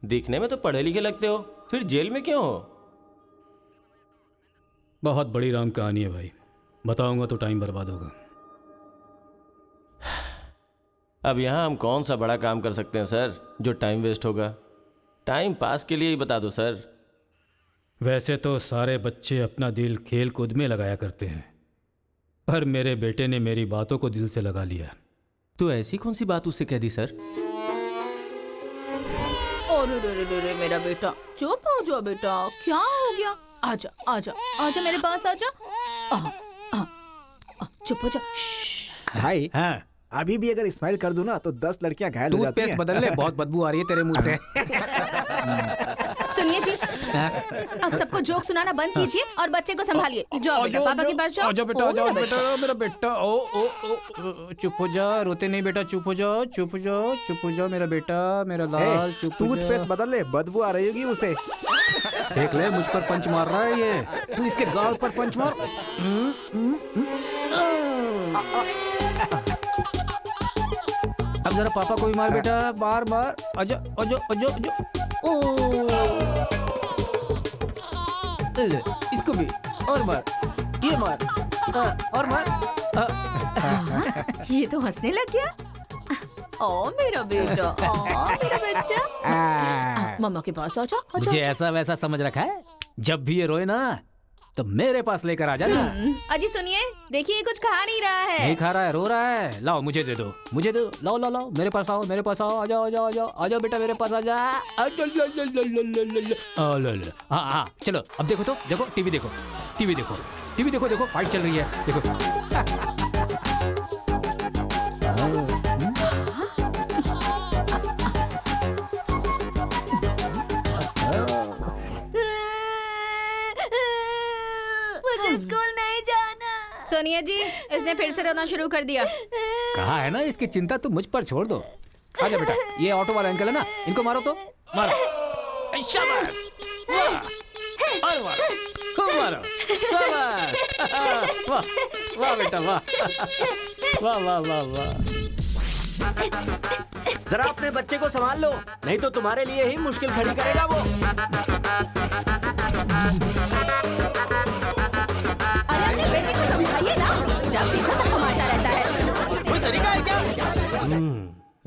दिखने में तो पढ़े लिखे लगते हो, फिर जेल में क्यों हो? बहुत बड़ी राम कहानी है भाई, बताऊंगा तो टाइम बर्बाद होगा। अब यहाँ हम कौन सा बड़ा काम कर सकते हैं सर जो टाइम वेस्ट होगा? टाइम पास के लिए ही बता दो सर। वैसे तो सारे बच्चे अपना दिल खेल कूद में लगाया करते हैं, पर मेरे बेटे ने मेरी बातों को दिल से लगा लिया। तो ऐसी कौन सी बात उससे कह दी सर? अरे रे रे रे मेरा बेटा, चुप हो जाओ बेटा, क्या हो गया? आजा आजा आजा मेरे पास आजा। चुप हो जा। भाई हाँ, अभी भी अगर स्माइल कर दूं ना तो 10 लड़कियां घायल हो जाती हैं। बदल ले, बहुत बदबू आ रही है तेरे मुंह से। सुनिए जी, अब सबको जोक सुनाना बंद कीजिए और बच्चे को संभालिए। जाओ बेटा, पापा के पास जाओ। आजा बेटा, आजा बेटा, मेरा बेटा। ओ ओ ओ, चुप हो जा, रोते नहीं बेटा, चुप हो जाओ, चुप हो जाओ, चुप हो जाओ मेरा बेटा, मेरा लाल, चुप हो जा। टूथपेस्ट बदल ले, बदबू आ रही होगी उसे। देख ले, मुझ पर पंच मार रहा है ये, तू इसके गाल पर पंच मार। अब जरा पापा को भी मार बेटा, बार बार। आजा आजा आजा आजा। ले, इसको भी और मार, ये मार, और मार। ये तो हंसने लग गया। ओ मेरा बेटा, ओ मेरा बच्चा, मम्मा के पास आजा। मुझे ऐसा वैसा समझ रखा है? जब भी ये रोए ना तो मेरे पास लेकर आ जाना। अजी सुनिए, देखिए कुछ खा नहीं रहा है। नहीं खा रहा है, रो रहा है। लाओ मुझे दे दो, मुझे दो, लाओ लाओ लाओ, मेरे पास आओ, मेरे पास आओ, आ जाओ आ जाओ आ जाओ आ जाओ बेटा, मेरे पास आ जा। हाँ हाँ, चलो अब देखो, तो देखो, टीवी देखो, टीवी देखो, टीवी देखो, देखो फाइट चल रही है, देखो। स्कूल नहीं जाना। सोनिया जी, इसने फिर से रोना शुरू कर दिया। कहा है ना, इसकी चिंता तुम मुझ पर छोड़ दो। आजा बेटा, ये ऑटो वाला अंकल है ना, इनको मारो तो मारो। शाबाश, वाह, और मारो, खूब मारो, शाबाश। वाह वाह बेटा, वाह वाह वाह वाह वाह। जरा अपने बच्चे को संभाल लो, नहीं तो तुम्हारे लिए ही मुश्किल खड़ी करेगा वो। अरे अपने बेटे को समझाइए ना, जब देखो सबको मारता रहता है। कोई तरीका है क्या?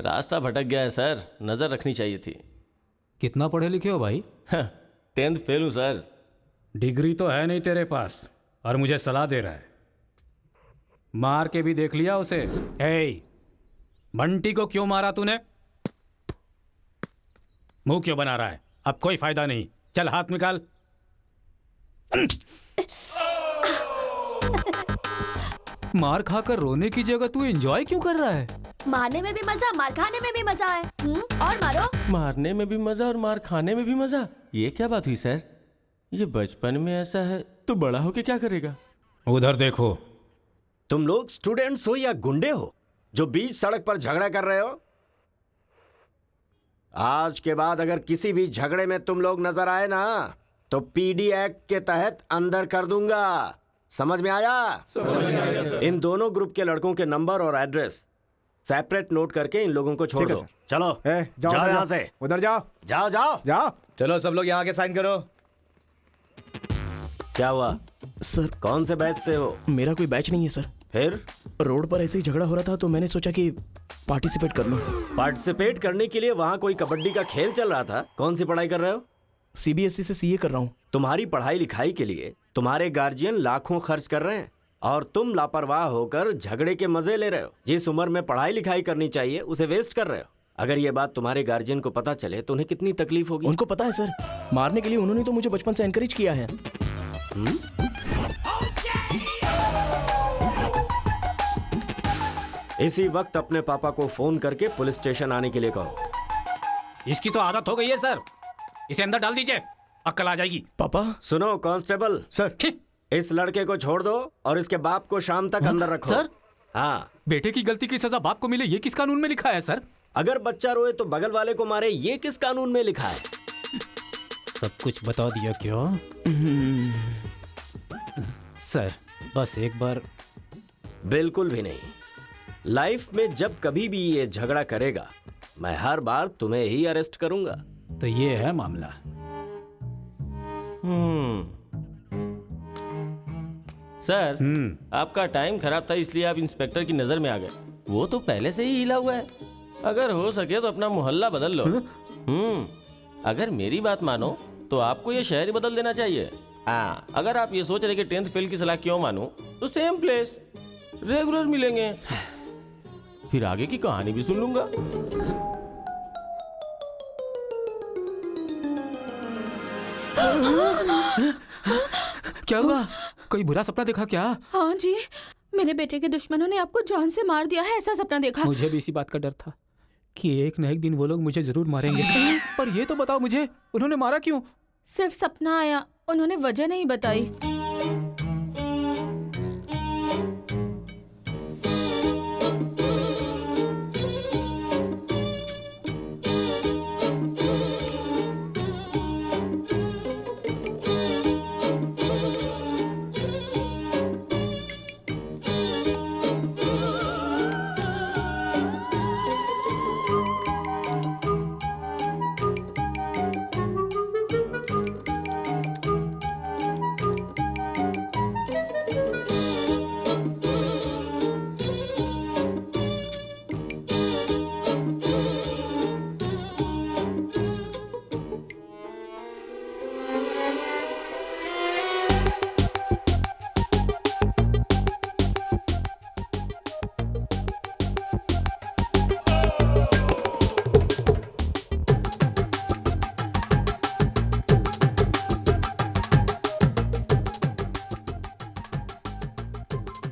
रास्ता भटक गया है सर, नजर रखनी चाहिए थी। कितना पढ़े लिखे हो भाई? 10th फेल हूँ सर। डिग्री तो है नहीं तेरे पास और मुझे सलाह दे रहा है। मार के भी देख लिया उसे। हे, बंटी को क्यों मारा तूने? मुंह क्यों बना रहा है? अब कोई फायदा नहीं, चल हाथ निकाल। मार खाकर रोने की जगह तू एंजॉय क्यों कर रहा है? मारने में भी मजा, मार खाने में भी मजा है। और मारो। मारने में भी मजा और मार खाने में भी मजा, ये क्या बात हुई सर? ये बचपन में ऐसा है तो बड़ा होके क्या करेगा? उधर देखो। तुम लोग स्टूडेंट्स हो या गुंडे हो जो बीच सड़क पर झगड़ा कर रहे हो? आज के बाद अगर किसी भी झगड़े में तुम लोग नजर आए ना तो पीडी एक्ट के तहत अंदर कर दूंगा। समझ में आया? इन दोनों ग्रुप के लड़कों के नंबर और एड्रेस सेपरेट नोट करके इन लोगों को छोड़ दो। चलो जाओ यहाँ से, उधर जाओ, जाओ जाओ जाओ। चलो सब लोग यहाँ के साइन करो। क्या हुआ सर? कौन से बैच से हो? मेरा कोई बैच नहीं है सर। फिर रोड पर ऐसे ही झगड़ा हो रहा था तो मैंने सोचा कि पार्टिसिपेट कर लूं। पार्टिसिपेट करने के लिए वहाँ कोई कबड्डी का खेल चल रहा था? कौन सी पढ़ाई कर रहे हो? सीबीएसई से सीए कर रहा हूँ। तुम्हारी पढ़ाई लिखाई के लिए तुम्हारे गार्जियन लाखों खर्च कर रहे हैं और तुम लापरवाह होकर झगड़े के मजे ले रहे हो। जिस उम्र में पढ़ाई लिखाई करनी चाहिए उसे वेस्ट कर रहे हो। अगर ये बात तुम्हारे गार्जियन को पता चले तो उन्हें कितनी तकलीफ होगी। उनको पता है सर, मारने के लिए उन्होंने तो मुझे बचपन से एनकरेज किया है। इसी वक्त अपने पापा को फोन करके पुलिस स्टेशन आने के लिए कहो। इसकी तो आदत हो गई है सर, इसे अंदर डाल दीजिए, अक्ल आ जाएगी। पापा। सुनो कांस्टेबल सर, इस लड़के को छोड़ दो और इसके बाप को शाम तक अंदर रखो। सर? हाँ। बेटे की गलती की सजा बाप को मिले, ये किस कानून में लिखा है सर? अगर बच्चा रोए तो बगल वाले को मारे, ये किस कानून में लिखा है? सब कुछ बता दिया क्या? सर बस एक बार। बिल्कुल भी नहीं। लाइफ में जब कभी भी ये झगड़ा करेगा मैं हर बार तुम्हें ही अरेस्ट करूंगा। तो ये है मामला। सर, आपका टाइम खराब था इसलिए आप इंस्पेक्टर की नजर में आ गए। वो तो पहले से ही हिला हुआ है। अगर हो सके तो अपना मोहल्ला बदल लो। अगर मेरी बात मानो तो आपको ये शहर ही बदल देना चाहिए। अगर आप ये सोच रहे कि 10th फेल की सलाह क्यों मानूं, तो सेम प्लेस रेगुलर मिलेंगे, फिर आगे की कहानी भी सुन लूंगा। क्या हुआ? कोई बुरा सपना देखा क्या? हाँ जी, मेरे बेटे के दुश्मनों ने आपको जान से मार दिया है, ऐसा सपना देखा। मुझे भी इसी बात का डर था कि एक न एक दिन वो लोग मुझे जरूर मारेंगे। पर ये तो बताओ मुझे, उन्होंने मारा क्यों? सिर्फ सपना आया, उन्होंने वजह नहीं बताई।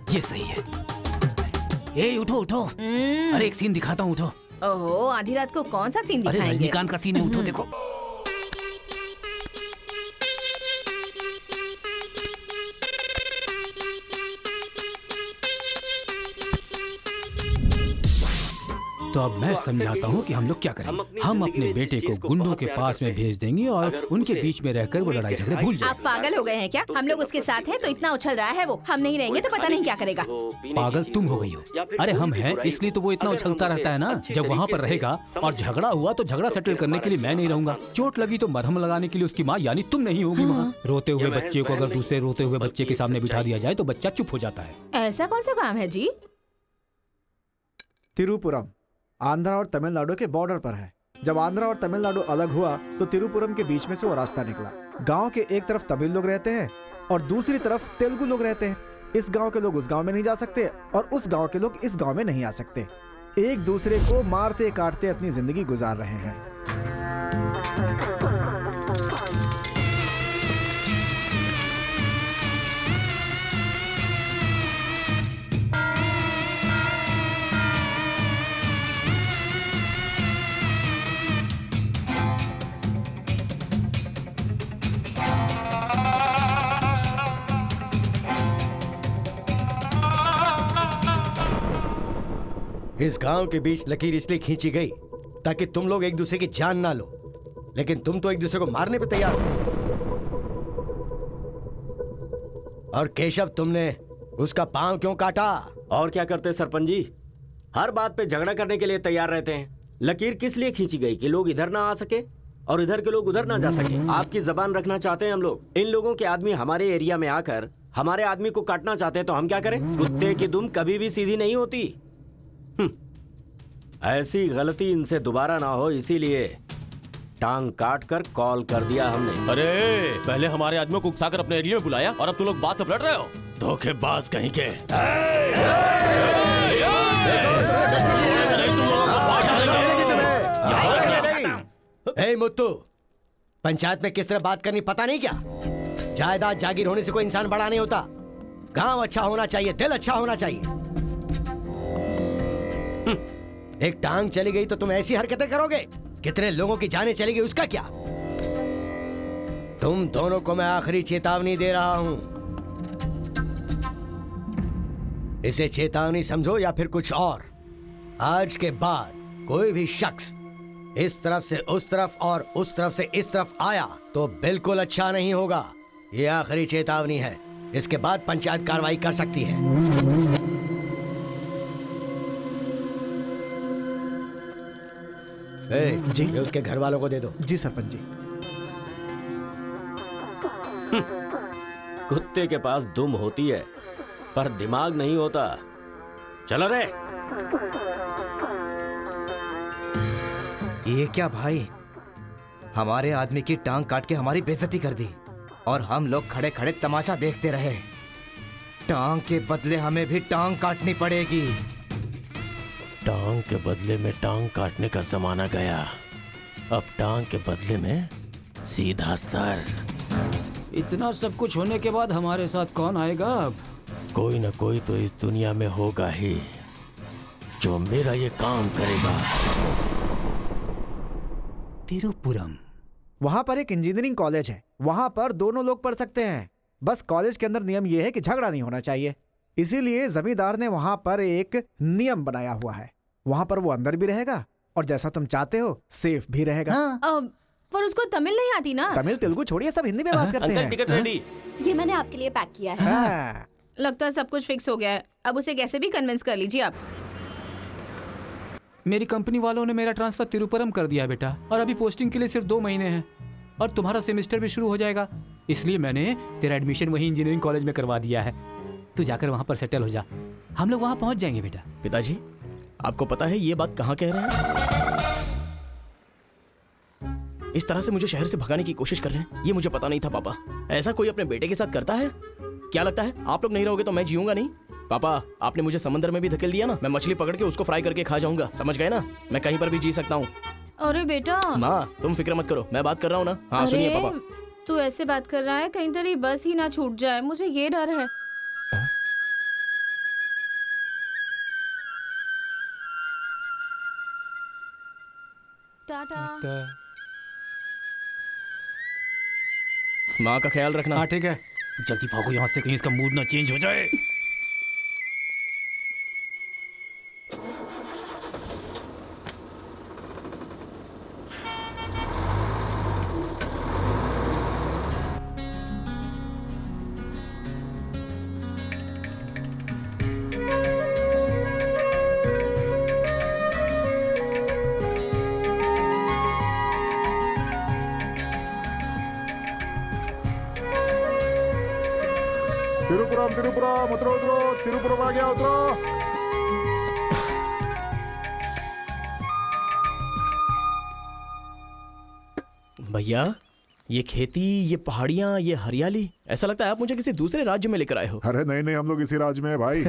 ये सही है। ए उठो उठो, अरे एक सीन दिखाता हूँ, उठो। ओहो, आधी रात को कौन सा सीन अरे दिखाएंगे? रजनीकांत का सीन है, उठो देखो। तो अब मैं समझाता हूँ कि हम लोग क्या करेंगे। हम अपने बेटे को गुंडों के पास में भेज देंगे और उनके बीच में रहकर वो लड़ाई झगड़े भूल आप जाएंगे। पागल हो गए हैं क्या? हम लोग उसके साथ हैं तो इतना उछल रहा है वो, हम नहीं रहेंगे तो पता नहीं क्या करेगा। पागल तुम हो गई हो। अरे हम हैं इसलिए तो वो इतना उछलता रहता है ना। जब वहाँ पर रहेगा और झगड़ा हुआ तो झगड़ा सेटल करने के लिए मैं नहीं रहूंगा। चोट लगी तो मरहम लगाने के लिए उसकी माँ यानी तुम नहीं होगी वहाँ। रोते हुए बच्चे को अगर दूसरे रोते हुए बच्चे के सामने बिठा दिया जाए तो बच्चा चुप हो जाता है। ऐसा कौन सा काम है जी? तिरुपुरम आंध्रा और तमिलनाडु के बॉर्डर पर है। जब आंध्रा और तमिलनाडु अलग हुआ तो तिरुपुरम के बीच में से वो रास्ता निकला। गांव के एक तरफ तमिल लोग रहते हैं और दूसरी तरफ तेलुगु लोग रहते हैं। इस गांव के लोग उस गांव में नहीं जा सकते और उस गांव के लोग इस गांव में नहीं आ सकते। एक दूसरे को मारते काटते अपनी जिंदगी गुजार रहे हैं। इस गांव के बीच लकीर इसलिए खींची गई ताकि तुम लोग एक दूसरे की जान ना लो, लेकिन तुम तो एक दूसरे को मारने पे तैयार हो। और केशव, तुमने उसका पांव क्यों काटा? और क्या करते सरपंच जी, हर बात पे झगड़ा करने के लिए तैयार रहते हैं। लकीर किस लिए खींची गई कि लोग इधर ना आ सके और इधर के लोग उधर ना जा सके। आपकी जबान रखना चाहते हैं हम लोग। इन लोगों के आदमी हमारे एरिया में आकर हमारे आदमी को काटना चाहते हैं तो हम क्या करें? कुत्ते की दुम कभी भी सीधी नहीं होती। ऐसी गलती इनसे दोबारा ना हो, इसीलिए टांग काट कर कॉल कर दिया हमने। अरे पहले हमारे आदमियों को उकसाकर अपने एरिया में बुलाया और अब तुम लोग बात से पलट रहे हो। धोखेबाज कहीं के। ए मुत्तू, पंचायत में किस तरह बात करनी पता नहीं क्या? जायदाद जागीर होने से कोई इंसान बड़ा नहीं होता। गांव अच्छा होना चाहिए, दिल अच्छा होना चाहिए। एक टांग चली गई तो तुम ऐसी हरकतें करोगे? कितने लोगों की जानें चली गई उसका क्या? तुम दोनों को मैं आखिरी चेतावनी दे रहा हूं। इसे चेतावनी समझो या फिर कुछ और। आज के बाद कोई भी शख्स इस तरफ से उस तरफ और उस तरफ से इस तरफ आया तो बिल्कुल अच्छा नहीं होगा। यह आखिरी चेतावनी है। इसके बाद पंचायत कार्रवाई कर सकती है। जी ये उसके घर वालों को दे दो। जी सरपंच जी। कुत्ते के पास दुम होती है पर दिमाग नहीं होता। चलो रे। ये क्या भाई, हमारे आदमी की टांग काट के हमारी बेइज्जती कर दी और हम लोग खड़े खड़े तमाशा देखते रहे। टांग के बदले हमें भी टांग काटनी पड़ेगी। टांग के बदले में टांग काटने का जमाना गया। अब टांग के बदले में सीधा सर। इतना सब कुछ होने के बाद हमारे साथ कौन आएगा अब? कोई न कोई तो इस दुनिया में होगा ही जो मेरा ये काम करेगा। तिरुपुरम। वहां पर एक इंजीनियरिंग कॉलेज है, वहां पर दोनों लोग पढ़ सकते हैं। बस कॉलेज के अंदर नियम यह है कि झगड़ा नहीं होना चाहिए, इसीलिए जमींदार ने वहां पर एक नियम बनाया हुआ है। वहां पर वो अंदर भी रहेगा और जैसा तुम चाहते हो सेफ भी रहेगा। पर उसको तमिल नहीं आती ना। तमिल तेलुगु छोड़िए, सब हिंदी में बात करते अंकल हैं। Ticket ready. ये मैंने आपके लिए पैक किया है। हाँ। लगता है सब कुछ फिक्स हो गया है, अब उसे कैसे भी कन्विंस कर लीजिए आप। मेरी कंपनी वालों ने मेरा ट्रांसफर तिरुपुरम कर दिया है बेटा, और अभी पोस्टिंग के लिए सिर्फ 2 महीने हैं और तुम्हारा सेमेस्टर भी शुरू हो जाएगा। इसलिए मैंने तेरा एडमिशन वही इंजीनियरिंग कॉलेज में करवा दिया है। तू जाकर वहां पर सेटल हो जा, हम लोग वहां पहुंच जाएंगे बेटा। पिताजी, आपको पता है ये बात कहाँ कह रहे हैं? इस तरह से मुझे शहर से भगाने की कोशिश कर रहे हैं, ये मुझे पता नहीं था पापा। ऐसा कोई अपने बेटे के साथ करता है? क्या लगता है आप लोग नहीं रहोगे तो मैं जीऊंगा नहीं? पापा, आपने मुझे समंदर में भी धकेल दिया ना, मैं मछली पकड़ के उसको फ्राई करके खा जाऊंगा, समझ गए ना? मैं कहीं पर भी जी सकता हूँ। अरे बेटा। माँ, तुम फिक्र मत करो, मैं बात कर रहा हूँ ना। हाँ सुनिए पापा। तू ऐसे बात कर रहा है, कहीं तेरी बस ही ना छूट जाए, मुझे ये डर है। टाटा। माँ का ख्याल रखना। हाँ ठीक है, जल्दी भागो यहाँ से, कहीं इसका मूड ना चेंज हो जाए। तिरुपुरम तिरुपुरम, उतरो उतरो, तिरुपुरम आ गया, उतरो। भैया, ये खेती, ये पहाड़ियाँ, ये हरियाली, ऐसा लगता है आप मुझे किसी दूसरे राज्य में लेकर आए हो। अरे नहीं नहीं, हम लोग इसी राज्य में है भाई।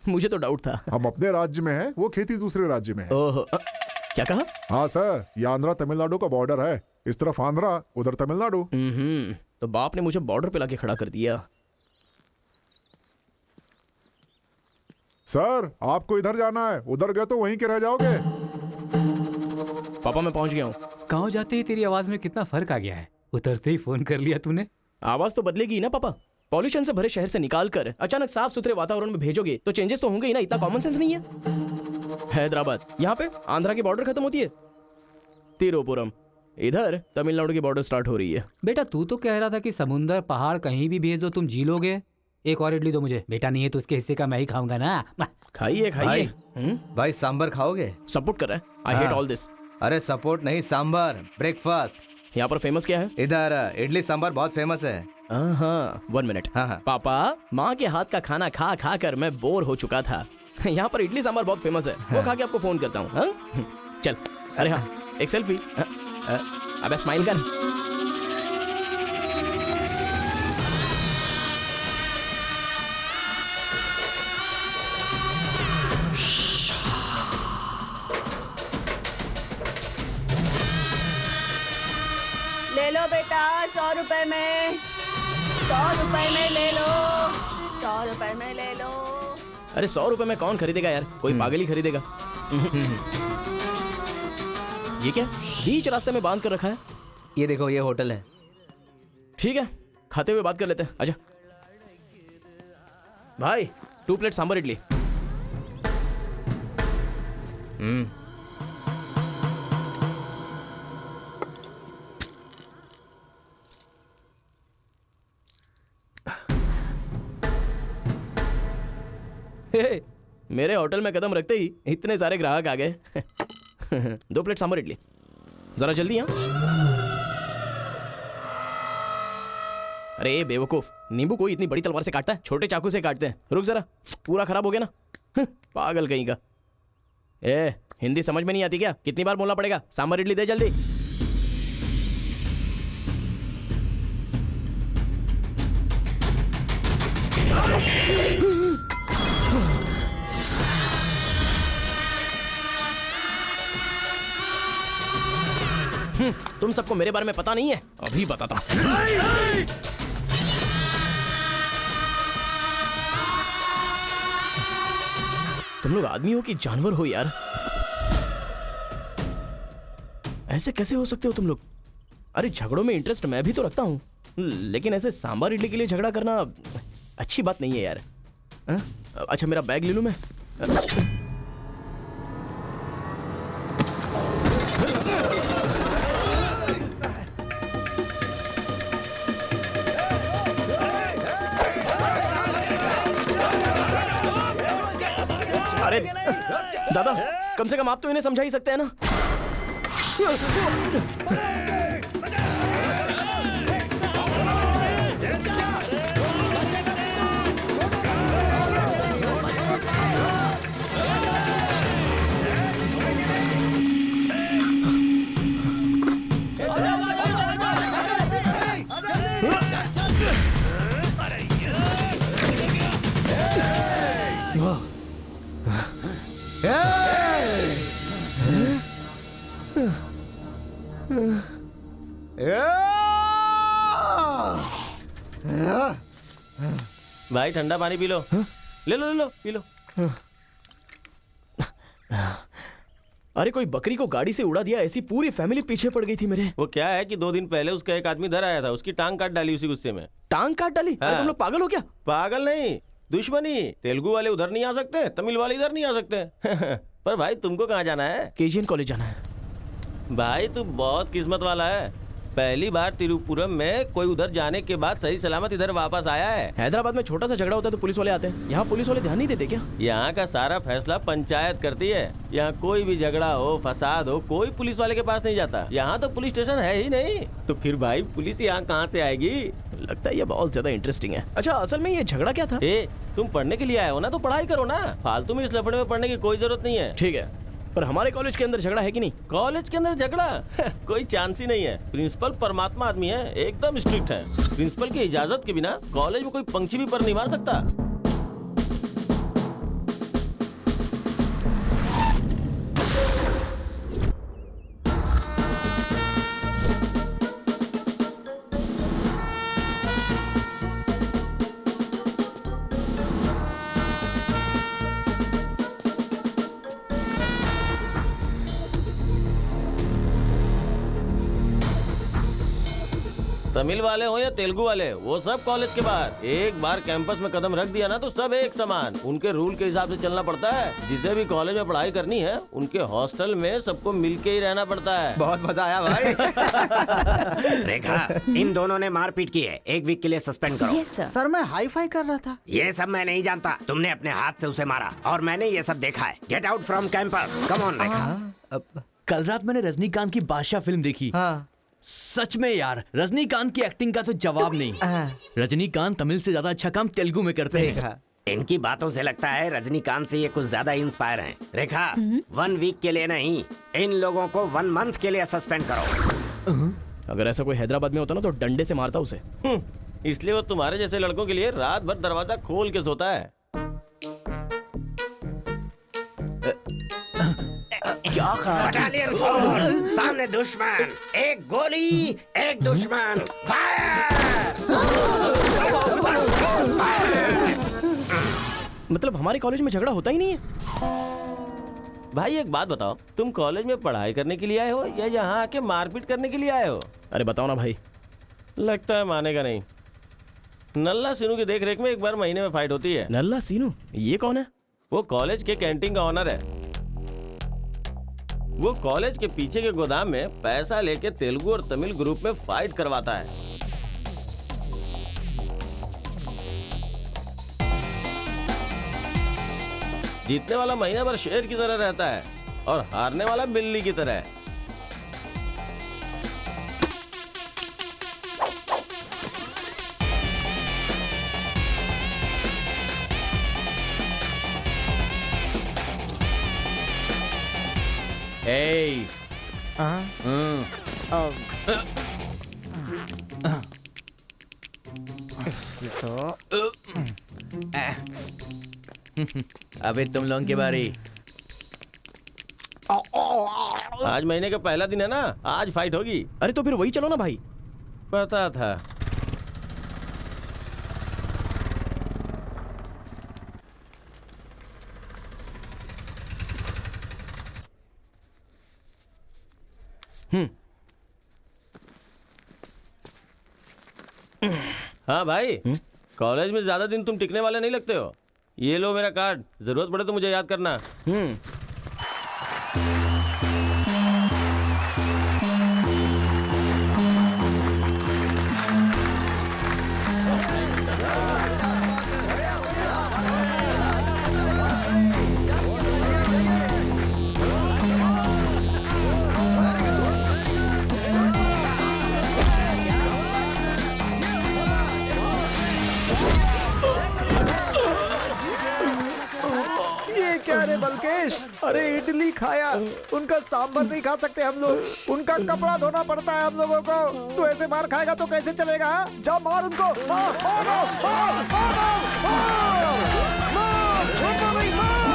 मुझे तो डाउट था। हम अपने राज्य में हैं, वो खेती दूसरे राज्य में है। ओहो, क्या कहा? हाँ सर, ये आंध्रा तमिलनाडु का बॉर्डर है। इस तरफ आंध्रा, उधर तमिलनाडु। तो बाप ने मुझे बॉर्डर पे लाके खड़ा कर दिया। सर, आपको इधर जाना है, उधर गए तो वहीं के रह जाओगे। पापा मैं पहुंच गया हूँ। गाँव जाते ही तेरी आवाज में कितना फर्क आ गया है, उतरते ही फोन कर लिया तूने। आवाज तो बदलेगी ना पापा। पॉल्यूशन से भरे शहर से निकाल कर अचानक साफ सुथरे वातावरण में भेजोगे तो चेंजेस तो होंगे ही ना, इतना कॉमन सेंस नहीं है। हैदराबाद, यहाँ पे आंध्रा की बॉर्डर खत्म होती है। तिरुपुरम, इधर तमिलनाडु की बॉर्डर स्टार्ट हो रही है। बेटा तू तो कह रहा था कि समुंदर पहाड़ कहीं भी भेज दो तुम जी लोगे। एक और इडली दो मुझे। बेटा नहीं है तो उसके हिस्से का मैं ही खाऊंगा ना। खाइए खाइए। भाई सांबर खाओगे? सपोर्ट कर रहा है। I hate all this. अरे सपोर्ट नहीं, सांबर, ब्रेकफास्ट। यहाँ पर फेमस क्या है? इधर इडली सांबर बहुत फेमस है। हाँ, 1 मिनट। हाँ। पापा, माँ के हाथ का खाना खा खा कर मैं बोर हो चुका था। यहाँ पर इडली सांबर बहुत फेमस है, वो खा के आपको फोन करता हूँ। हाँ? चल। अरे हाँ, एक सेल्फी। अबे स्माइल कर। ले लो बेटा, 100 रुपए में, 100 रुपए में ले लो, 100 रुपए में ले लो। अरे 100 रुपए में कौन खरीदेगा यार, कोई पागल ही खरीदेगा। ये क्या बीच रास्ते में बांध कर रखा है? ये देखो, ये होटल है। ठीक है, खाते हुए बात कर लेते हैं। आजा भाई, 2 प्लेट सांबर इडली। हे, मेरे होटल में कदम रखते ही इतने सारे ग्राहक आ गए। 2 प्लेट सांबर इडली। जरा जल्दी। हाँ अरे बेवकूफ, नींबू कोई इतनी बड़ी तलवार से काटता है? छोटे चाकू से काटते हैं। रुक जरा, पूरा खराब हो गया ना। पागल कहीं का। ए हिंदी समझ में नहीं आती क्या? कितनी बार बोलना पड़ेगा? सांभर इडली दे जल्दी। तुम सबको मेरे बारे में पता नहीं है? अभी बताता हूं। तुम लोग आदमी हो कि जानवर हो यार? ऐसे कैसे हो सकते हो तुम लोग? अरे झगड़ों में इंटरेस्ट मैं भी तो रखता हूं, लेकिन ऐसे सांभर इडली के लिए झगड़ा करना अच्छी बात नहीं है यार। अच्छा मेरा बैग ले लूं मैं? अरे दादा, कम से कम आप तो इन्हें समझा ही सकते हैं ना। भाई ठंडा पानी पी लो। ले लो पी लो। अरे कोई बकरी को गाड़ी से उड़ा दिया, ऐसी पूरी फैमिली पीछे पड़ गई थी मेरे। वो क्या है कि 2 दिन पहले उसका एक आदमी इधर आया था, उसकी टांग काट डाली उसी गुस्से में। टांग काट डाली? हाँ। अरे तुम लोग पागल हो क्या? पागल नहीं, दुश्मनी। तेलुगु वाले उधर नहीं आ सकते, तमिल वाले इधर नहीं आ सकते। पर भाई तुमको कहाँ जाना है? केजीएन कॉलेज जाना है। भाई तू बहुत किस्मत वाला है। पहली बार तिरुपुरम में कोई उधर जाने के बाद सही सलामत इधर वापस आया है। हैदराबाद में छोटा सा झगड़ा होता है तो पुलिस वाले आते हैं, यहाँ पुलिस वाले ध्यान नहीं देते क्या? यहाँ का सारा फैसला पंचायत करती है। यहाँ कोई भी झगड़ा हो, फसाद हो, कोई पुलिस वाले के पास नहीं जाता। यहाँ तो पुलिस स्टेशन है ही नहीं, तो फिर भाई पुलिस यहाँ कहाँ से आएगी? लगता है ये बहुत ज्यादा इंटरेस्टिंग है। अच्छा असल में ये झगड़ा क्या था? तुम पढ़ने के लिए आए हो ना, तो पढ़ाई करो ना। फालतू में इस लफड़े में पढ़ने की कोई जरूरत नहीं है। ठीक है, पर हमारे कॉलेज के अंदर झगड़ा है कि नहीं? कॉलेज के अंदर झगड़ा? कोई चांस ही नहीं है। प्रिंसिपल परमात्मा आदमी है, एकदम स्ट्रिक्ट है। प्रिंसिपल की इजाजत के बिना कॉलेज में कोई पंछी भी पर नहीं मार सकता। तमिल वाले हो या तेलुगु वाले, वो सब कॉलेज के बाहर। एक बार कैंपस में कदम रख दिया ना तो सब एक समान। उनके रूल के हिसाब से चलना पड़ता है। जिसे भी कॉलेज में पढ़ाई करनी है, उनके हॉस्टल में सबको मिलके ही रहना पड़ता है। बहुत मजा आया भाई। रेखा, इन दोनों ने मारपीट की है, 1 वीक के लिए सस्पेंड करो। Yes, sir. सर मैं हाई फाई कर रहा था। ये सब मैं नहीं जानता। तुमने अपने हाथ से उसे मारा और मैंने ये सब देखा है। Get out from campus. Come on Rekha. कल रात मैंने रजनीकांत की बादशाह फिल्म देखी। हाँ। सच में यार, रजनीकांत की एक्टिंग का तो जवाब नहीं। रजनीकांत तमिल से ज्यादा अच्छा काम तेलुगु में करते हैं। इनकी बातों से लगता है रजनीकांत से ये कुछ ज्यादा इंस्पायर हैं। रेखा, 1 वीक के लिए नहीं, इन लोगों को 1 मंथ के लिए सस्पेंड करो। अगर ऐसा कोई हैदराबाद में होता ना तो डंडे से मारता उसे। इसलिए वो तुम्हारे जैसे लड़कों के लिए रात भर दरवाजा खोल के सोता है। क्या बटालियन फॉरवर्ड, सामने दुश्मन, एक गोली, एक दुश्मन, मतलब हमारे कॉलेज में झगड़ा होता ही नहीं है? भाई एक बात बताओ, तुम कॉलेज में पढ़ाई करने के लिए आए हो या यहाँ आके मारपीट करने के लिए आए हो? अरे बताओ ना भाई। लगता है मानेगा नहीं। नल्ला सीनू की देख रेख में एक बार महीने में फाइट होती है। नल्ला सीनू? ये कौन है? वो कॉलेज के कैंटीन का ऑनर है। वो कॉलेज के पीछे के गोदाम में पैसा लेके तेलुगु और तमिल ग्रुप में फाइट करवाता है। जीतने वाला महीना भर शेर की तरह रहता है और हारने वाला बिल्ली की तरह। ए इसकी तो अबे तुम लोगों की बारी। आज महीने का पहला दिन है ना, आज फाइट होगी। अरे तो फिर वही चलो ना भाई। पता था। हाँ भाई, कॉलेज में ज्यादा दिन तुम टिकने वाले नहीं लगते हो। ये लो मेरा कार्ड, जरूरत पड़े तो मुझे याद करना। ये क्या रे बलकेश, अरे इडली खाया, उनका सांभर नहीं खा सकते हम लोग, उनका कपड़ा धोना पड़ता है हम लोगों को। तू ऐसे मार खाएगा तो कैसे चलेगा? हाँ? जा मार उनको, मार, मार, मार, मार, मार, मार, मार, उनको नहीं मार,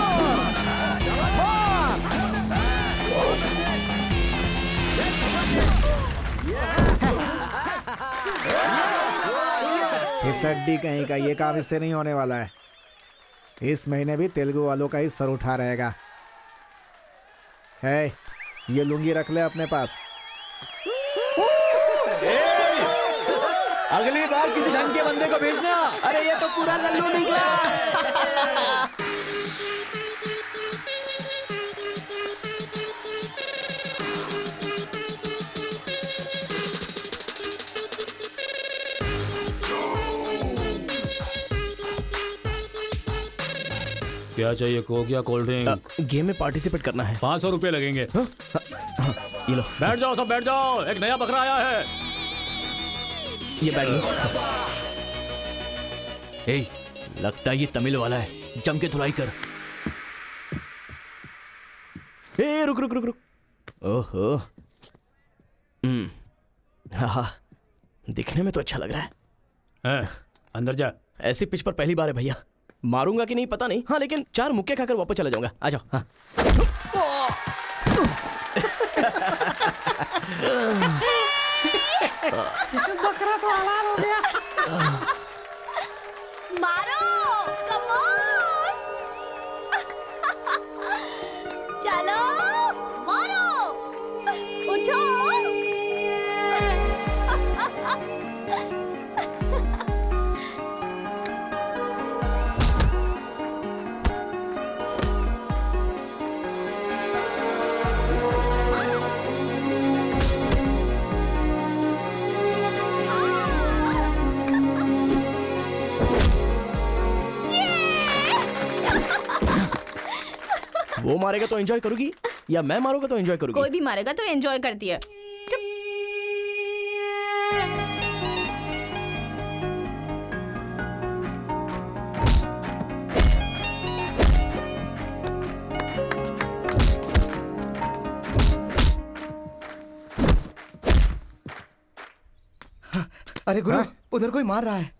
मार। इस हड्डी कहीं का ये काम इससे नहीं होने वाला है। इस महीने भी तेलुगु वालों का ही सर उठा रहेगा। है, ये लुंगी रख ले अपने पास। अगली बार किसी ढंग के बंदे को भेजना। अरे ये तो पूरा लल्लू निकला। क्या चाहिए, कोक या कोल्ड ड्रिंक? गेम में पार्टिसिपेट करना है। 500 रुपए लगेंगे। ये लो। बैठ जाओ, सब बैठ जाओ, एक नया बकरा आया है। ये बैठ लो। ए, लगता है ये तमिल वाला है, जम के धुलाई कर। ए रुक रुक रुक रुक। ओहो, हाँ, दिखने में तो अच्छा लग रहा है। अंदर जा। ऐसी पिच पर पहली बार है भैया, मारूंगा कि नहीं पता नहीं। हाँ लेकिन 4 मुक्के खाकर वापस चला जाऊंगा। आ जाओ। हाँ। बकरा तो आराम हो गया। मारो, कम ऑन। चलो, मारो, उठो। वो मारेगा तो एंजॉय करोगी या मैं मारूंगा तो एंजॉय करोगी? कोई भी मारेगा तो एंजॉय करती है। अरे गुरु, उधर कोई मार रहा है।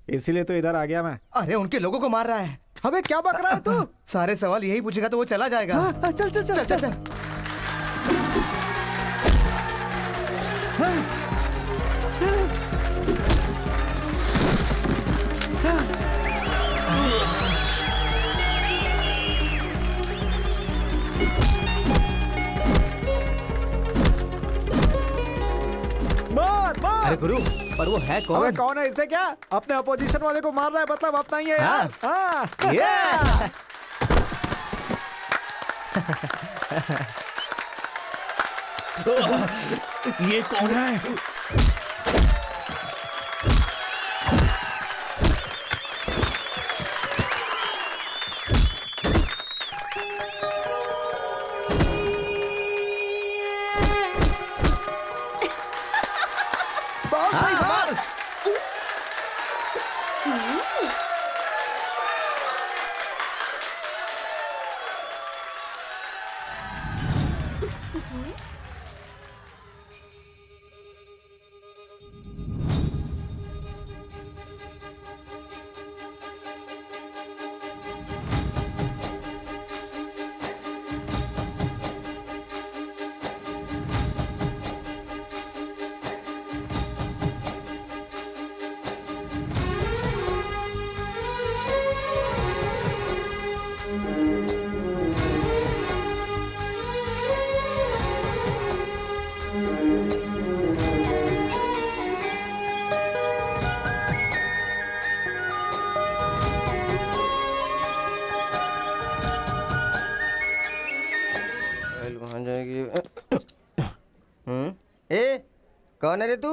इसीलिए तो इधर आ गया मैं। अरे उनके लोगों को मार रहा है। अबे क्या बक रहा है तू? सारे सवाल यही पूछेगा तो वो चला जाएगा। चल चल चल चल, चल। मार मार। अरे गुरु, पर वो है कौन? अबे कौन है? इससे क्या? अपने अपोजिशन वाले को मार रहा है, मतलब अपना ही है यार। हाँ। ये कौन है? कौन है रे तू?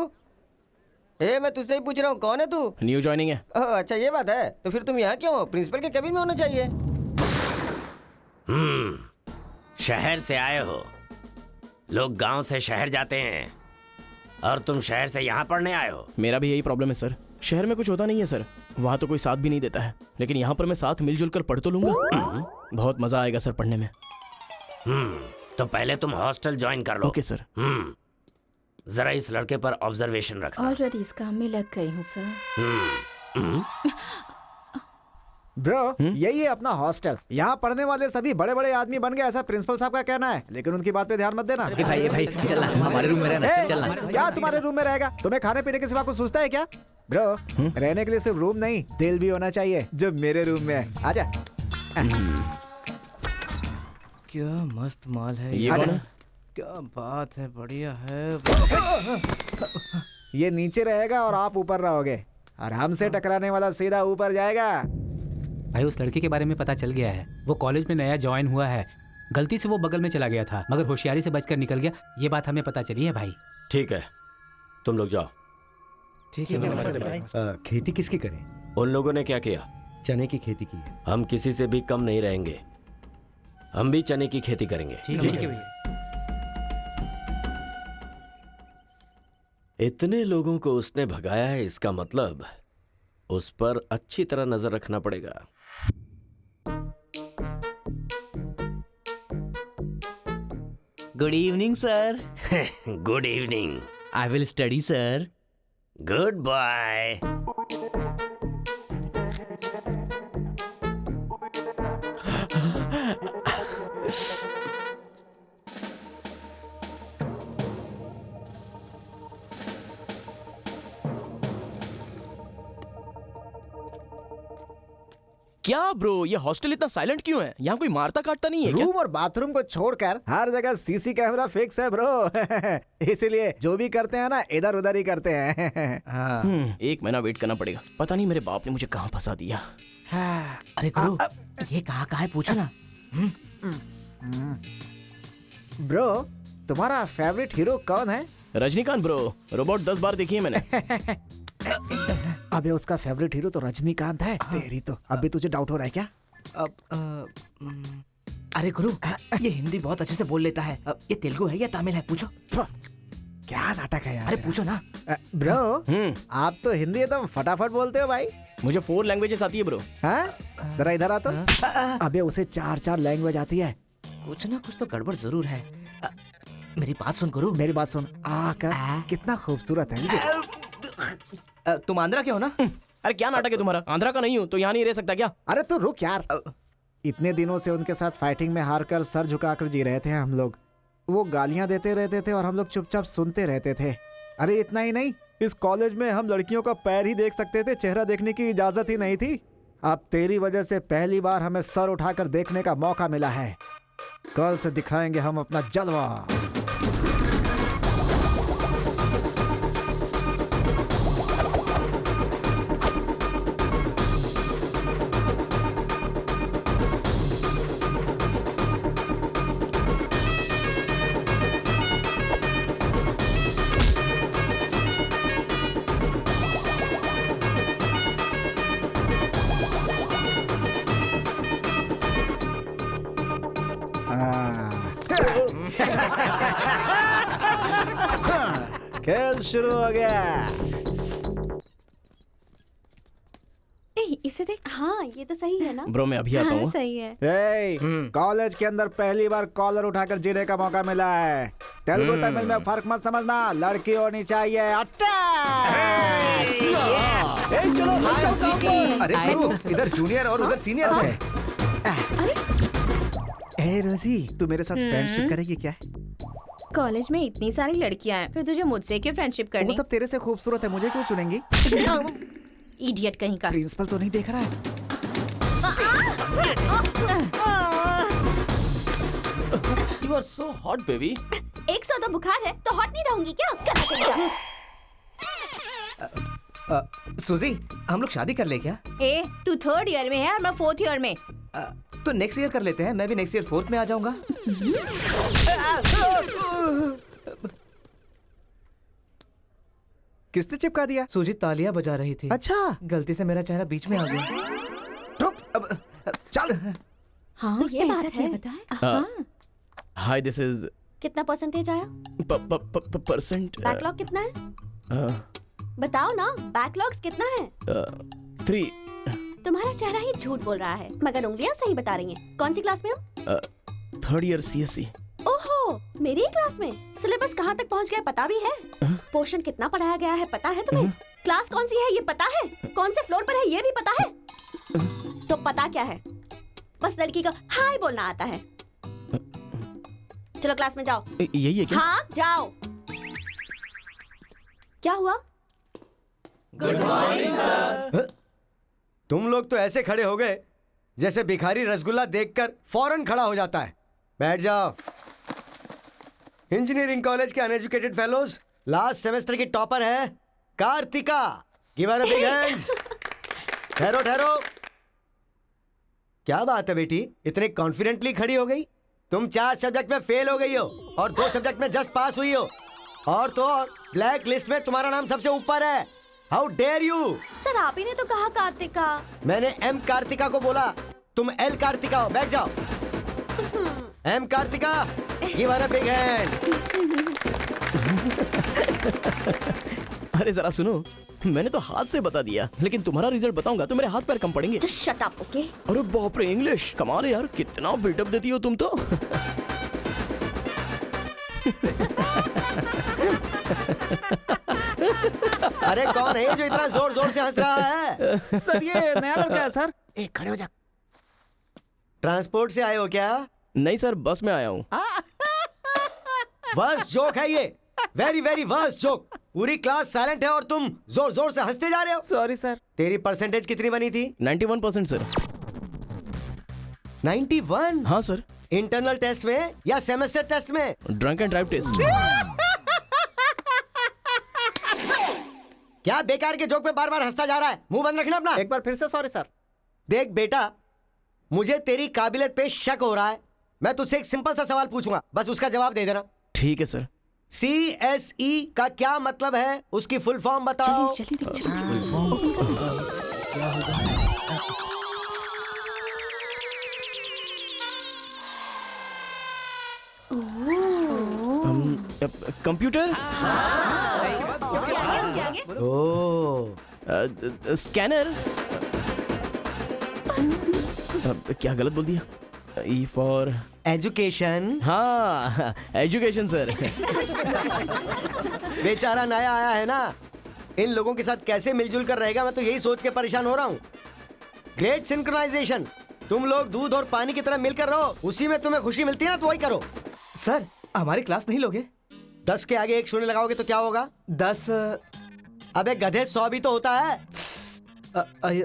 मैं तुझसे ही पूछ रहा हूँ, कौन है तू? न्यू ज्वाइनिंग है। ओह अच्छा ये बात है, तो फिर तुम यहाँ क्यों हो? प्रिंसिपल के केबिन में होना चाहिए। शहर से आए हो। लोग गांव से शहर जाते हैं और तुम शहर से यहाँ पढ़ने आए हो। मेरा भी यही प्रॉब्लम है सर, शहर में कुछ होता नहीं है सर, वहाँ तो कोई साथ भी नहीं देता है, लेकिन यहाँ पर मैं साथ मिलजुल कर पढ़ तो लूंगा। बहुत मजा आएगा सर पढ़ने में। तो पहले तुम हॉस्टल ज्वाइन कर लो। Okay sir. जरा इस लड़के पर ऑब्जर्वेशन रखना। ऑलरेडी इस काम में लग गई हूँ सर। ब्रो यही है अपना हॉस्टल। यहाँ पढ़ने वाले सभी बड़े बड़े आदमी बन गए, ऐसा प्रिंसिपल साहब का कहना है, लेकिन उनकी बात पे ध्यान मत देना। भाई चल हमारे रूम में रहना, चल क्या तुम्हारे रूम में रहेगा? तुम्हें खाने पीने के सिवा कुछ सोचता है क्या? ब्रो रहने के लिए सिर्फ रूम नहीं, दिल भी होना चाहिए, जो मेरे रूम में है। आजा। क्या मस्त माल है ये कौन है? क्या बात है, बढ़िया है। ये नीचे रहेगा और आप ऊपर रहोगे, और हमसे टकराने वाला सीधा ऊपर जाएगा। भाई उस लड़के के बारे में पता चल गया है, वो कॉलेज में नया ज्वाइन हुआ है। गलती से वो बगल में चला गया था, मगर होशियारी से बचकर निकल गया। ये बात हमें पता चली है भाई। ठीक है, तुम लोग जाओ। ठीक है। खेती किसकी करें? उन लोगों ने क्या किया? चने की खेती की है। हम किसी से भी कम नहीं रहेंगे, हम भी चने की खेती करेंगे। ठीक है। इतने लोगों को उसने भगाया है, इसका मतलब उस पर अच्छी तरह नजर रखना पड़ेगा। Good evening sir. Good evening. I will study sir. Goodbye. क्या ब्रो, ये हॉस्टल इतना साइलेंट क्यों है? यहाँ कोई मारता काटता नहीं है क्या? रूम और बाथरूम को छोड़कर हर जगह सीसी कैमरा फिक्स है ब्रो। इसीलिए जो भी करते हैं ना, इधर उधर ही करते हैं। हाँ। एक महीना वेट करना पड़ेगा, पता नहीं मेरे बाप ने मुझे कहाँ फंसा दिया। अरे गुरु, ये कहाँ है पूछो ना। ब्रो तुम्हारा फेवरेट हीरो कौन है? रजनीकांत ब्रो, रोबोट 10 बार देखी है मैंने। अबे उसका फेवरेट हीरो तो रजनीकांत है। तेरी तो अभी तुझे डाउट हो रहा है क्या? अरे गुरु, ये हिंदी बहुत अच्छे से बोल लेता है। ये तेलुगु है या तमिल है? पूछो। क्या नाटक है यार। अरे पूछो ना। ब्रो आप तो हिंदी एकदम फटाफट बोलते हो भाई। मुझे 4 लैंग्वेजेस आती है ब्रो। हाँ जरा इधर आ तो। अबे उसे 4 लैंग्वेज आती है। कुछ ना कुछ तो गड़बड़ जरूर है। मेरी बात सुन गुरु। मेरी बात सुन। कितना खूबसूरत है। तुम आंध्रा के हो ना? अरे क्या नाटक है तुम्हारा? आंध्रा का नहीं हूँ तो यहाँ नहीं रह सकता क्या? अरे तू रुक यार। इतने दिनों से उनके साथ फाइटिंग में हार कर सर झुकाकर जी रहे थे हम लोग। वो गालियां देते रहते थे और हम लोग चुपचाप सुनते रहते थे। अरे इतना ही नहीं, इस कॉलेज में हम लड़कियों का पैर ही देख सकते थे, चेहरा देखने की इजाजत ही नहीं थी। अब तेरी वजह से पहली बार हमें सर उठाकर देखने का मौका मिला है। कल से दिखाएंगे हम अपना जलवा। खेल शुरू हो गया। इसे देख। हाँ ये तो सही है ना ब्रो मैं अभी आता हूँ। सही है। कॉलेज के अंदर पहली बार कॉलर उठाकर जीने का मौका मिला है। तेलुगु तमिल में फर्क मत समझना, लड़की होनी चाहिए। अरे इधर जूनियर और उधर सीनियर है। ए रोजी, तू मेरे साथ फ्रेंडशिप करेगी क्या? कॉलेज में इतनी सारी लड़कियां हैं, फिर तुझे मुझसे क्यों फ्रेंडशिप करनी? वो सब तेरे से खूबसूरत है, मुझे क्यों चुनेंगी? इडियट कहीं का। प्रिंसिपल तो नहीं देख रहा है। You are so hot, baby. 102 बुखार है तो हॉट नहीं रहूंगी क्या? सुजी, हम लोग शादी कर ले क्या? ए, तू 3rd ईयर में है और मैं 4th ईयर में। तो नेक्स्ट ईयर कर लेते हैं, मैं भी नेक्स्ट ईयर 4th में आ जाऊंगा। किसने चिपका दिया? सुजीत तालियां बजा रही थी। अच्छा, गलती से मेरा चेहरा बीच में आ गया। चल। हाँ तो उसने ये ऐसा बात क्या है। बताया? हाँ हाय दिस इज कितना परसेंटेज आया? परसेंट बैकलॉग कितना है? बताओ ना, बैकलॉग्स कितना है? 3। तुम्हारा चेहरा ही झूठ बोल रहा है, मगर उंगलियां सही बता रही हैं। कौन सी क्लास में हो? 3rd year CSC। ओहो, मेरी ही क्लास में। सिलेबस कहाँ तक पहुँच गया पता भी है? पोर्शन कितना पढ़ाया गया है पता है तुम्हें? क्लास कौन सी है ये पता है? कौन से फ्लोर पर है ये भी पता है? तो पता क्या है? बस लड़की को हाय बोलना आता है। चलो क्लास में जाओ। यही है क्या? हाँ जाओ। क्या हुआ? Good morning sir. तुम लोग तो ऐसे खड़े हो गए जैसे भिखारी रसगुल्ला देखकर फौरन खड़ा हो जाता है। बैठ जाओ। इंजीनियरिंग कॉलेज के अनएजुकेटेड फेलोज, लास्ट सेमेस्टर की टॉपर है Kartika. Give her a big hands. ठहरो ठहरो। क्या बात है बेटी, इतने कॉन्फिडेंटली खड़ी हो गई? तुम 4 सब्जेक्ट में फेल हो गई हो और 2 सब्जेक्ट में जस्ट पास हुई हो, और तो और ब्लैक लिस्ट में तुम्हारा नाम सबसे ऊपर है। How dare you! सर आप ही ने तो कहा कार्तिका। मैंने एम कार्तिका को बोला, तुम एल कार्तिका हो। बैठ जाओ। Am Kartika, give her a big hand. अरे जरा सुनो, मैंने तो हाथ से बता दिया, लेकिन तुम्हारा रिजल्ट बताऊंगा तो मेरे हाथ पैर कम पड़ेंगे। Just shut up, okay? अरे बाप रे, इंग्लिश कमाल है यार, कितना बिल्डअप देती हो तुम तो। अरे कौन है जो इतना जोर जोर से हंस रहा है? सर ये नया लड़का है सर। एक खड़े हो जा। ट्रांसपोर्ट से आए हो क्या? नहीं सर, बस में आया हूँ। वर्स्ट जोक है ये, वेरी वेरी वर्स्ट जोक। पूरी क्लास साइलेंट है और तुम जोर जोर से हंसते जा रहे हो। Sorry sir. तेरी परसेंटेज कितनी बनी थी? 91% सर। 91? हाँ सर। इंटरनल टेस्ट में या सेमेस्टर टेस्ट में? Drunk and drive test. क्या बेकार के जोक पे बार बार हंसता जा रहा है? मुंह बंद रखना अपना। एक बार फिर से सॉरी सर। देख बेटा, मुझे तेरी काबिलियत पे शक हो रहा है। मैं तुझसे एक सिंपल सा सवाल पूछूंगा, बस उसका जवाब दे देना। ठीक है सर। CSE का क्या मतलब है? उसकी फुल फॉर्म बताओ। कंप्यूटर। स्कैनर। क्या गलत बोल दिया? E for education. हाँ, एजुकेशन सर। बेचारा नया आया है ना, इन लोगों के साथ कैसे मिलजुल कर रहेगा, मैं तो यही सोच के परेशान हो रहा हूँ। Great synchronization. तुम लोग दूध और पानी की तरह मिलकर रहो, उसी में तुम्हें खुशी मिलती है ना, तो वही करो। सर हमारी क्लास नहीं लोगे? 10 के आगे 1 शून्य लगाओगे तो क्या होगा? 10। अबे गधे 100 भी तो होता है।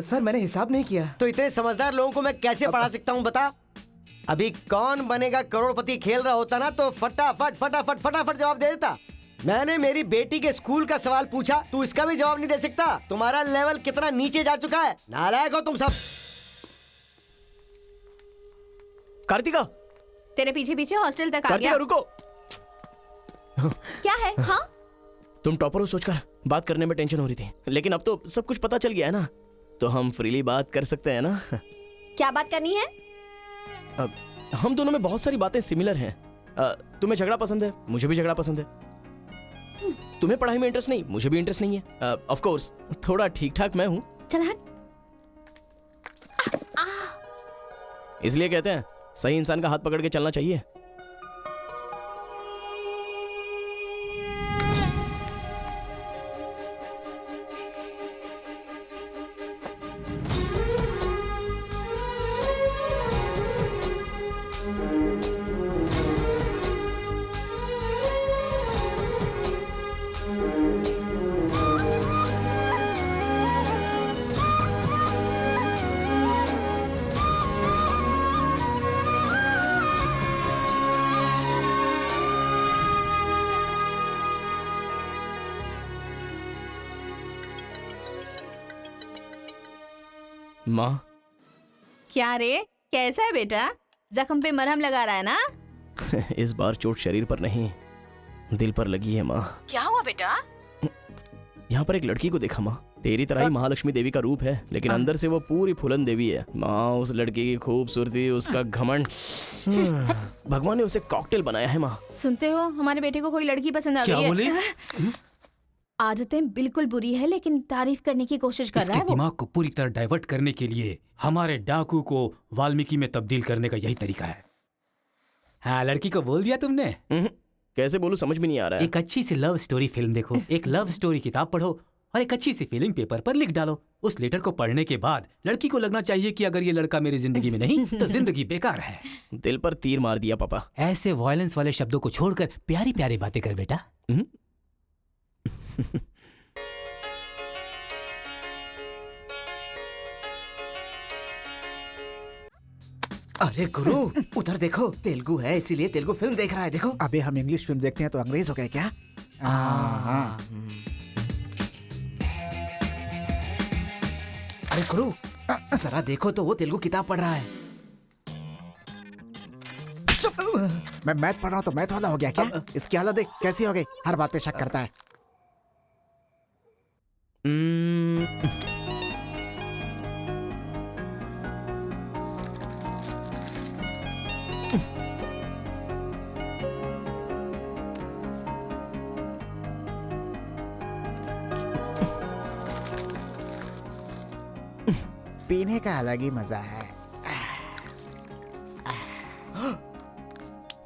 सर मैंने हिसाब नहीं किया। तो इतने समझदार लोगों को मैं कैसे पढ़ा सकता हूँ बता? अभी कौन बनेगा करोड़पति खेल रहा होता ना, तो फटाफट फटाफट फटाफट जवाब दे देता। मैंने मेरी बेटी के स्कूल का सवाल पूछा, तू इसका भी जवाब नहीं दे सकता? तुम्हारा लेवल कितना नीचे जा चुका है। नालायक हो तुम सब। कार्तिका, तेरे पीछे पीछे हॉस्टल तक आ कार्तिका गया। रुको। क्या है? हाँ तुम टॉपर हो सोचकर बात करने में टेंशन हो रही थी, लेकिन अब तो सब कुछ पता चल गया है ना, तो हम फ्रीली बात कर सकते हैं ना। क्या बात करनी है? अब हम दोनों में बहुत सारी बातें सिमिलर हैं। तुम्हें झगड़ा पसंद है, मुझे भी झगड़ा पसंद है। तुम्हें पढ़ाई में इंटरेस्ट नहीं, मुझे भी इंटरेस्ट नहीं है। ऑफ कोर्स थोड़ा ठीक ठाक मैं हूँ। चल हट। इसलिए कहते हैं सही इंसान का हाथ पकड़ के चलना चाहिए। माँ। क्या रे, कैसा है बेटा? जख्म पे मरहम लगा रहा है ना? इस बार चोट शरीर पर नहीं, दिल पर लगी है माँ। क्या हुआ बेटा? यहाँ पर एक लड़की को देखा माँ, तेरी तरह ही महालक्ष्मी देवी का रूप है, लेकिन अंदर से वो पूरी फूलन देवी है। माँ, उस लड़की की खूबसूरती, उसका घमंड, भगवान ने उसे कॉकटेल बनाया है माँ। सुनते हो, हमारे बेटे को कोई लड़की पसंद आ गई है। क्या बोले? आदतें बिल्कुल बुरी है, लेकिन तारीफ करने की कोशिश कर रहा है इसके दिमाग को पूरी तरह डाइवर्ट करने के लिए हमारे डाकू को वाल्मीकि में तब्दील करने का यही तरीका है। हाँ, लड़की को बोल दिया तुमने? कैसे बोलूं, समझ में नहीं आ रहा है। एक अच्छी सी लव स्टोरी फिल्म देखो, एक लव स्टोरी किताब पढ़ो और एक अच्छी सी फीलिंग पेपर पर लिख डालो। उस लेटर को पढ़ने के बाद लड़की को लगना चाहिए कि अगर ये लड़का मेरी जिंदगी में नहीं तो जिंदगी बेकार है। दिल पर तीर मार दिया पापा। ऐसे वायलेंस वाले शब्दों को छोड़कर प्यारी प्यारी बातें कर बेटा। अरे गुरु, उधर देखो, तेलुगु है इसीलिए तेलुगु फिल्म देख रहा है। देखो। अबे हम इंग्लिश फिल्म देखते हैं तो अंग्रेज हो गए क्या? अरे गुरु, जरा देखो तो वो तेलुगु किताब पढ़ रहा है। मैं मैथ पढ़ रहा हूँ तो मैथ वाला हो गया क्या? इसकी हालत देख कैसी हो गई, हर बात पे शक करता है। पीने का अलग ही मजा है।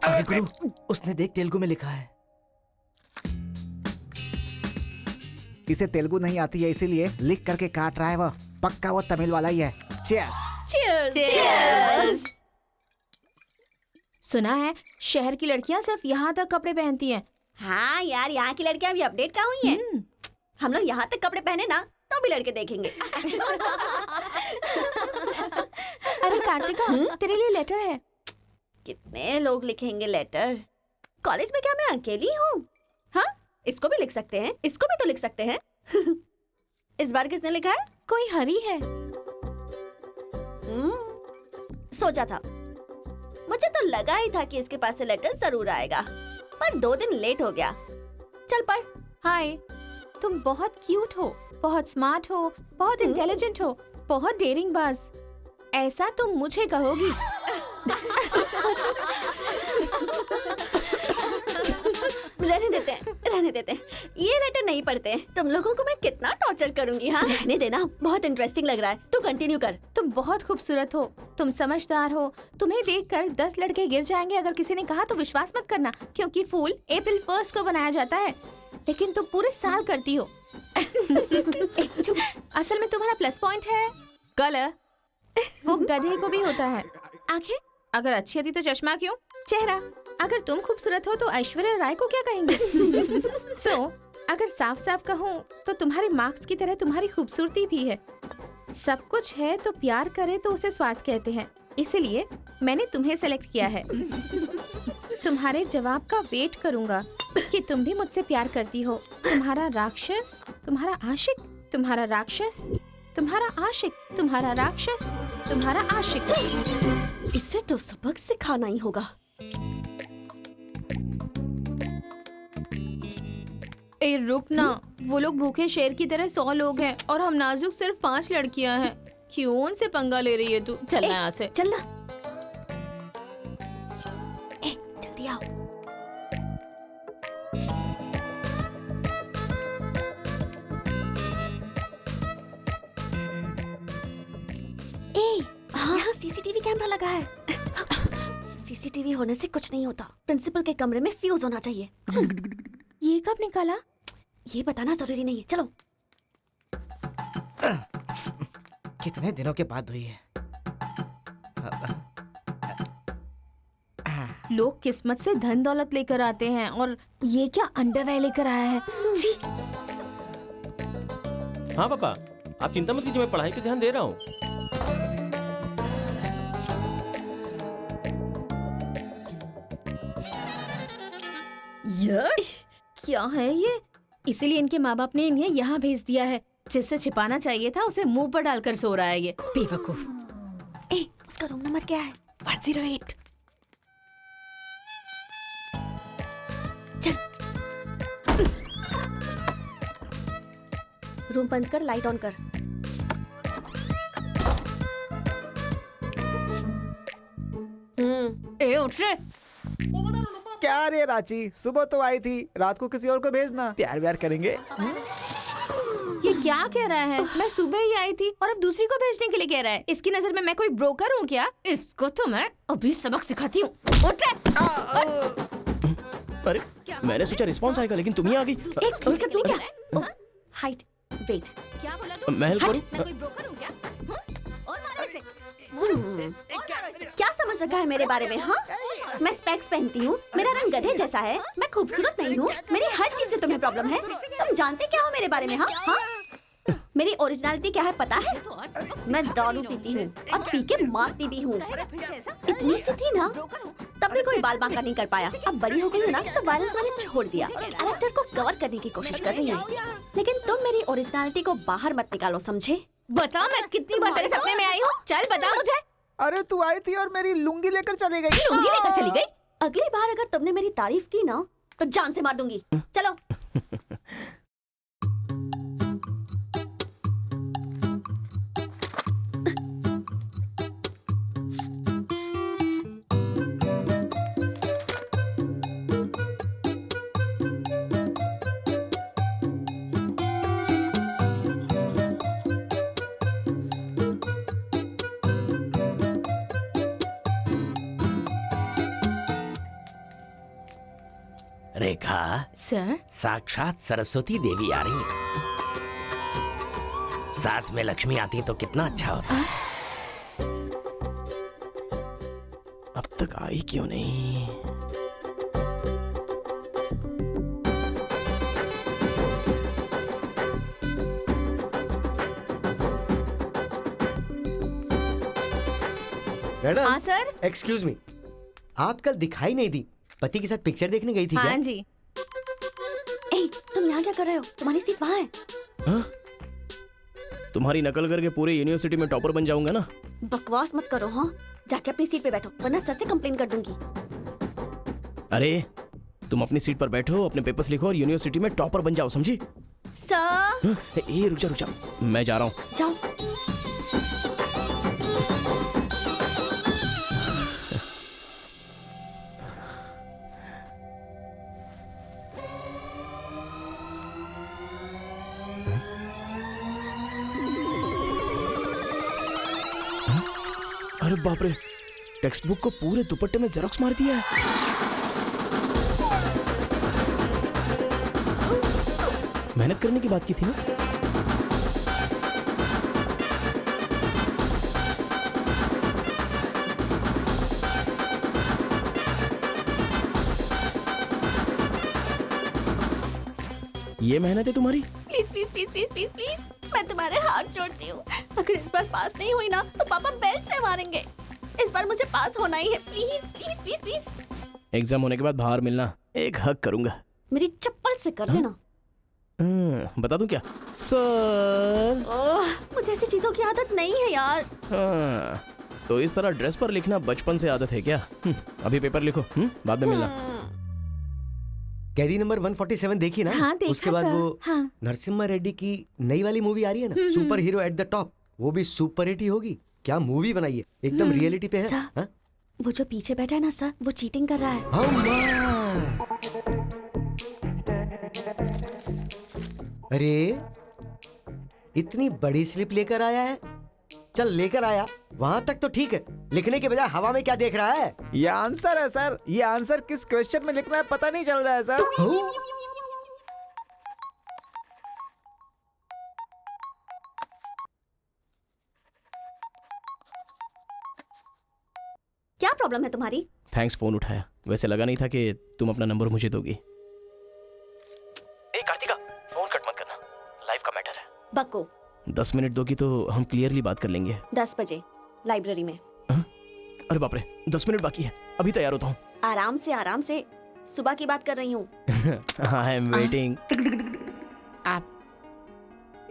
अरे गुरु, उसने देख तेलुगु में लिखा है। इसे तेलुगु नहीं आती है इसीलिए लिख करके काट रहा है वो। पक्का वो तमिल वाला ही है। चीयर्स। चीयर्स। चीयर्स। सुना है शहर की लड़कियां सिर्फ यहाँ तक कपड़े पहनती हैं। हाँ यार, यहाँ की लड़कियां भी अपडेट कहाँ हुई हैं? हम लोग यहाँ तक कपड़े पहने ना तो भी लड़के देखेंगे। अरे कार्तिका, तेरे लिए लेटर है। कितने लोग लिखेंगे लेटर? कॉलेज में क्या मैं अकेली हूँ? हाँ, इसको भी लिख सकते हैं, इसको भी तो लिख सकते हैं। इस बार किसने लिखा है? कोई हरी है। सोचा था, मुझे तो लगा ही था कि इसके पास से लेटर जरूर आएगा, पर 2 दिन लेट हो गया। चल पढ़। हाय, तुम बहुत क्यूट हो, बहुत स्मार्ट हो, बहुत इंटेलिजेंट हो, बहुत डेयरिंग बाज। ऐसा तुम मुझे कहोगी? रहने देते हैं। ये लेटर नहीं पढ़ते। तुम लोगों को मैं कितना टॉर्चर करूंगी। हाँ, रहने देना, बहुत इंटरेस्टिंग लग रहा है। तू कंटिन्यू कर। तुम बहुत खूबसूरत हो, तुम समझदार हो, तुम्हें देखकर 10 लड़के गिर जाएंगे अगर किसी ने कहा तो विश्वास मत करना, क्योंकि फूल अप्रैल 1 को बनाया जाता है, लेकिन तुम पूरे साल करती हो। असल में तुम्हारा प्लस पॉइंट है कलर, वो गधे को भी होता है। आंखें अगर अच्छी होती तो चश्मा क्यों? चेहरा अगर तुम खूबसूरत हो तो ऐश्वर्या राय को क्या कहेंगे? अगर साफ साफ कहूँ तो तुम्हारे मार्क्स की तरह तुम्हारी खूबसूरती भी है। सब कुछ है तो प्यार करे तो उसे स्वार्थ कहते हैं, इसीलिए मैंने तुम्हें सेलेक्ट किया है। तुम्हारे जवाब का वेट करूंगा कि तुम भी मुझसे प्यार करती हो। तुम्हारा राक्षस, तुम्हारा आशिक, तुम्हारा राक्षस, तुम्हारा आशिक, तुम्हारा राक्षस, तुम्हारा आशिक। इसे तो सबक सिखाना ही होगा। ए रुक ना, वो लोग भूखे शेर की तरह 100 लोग हैं और हम नाजुक सिर्फ 5 लड़कियां हैं। क्यों उनसे पंगा ले रही है तू? चलना यहाँ से। चलना। जल्दी आओ। यहाँ सीसीटीवी कैमरा लगा है। सीसीटीवी होने से कुछ नहीं होता। प्रिंसिपल के कमरे में फ्यूज होना चाहिए। ये कब निकाला? ये बताना जरूरी नहीं है। चलो। कितने दिनों के बाद हुई है? लोग किस्मत से धन दौलत लेकर आते हैं और ये क्या अंडरवेयर लेकर आया है? जी। हाँ पापा, आप चिंता मत कीजिए, मैं पढ़ाई पे ध्यान दे रहा हूँ। क्या है ये? इसीलिए इनके माँ बाप ने इन्हें यहाँ भेज दिया है। जिससे छिपाना चाहिए था उसे मुंह पर डालकर सो रहा है ये बेवकूफ। उसका रूम नंबर क्या है? 108। रूम बंद कर, लाइट ऑन कर। ए उठ रे। क्या रे रांची, सुबह तो आई थी, रात को किसी और को भेजना, प्यार व्यार करेंगे। ये क्या कह रहा है? मैं सुबह ही आई थी और अब दूसरी को भेजने के लिए कह रहा है। इसकी नजर में मैं कोई ब्रोकर हूँ क्या? इसको तो मैं अभी सबक सिखाती हूँ। उठ रे। अरे मैंने सोचा रिस्पॉन्स आएगा, लेकिन तुम ही आ गई। एक मिनट, तू क्या? Height, weight. क्या बोला तू? मैं हेल्प करूं? मैं कोई ब्रोकर हूँ क्या? और मारो इसे। क्या समझ रखा है मेरे बारे में? हाँ, मैं स्पेक्स पहनती हूँ, मेरा रंग गधे जैसा है, मैं खूबसूरत नहीं हूँ, मेरी हर चीज से तुम्हें प्रॉब्लम है। तुम जानते क्या हो मेरे बारे में? हाँ हाँ, मेरी ओरिजिनलिटी क्या है पता है? मैं दारू पीती हूँ और पी के मारती भी हूँ। इतनी सी थी ना, तब भी कोई बाल बांका नहीं कर पाया। अब बड़ी हो गई है ना, तो वायलेंस मैंने छोड़ दिया। कैरेक्टर को कवर करने की कोशिश कर रही हूँ, लेकिन तुम मेरी ओरिजिनलिटी को बाहर मत निकालो, समझे? बता, मैं कितनी बार तेरे सपने में आई हूँ? चल बता मुझे। अरे तू आई थी और मेरी लुंगी लेकर चली गई। लुंगी लेकर चली गई? अगली बार अगर तुमने मेरी तारीफ की ना, तो जान से मार दूंगी। चलो। रेखा, सर, साक्षात सरस्वती देवी आ रही है। साथ में लक्ष्मी आती तो कितना अच्छा होता। अब तक आई क्यों नहीं? मैडम। हाँ सर। एक्सक्यूज मी, आप कल दिखाई नहीं दी, पति के साथ पिक्चर देखने गई थी क्या? हाँ जी। ए, तुम यहाँ क्या कर रहे हो? तुम्हारी सीट वहाँ है। हाँ? तुम्हारी नकल करके पूरे यूनिवर्सिटी में टॉपर बन जाऊंगा ना। बकवास मत करो। हाँ, जाके अपनी सीट पे बैठो, वरना सर से कंप्लेन कर दूंगी। अरे तुम अपनी सीट पर बैठो, अपने पेपर्स लिखो और यूनिवर्सिटी में टॉपर बन जाओ, समझी? सर। हाँ? ए रुक जा, मैं जा रहा हूँ। जाओ। अरे बाप रे, टेक्स्ट बुक को पूरे दुपट्टे में जेरोक्स मार दिया है। मेहनत करने की बात की थी ना। ये मेहनत है तुम्हारी? Please please please please please please, मैं तुम्हारे हाथ जोड़ती हूँ। अगर इस बार पास नहीं हुई ना, तो पापा बेल्ट से मारेंगे। इस बार मुझे पास होना ही है, please please please please. Exam होने के बाद बाहर मिलना, एक हक करूंगा। मेरी चप्पल से कर लेना। बता दूं क्या? सर। मुझे ऐसी चीजों की आदत नहीं है यार। हाँ, तो इस तरह ड्रेस पर लिखना बचपन से आदत है क्या? अभी पेपर लिखो, बाद में मिलना। कैदी नंबर 147 देखी ना? हाँ, देखा उसके बाद सर। वो हाँ। नरसिम्हा रेड्डी की नई वाली मूवी आ रही है ना, super hero at the top, वो भी सुपर हिट ही होगी। क्या मूवी बनाई है, एकदम रियलिटी पे है। सर, हाँ? वो जो पीछे बैठा है ना सर, वो चीटिंग कर रहा है। अरे इतनी बड़ी स्लिप लेकर आया है। चल लेकर आया, वहां तक तो ठीक है, लिखने के बजाय हवा में क्या देख रहा है? ये आंसर है सर। ये आंसर किस क्वेश्चन में लिखना है पता नहीं चल रहा है सर। क्या प्रॉब्लम है तुम्हारी? थैंक्स फोन उठाया, वैसे लगा नहीं था कि तुम अपना नंबर मुझे दोगी। ए कार्तिका, फोन कट मत करना, लाइफ का मैटर है। बक्को। 10 मिनट दोगी तो हम क्लियरली बात कर लेंगे। 10 बजे लाइब्रेरी में। अरे बाप रे, 10 मिनट बाकी है, अभी तैयार होता हूँ। आराम से, सुबह की बात कर रही हूँ। I am waiting.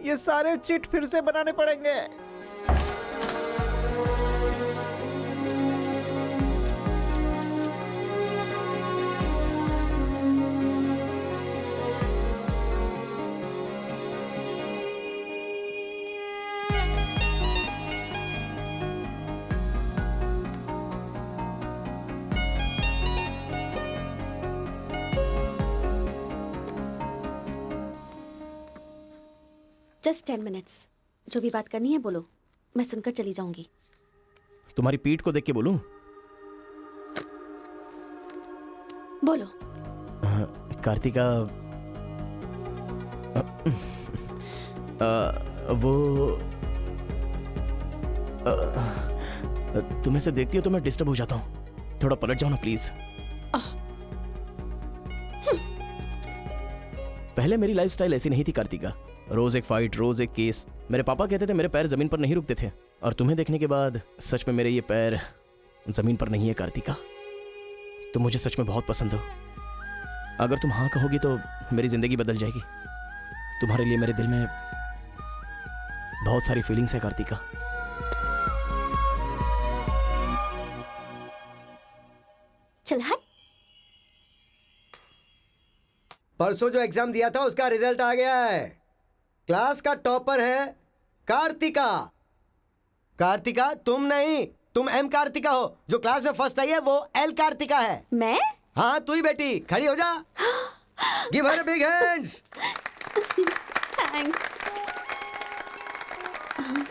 ये सारे चिट फिर से बनाने पड़ेंगे। Just 10 minutes. जो भी बात करनी है बोलो, मैं सुनकर चली जाऊंगी। तुम्हारी पीठ को देख के बोलूं? बोलो। कार्तिका, वो तुम्हें से देखती हो तो मैं डिस्टर्ब हो जाता हूँ। थोड़ा पलट जाओ ना प्लीज। पहले मेरी लाइफस्टाइल ऐसी नहीं थी कार्तिका। रोज एक फाइट, रोज एक केस। मेरे पापा कहते थे मेरे पैर जमीन पर नहीं रुकते थे, और तुम्हें देखने के बाद सच में मेरे ये पैर जमीन पर नहीं है कार्तिका। तुम मुझे सच में बहुत पसंद हो। अगर तुम हाँ कहोगी तो मेरी जिंदगी बदल जाएगी। तुम्हारे लिए मेरे दिल में बहुत सारी फीलिंग्स है कार्तिका। चल हट। परसों जो एग्जाम दिया था उसका रिजल्ट आ गया है। क्लास का टॉपर है कार्तिका। कार्तिका तुम नहीं, तुम एम कार्तिका हो। जो क्लास में फर्स्ट आई है वो एल कार्तिका है। मैं? हाँ तू ही बेटी, खड़ी हो जा। Give her big hands. Thanks.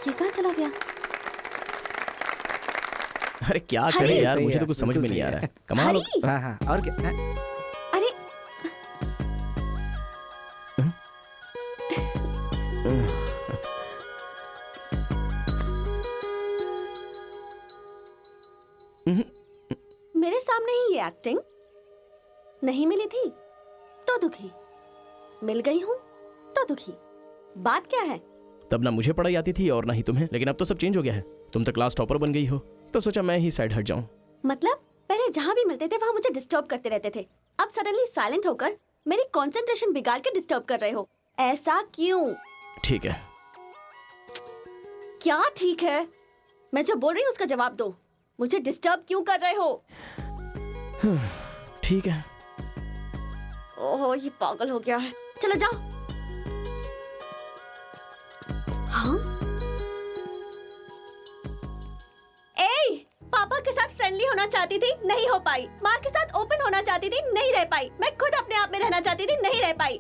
ये कहाँ चला गया? अरे क्या करे यार, मुझे तो कुछ समझ में नहीं आ रहा है। कमाल हो। हाँ हाँ, और क्या? अरे मेरे सामने ही ये एक्टिंग नहीं मिली थी तो दुखी, मिल गई हूँ तो दुखी। बात क्या है? तब ना मुझे पढ़ाई आती थी और ना ही तुम्हें, लेकिन अब तो सब चेंज हो गया है। तुम तो क्लास टॉपर बन गई हो, तो सोचा मैं ही साइड हट जाऊं। मतलब पहले जहाँ भी मिलते थे वहाँ मुझे डिस्टर्ब करते रहते थे, अब सडनली साइलेंट होकर मेरी कंसंट्रेशन बिगाड़ के डिस्टर्ब कर रहे हो। ऐसा क्यों? ठीक है। क्या ठीक है? मैं जो बोल रही हूँ उसका जवाब दो। मुझे डिस्टर्ब क्यों कर रहे हो? ठीक है। ओहो ये पागल हो गया है। चलो जाओ। हाँ? ए, पापा के साथ फ्रेंडली होना चाहती थी, नहीं हो पाई। माँ के साथ ओपन होना चाहती थी, नहीं रह पाई। मैं खुद अपने आप में रहना चाहती थी, नहीं रह पाई।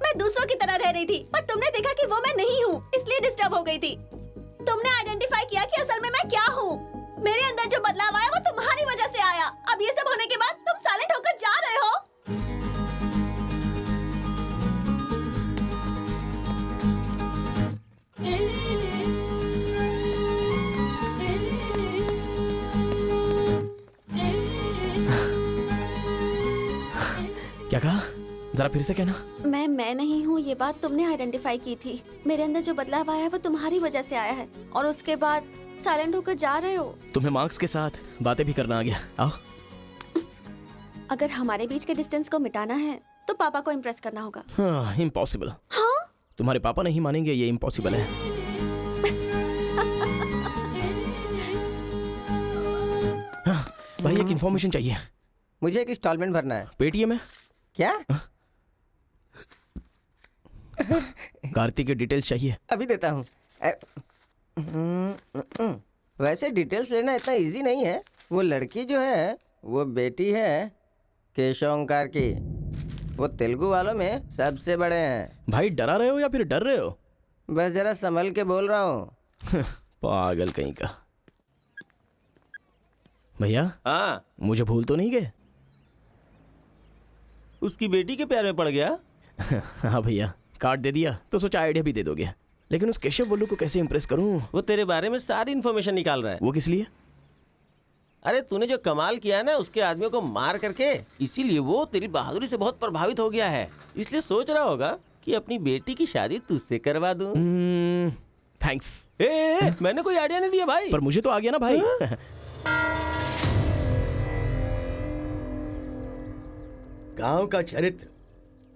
मैं दूसरों की तरह रह रही थी, पर तुमने देखा कि वो मैं नहीं हूँ, इसलिए डिस्टर्ब हो गई थी। तुमने आइडेंटिफाई किया कि असल में मैं क्या हूँ। मेरे अंदर जो बदलाव आया वो तुम्हारी वजह से आया। अब ये सब होने के बाद तुम साइलेंट होकर जा रहे हो। क्या कहा? जरा फिर से कहना। मैं नहीं हूँ, ये बात तुमने आइडेंटिफाई की थी। मेरे अंदर जो बदलाव आया है वो तुम्हारी वजह से आया है, और उसके बाद साइलेंट होकर जा रहे हो। तुम्हें मार्क्स के साथ बातें भी करना आ गया। आओ। अगर हमारे बीच के डिस्टेंस को मिटाना है तो पापा को इम्प्रेस करना होगा। हाँ, इम्पॉसिबल। हाँ? तुम्हारे पापा नहीं मानेंगे, ये इम्पॉसिबल है। हाँ, भाई एक इन्फॉर्मेशन चाहिए। मुझे एक इंस्टॉलमेंट भरना है। पेटीएम है क्या? कार्तिक की डिटेल्स चाहिए। अभी देता हूँ। वैसे डिटेल्स लेना इतना इजी नहीं है। वो लड़की जो है वो बेटी है केशव ओंकार की। वो तेलुगु वालों में सबसे बड़े हैं। भाई डरा रहे हो या फिर डर रहे हो? बस जरा संभल के बोल रहा हूँ। पागल कहीं का। भैया हाँ, मुझे भूल तो नहीं गए? उसकी बेटी के प्यार में पड़ गया। हाँ भैया, कार्ड दे दिया तो सोचा आइडिया भी दे दोगे। लेकिन उस केशव बोलू को कैसे इंप्रेस करूं? वो तेरे बारे में सारी इन्फॉर्मेशन निकाल रहा है। वो किस लिए? अरे तूने जो कमाल किया ना उसके आदमियों को मार करके, इसीलिए वो तेरी बहादुरी से बहुत प्रभावित हो गया है। इसलिए सोच रहा होगा कि अपनी बेटी की शादी तुझसे करवा दूं। थैंक्स। मैंने कोई आइडिया नहीं दिया भाई। पर मुझे तो आ गया ना भाई। गांव का चरित्र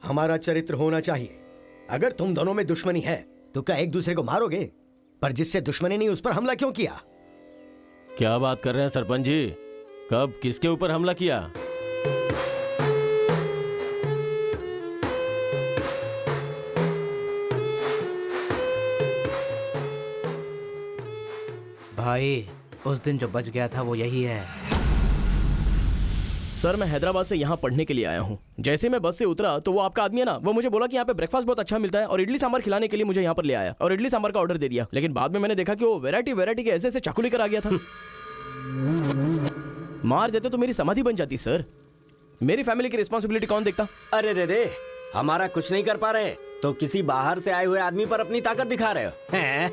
हमारा चरित्र होना चाहिए। अगर तुम दोनों में दुश्मनी है तो क्या एक दूसरे को मारोगे? पर जिससे दुश्मनी नहीं उस पर हमला क्यों किया? क्या बात कर रहे हैं सरपंच जी? कब किसके ऊपर हमला किया? भाई उस दिन जो बच गया था वो यही है। सर मैं हैदराबाद से यहाँ पढ़ने के लिए आया हूँ। जैसे मैं बस से उतरा तो वो आपका आदमी है ना, वो मुझे बोला कि यहाँ पे ब्रेकफास्ट बहुत अच्छा मिलता है और इडली सांभर खिलाने के लिए मुझे यहाँ पर ले आया और इडली सांभर का ऑर्डर दे दिया। लेकिन बाद में मैंने देखा कि वो वैरायटी के ऐसे चाकू लेकर आ गया था। मार देते तो मेरी समाधि बन जाती सर। मेरी फैमिली की रिस्पॉन्सिबिलिटी कौन देखता? अरे रे हमारा कुछ नहीं कर पा रहे तो किसी बाहर से आए हुए आदमी पर अपनी ताकत दिखा रहे हो हैं?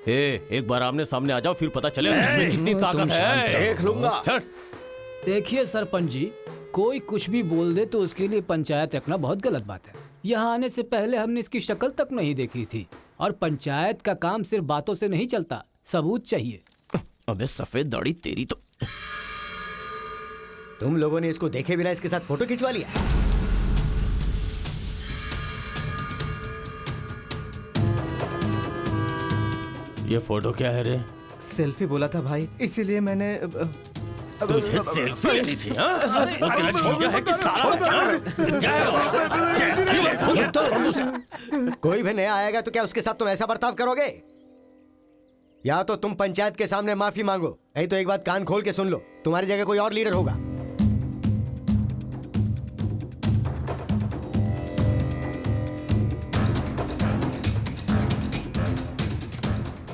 एक बार आमने सामने आ जाओ, फिर पता चले इसमें कितनी ताकत है। देख लूंगा। देखिए सरपंच जी, कोई कुछ भी बोल दे तो उसके लिए पंचायत रखना बहुत गलत बात है। यहाँ आने से पहले हमने इसकी शक्ल तक नहीं देखी थी और पंचायत का काम सिर्फ बातों से नहीं चलता, सबूत चाहिए। अबे सफेद दाढ़ी तेरी तो। तुम लोगों ने इसको देखे बिना इसके साथ फोटो खिंचवा लिया। ये फोटो क्या है रे? सेल्फी बोला था भाई, इसीलिए मैंने तुझे सेल्फी लेनी थी हाँ? वो तेरा जीजा है कि साला? कोई भी नया आएगा तो क्या उसके साथ तुम ऐसा बर्ताव करोगे? या तो तुम पंचायत के सामने माफी मांगो, नहीं तो एक बात कान खोल के सुन लो, तुम्हारी जगह कोई और लीडर होगा।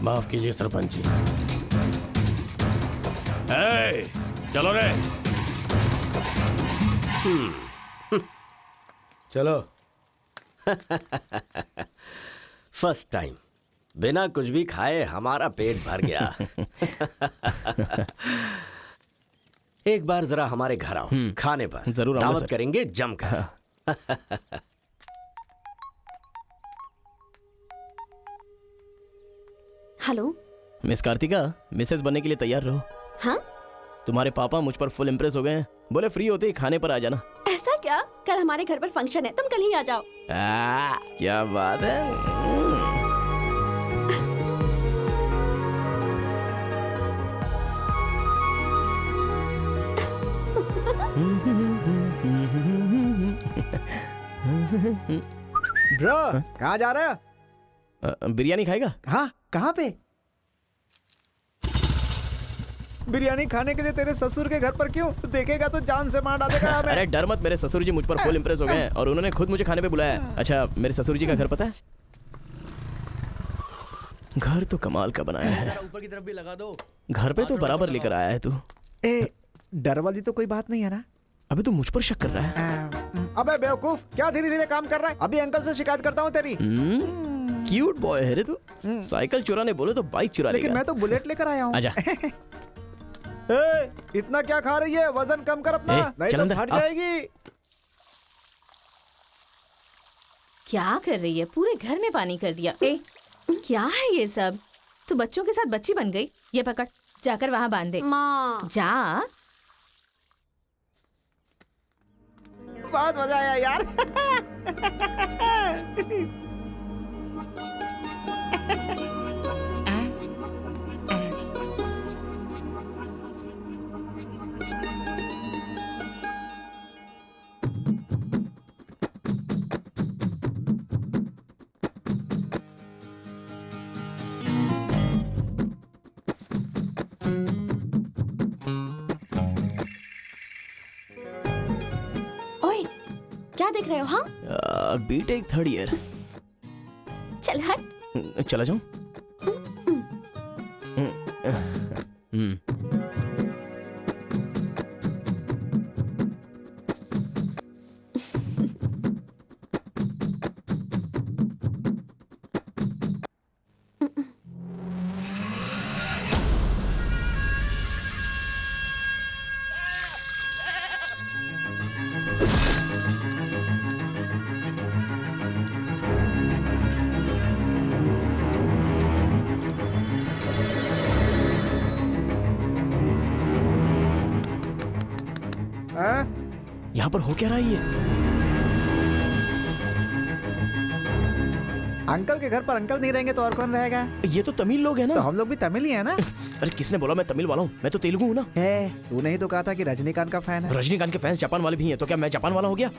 माफ कीजिए सरपंच जी। चलो रे। चलो। फर्स्ट टाइम बिना कुछ भी खाए हमारा पेट भर गया। एक बार जरा हमारे घर आओ, खाने पर जरूर दावत करेंगे जमकर। हेलो मिस कार्तिका, मिसेस बनने के लिए तैयार रहो। हाँ? तुम्हारे पापा मुझ पर फुल इम्प्रेस हो गए हैं, बोले फ्री होते ही खाने पर आ जाना। ऐसा क्या? कल हमारे घर पर फंक्शन है, तुम कल ही आ जाओ। क्या बात है। ब्रो कहाँ जा रहा है? बिरयानी खाएगा? हाँ, कहाँ पे? बिरयानी खाने के लिए तेरे ससुर के घर पर क्यों? देखेगा तो जान से मार डालेगा हमें। अरे डर मत, मेरे ससुर जी मुझ पर फुल इम्प्रेस हो गए हैं और उन्होंने खुद मुझे खाने पे बुलाया है। अच्छा, मेरे ससुर जी का घर पता है? घर तो कमाल का बनाया है। ऊपर की तरफ भी लगा दो। घर पे तो बराबर लेकर आया है तू। डर वाली तो कोई बात नहीं है ना? अबे तू मुझ पर शक कर रहा है? अबे बेवकूफ, क्या धीरे धीरे काम कर रहा है? अभी अंकल से शिकायत करता हूँ तेरी। क्यूट बॉय है रे तू। साइकिल चुराने बोले तो बाइक चुरा लेगा। लेकिन मैं तो बुलेट लेकर आया हूँ। आजा। इतना क्या खा रही है? वजन कम कर अपना, नहीं तो फट जाएगी। क्या कर रही है? पूरे घर में पानी कर दिया। क्या है ये सब? तू बच्चों के साथ बच्ची बन गई। ये पकड़, जाकर वहाँ बांध दे। माँ जा। बहुत मजा आया यार। क्या देख रहे हो? हाँ, बीटेक थर्ड ईयर। चल हट। चला जाऊं? यहाँ पर हो क्या रहा है ये? अंकल के घर पर अंकल नहीं रहेंगे तो और कौन रहेगा? ये तो तमिल लोग हैं ना। तो हम लोग भी तमिल ही है ना। अरे किसने बोला मैं तमिल वाला हूँ? मैं तो तेलुगु हूँ ना। तूने ही तो कहा था कि रजनीकांत का फैन है। रजनीकांत के फैंस जापान वाले भी हैं, तो क्या मैं जापान वाला हो गया?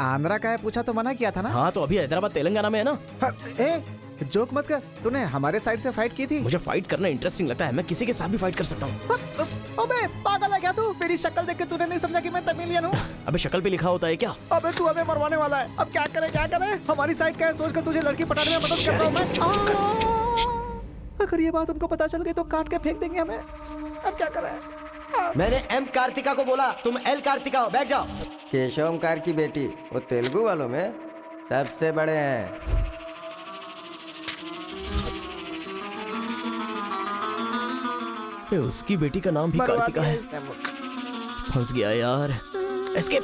आंध्रा का है पूछा तो मना किया था ना। हाँ, तो अभी हैदराबाद तेलंगाना में है ना। जोक मत कर, तूने हमारे साइड से फाइट की थी। मुझे फाइट करना इंटरेस्टिंग लगता है, मैं किसी के साथ भी फाइट कर सकता हूँ। अबे पागल है क्या तू? मेरी शक्ल देख के तूने नहीं समझा कि मैं तमिलियन हूँ? अबे शक्ल पे लिखा होता है क्या? अबे तू हमें मरवाने वाला है। अब क्या करे क्या करे? हमारी साइड क्या है सोच कर तुझे लड़की पटाने में मदद कर रहा हूँ मैं। अगर ये बात उनको पता चल गई तो काट के फेंक देंगे हमें। अब क्या करें? मैंने एम कार्तिका को बोला, तुम एल कार्तिका हो, बैठ जाओ। केशव ओंकार की बेटी, वो तेलुगु वालों में सबसे बड़े हैं। उसकी बेटी का नाम भी कार्तिका है। फंस गया यार। एस्केप।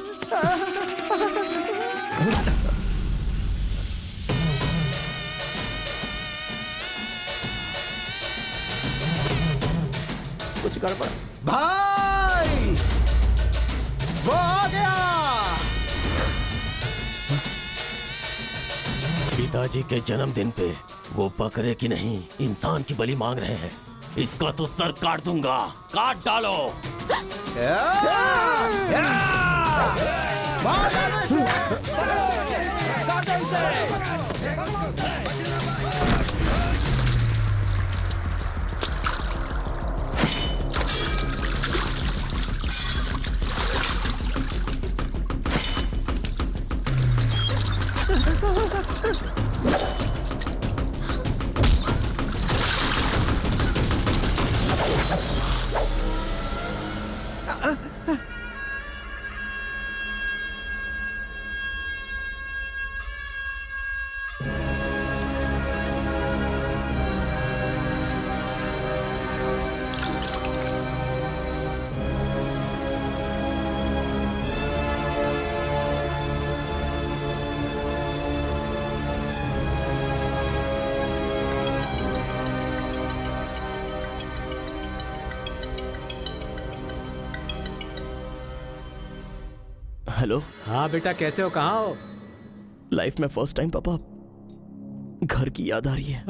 कुछ गड़बड़। भाई वो आ गया। पिताजी के जन्मदिन पे वो बकरे की नहीं इंसान की बलि मांग रहे हैं। इसका तो सर काट दूंगा। काट डालो। हेलो। हाँ बेटा, कैसे हो? कहाँ हो? लाइफ में फर्स्ट टाइम पापा घर की याद आ रही है।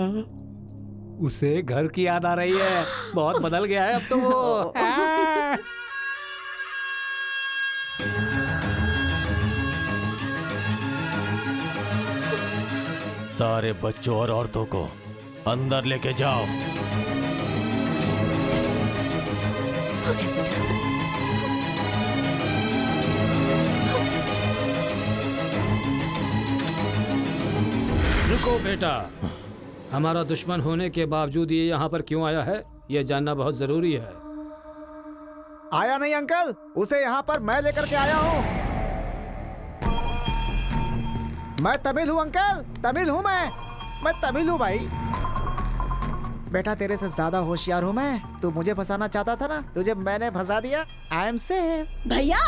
उसे घर की याद आ रही है? बहुत बदल गया है अब तो वो। सारे बच्चों और औरतों को अंदर लेके जाओ। रुको बेटा, हमारा दुश्मन होने के बावजूद ये यहाँ पर क्यों आया है, ये जानना बहुत जरूरी है। आया नहीं अंकल, उसे यहाँ पर मैं लेकर के आया हूँ। मैं तमिल हूँ अंकल, तमिल हूँ मैं तमिल हूँ भाई। बेटा तेरे से ज्यादा होशियार हूँ मैं। तू मुझे फंसाना चाहता था ना, तुझे मैंने फंसा दिया। I am safe. भैया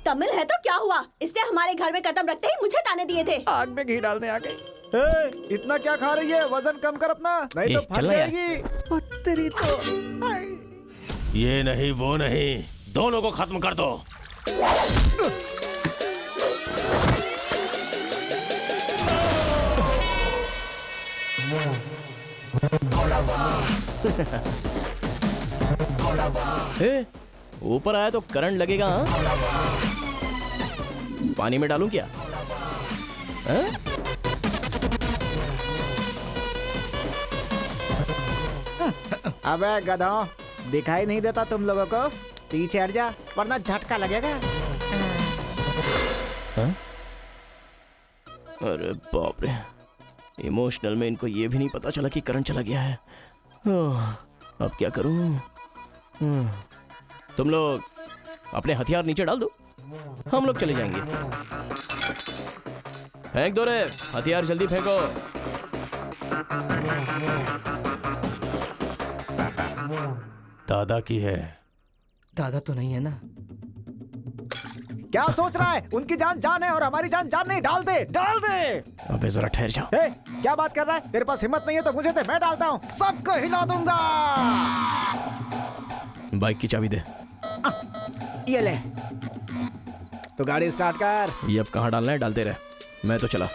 तमिल है तो क्या हुआ, इसने हमारे घर में कदम रखते ही मुझे ताने दिए थे। आग में घी डालने आ गई। इतना क्या खा रही है? वजन कम कर अपना, नहीं तो फट जाएगी। तेरी तो ये नहीं वो नहीं, दोनों को खत्म कर दो। ऊपर आया तो करंट लगेगा। हाँ? पानी में डालूं क्या? अबे गधों, दिखाई नहीं देता तुम लोगों को? पीछे हट जा वरना झटका लगेगा। अरे बाप रे, इमोशनल में इनको ये भी नहीं पता चला कि करंट चला गया है। अब क्या करूं? तुम लोग अपने हथियार नीचे डाल दो, हम लोग चले जाएंगे। फेंक दो रे हथियार, जल्दी फेंको। दादा की है। दादा तो नहीं है ना? क्या सोच रहा है? उनकी जान जान है और हमारी जान जान नहीं। डाल दे, डाल दे। अबे जरा ठहर जाओ। क्या बात कर रहा है? तेरे पास हिम्मत नहीं है तो मुझे दे, मैं डालता हूँ। सबको हिला दूंगा। बाइक की चाबी दे। ये ले। तो गाड़ी स्टार्ट कर। ये अब कहाँ डालना है डालते रहे, मैं तो चला।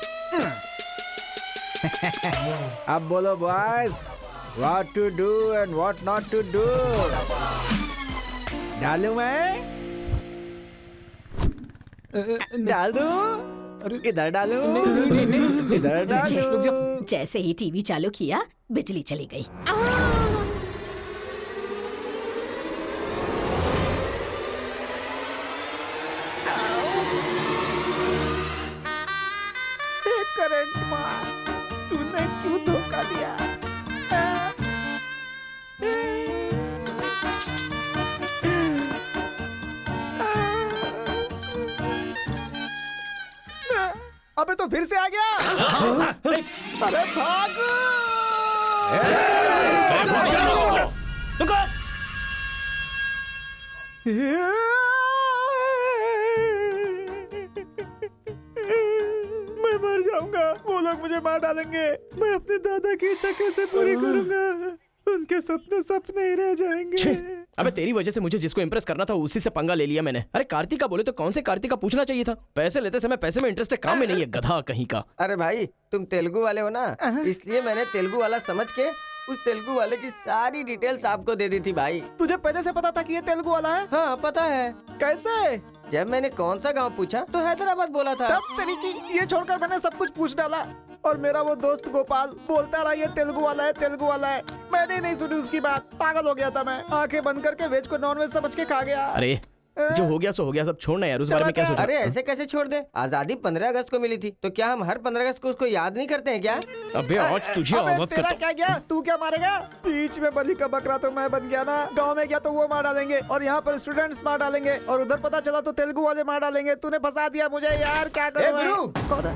अब बोलो boys, what to do and what not to do। डालूं मैं? डाल दूं? इधर डालूं? इधर डालूं? जैसे ही टीवी चालू किया बिजली चली गई। अबे तो फिर से आ गया। अरे भागो। मैं मर जाऊंगा, वो लोग मुझे मार डालेंगे। मैं अपने दादा की इच्छा कैसे पूरी करूंगा? उनके सपने सपने ही रह जाएंगे। अबे तेरी वजह से मुझे जिसको इम्प्रेस करना था उसी से पंगा ले लिया मैंने। अरे कार्तिका बोले तो कौन से कार्तिका पूछना चाहिए था। पैसे लेते समय पैसे में इंटरेस्ट है, काम में नहीं है, गधा कहीं का। अरे भाई तुम तेलुगु वाले हो ना, इसलिए मैंने तेलुगु वाला समझ के उस तेलुगु वाले की सारी डिटेल्स आपको दे दी थी भाई। तुझे पहले से पता था कि ये तेलुगु वाला है? हाँ पता है। कैसे? जब मैंने कौन सा गांव पूछा तो हैदराबाद बोला था। तब तरीकी ये छोड़कर मैंने सब कुछ पूछ डाला और मेरा वो दोस्त गोपाल बोलता रहा ये तेलुगु वाला है, तेलुगु वाला है। मैंने नहीं सुनी उसकी बात, पागल हो गया था मैं। आंखें बंद करके वेज को नॉन वेज समझ के खा गया। अरे जो हो गया सो हो गया, सब छोड़ना यार, उस बारे में क्या सोचा? अरे ऐसे कैसे छोड़ दे? आजादी 15 अगस्त को मिली थी, तो क्या हम हर 15 अगस्त को उसको याद नहीं करते हैं क्या? अबे आज तुझे आजाद तेरा क्या गया? तू क्या मारेगा? बीच में बलि का बकरा तो मैं बन गया ना। गांव में गया तो वो मार डालेंगे और यहाँ पर स्टूडेंट्स मार डालेंगे और उधर पता चला तो तेलुगु वाले मार डालेंगे। तूने फंसा दिया मुझे यार, क्या करूं मैं? कौन है?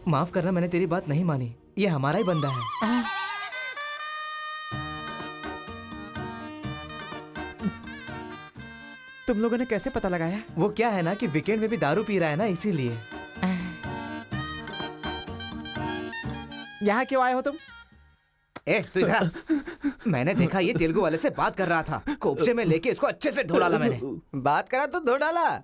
माफ करना, मैंने तेरी बात नहीं मानी। ये हमारा ही बंदा है। तुम लोगों ने कैसे पता लगाया? वो क्या है ना कि वीकेंड में भी दारू पी रहा है ना, इसीलिए। यहाँ क्यों आए हो तुम? ए तू इधर। मैंने देखा ये तेलुगु वाले से बात कर रहा था, कोपचे में लेके इसको अच्छे से धो डाला मैंने। बात करा तो धो डाला।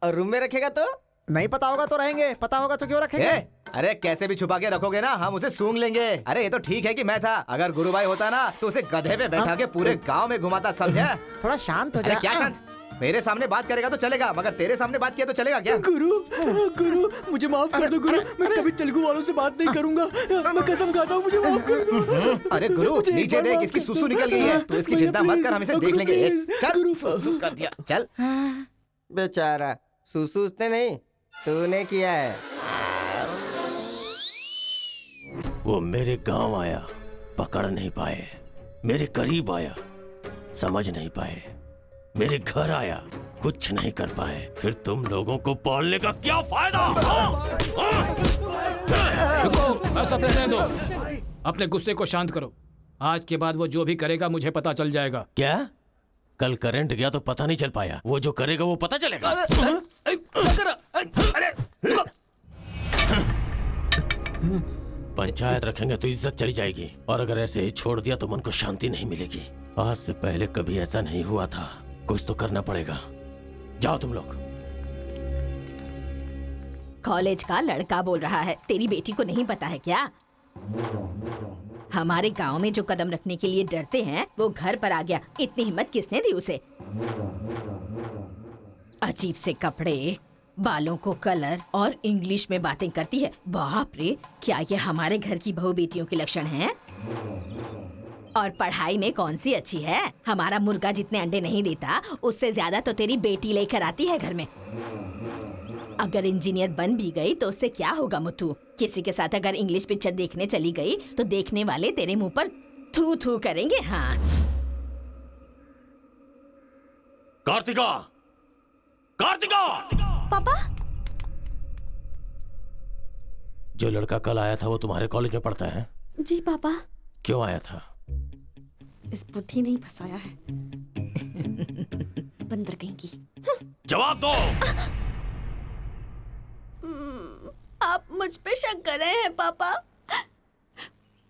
रूम में रखेगा तो? नहीं पता होगा तो रहेंगे, पता होगा तो क्यों रखेंगे? अरे कैसे भी छुपा के रखोगे ना, हम उसे सूंघ लेंगे। अरे ये तो ठीक है कि मैं था, अगर गुरु भाई होता ना तो उसे गधे पे बैठा के पूरे गांव में घुमाता, समझा? थोड़ा शांत हो अरे जा। क्या शांत? मेरे सामने बात करेगा तो चलेगा, मगर तेरे सामने बात किया तो चलेगा क्या? गुरु मुझे माफ कर दो गुरु, मैं कभी तेलुगु वालों से बात नहीं करूंगा। मैं कसम खाता हूँ, मुझे माफ कर दो। अरे गुरु नीचे देख, इसकी सुसु निकल गई है, तो इसकी चिंता मत कर, हम इसे देख लेंगे। चल सुसु कर दिया, चल। बेचारा सुसु उसने नहीं, तूने किया है। वो मेरे गांव आया, पकड़ नहीं पाए। मेरे करीब आया, समझ नहीं पाए। मेरे घर आया, कुछ नहीं कर पाए। फिर तुम लोगों को पालने का क्या फायदा? रुको, ऐसा रहने दो। अपने गुस्से को शांत करो। आज के बाद वो जो भी करेगा मुझे पता चल जाएगा। क्या? कल करंट गया तो पता नहीं चल पाया, वो जो करेगा वो पता चलेगा। पंचायत रखेंगे तो इज्जत चली जाएगी, और अगर ऐसे ही छोड़ दिया तो मन को शांति नहीं मिलेगी। आज से पहले कभी ऐसा नहीं हुआ था, कुछ तो करना पड़ेगा। जाओ तुम लोग। कॉलेज का लड़का बोल रहा है, तेरी बेटी को नहीं पता है क्या? हमारे गांव में जो कदम रखने के लिए डरते हैं वो घर पर आ गया। इतनी हिम्मत किसने दी उसे? अजीब से कपड़े, बालों को कलर और इंग्लिश में बातें करती है। बाप रे, क्या ये हमारे घर की बहू बेटियों के लक्षण हैं? और पढ़ाई में कौन सी अच्छी है? हमारा मुर्गा जितने अंडे नहीं देता उससे ज्यादा तो तेरी बेटी लेकर आती है घर में। अगर इंजीनियर बन भी गई तो उससे क्या होगा मुथु? किसी के साथ अगर इंग्लिश पिक्चर देखने चली गई तो देखने वाले तेरे मुंह पर थू थू करेंगे। हाँ कार्तिका, कार्तिका! पापा, जो लड़का कल आया था वो तुम्हारे कॉलेज में पढ़ता है? जी पापा। क्यों आया था? इस बुद्धि नहीं फंसाया है। बंदर कहीं की। जवाब दो। आप मुझ पे शक कर रहे हैं पापा?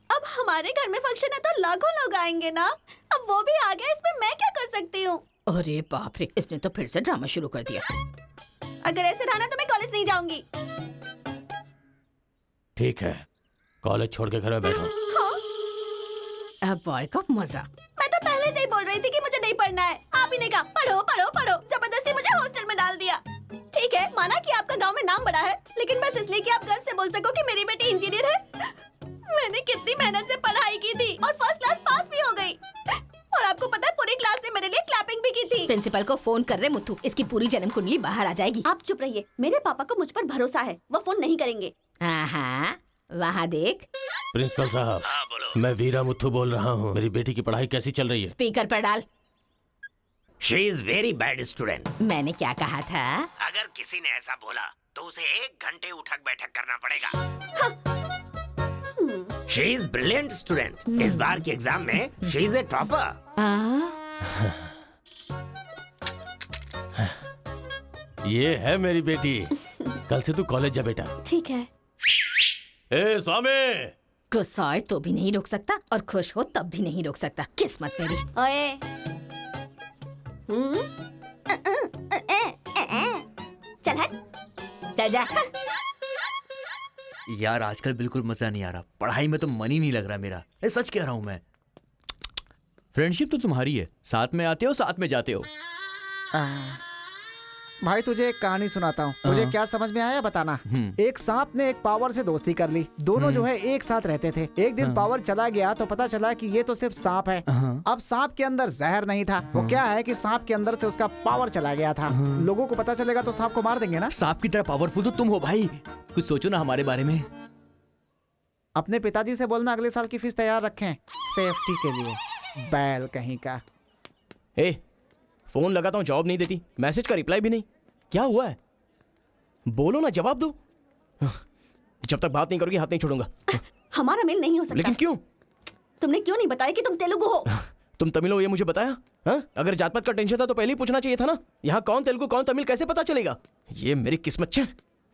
अब हमारे घर में फंक्शन है तो लाखों लोग आएंगे ना। अब वो भी आ गया, इसमें मैं क्या कर सकती हूँ? अरे बाप रे, इसने तो फिर से ड्रामा शुरू कर दिया। अगर ऐसे रहा ना तो मैं कॉलेज नहीं जाऊंगी। ठीक है, कॉलेज छोड़ के घर में बैठो। हाँ? अब बॉय का मजा। मैं तो पहले से ही बोल रही थी कि मुझे नहीं पढ़ना है। आप ही ने कहा पढ़ो पढ़ो पढ़ो, जबरदस्ती मुझे हॉस्टल में डाल दिया। ठीक है, माना कि आपका गांव में नाम बड़ा है, लेकिन बस इसलिए कि आप गर्व से बोल सको कि मेरी बेटी इंजीनियर है। मैंने कितनी मेहनत से पढ़ाई की थी और फर्स्ट क्लास पास भी हो गई। और आपको पता है पूरी क्लास ने मेरे लिए क्लैपिंग भी की थी। प्रिंसिपल को फोन कर रहे मुथु, इसकी पूरी जन्म कुंडली बाहर आ जाएगी। आप चुप रहिए, मेरे पापा को मुझ पर भरोसा है, वो फोन नहीं करेंगे। हाँ, वहाँ देख। प्रिंसिपल साहब, मैं वीरा मुथु बोल रहा हूँ। मेरी बेटी की पढ़ाई कैसी चल रही है? स्पीकर पर डाल। She is very bad student. मैंने क्या कहा था? अगर किसी ने ऐसा बोला तो उसे 1 घंटे उठक बैठक करना पड़ेगा। She is brilliant student. इस बार के एग्जाम में शी इज ए टॉपर। ये है मेरी बेटी। कल से तू कॉलेज जा बेटा। ठीक है। ए स्वामी, गुस्सा आए तो भी नहीं रोक सकता और खुश हो तब भी नहीं रोक सकता। किस्मत मेरी। ओए। चल हट। चल जा। यार आजकल बिल्कुल मजा नहीं आ रहा। पढ़ाई में तो मन ही नहीं लग रहा मेरा। सच कह रहा हूँ मैं। फ्रेंडशिप तो तुम्हारी है, साथ में आते हो साथ में जाते हो। भाई तुझे एक कहानी सुनाता हूँ, मुझे क्या समझ में आया बताना। एक सांप ने एक पावर से दोस्ती कर ली। दोनों जो है एक साथ रहते थे। एक दिन पावर चला गया तो पता चला कि ये तो सिर्फ सांप है। अब सांप के अंदर जहर नहीं था। वो क्या है कि सांप के अंदर से उसका पावर चला गया था। लोगों को पता चलेगा तो सांप को मार देंगे ना। सांप की तरह पावरफुल तो तुम हो भाई। कुछ सोचो ना हमारे बारे में। अपने पिताजी से बोलना अगले साल की फीस तैयार रखें, सेफ्टी के लिए। बैल कहीं का। फोन लगाता हूँ जवाब नहीं देती, मैसेज का रिप्लाई भी नहीं। क्या हुआ है? बोलो ना, जवाब दो। जब तक बात नहीं करोगी हाथ नहीं छोड़ूंगा। हमारा मेल नहीं हो सकता। लेकिन क्यों? तुमने क्यों नहीं बताया कि तुम तेलुगु हो? तुम तमिल हो ये मुझे बताया? हाँ? अगर जात पात का टेंशन था तो पहले ही पूछना चाहिए था ना। यहाँ कौन तेलुगु कौन तमिल कैसे पता चलेगा? ये मेरी किस्मत छे।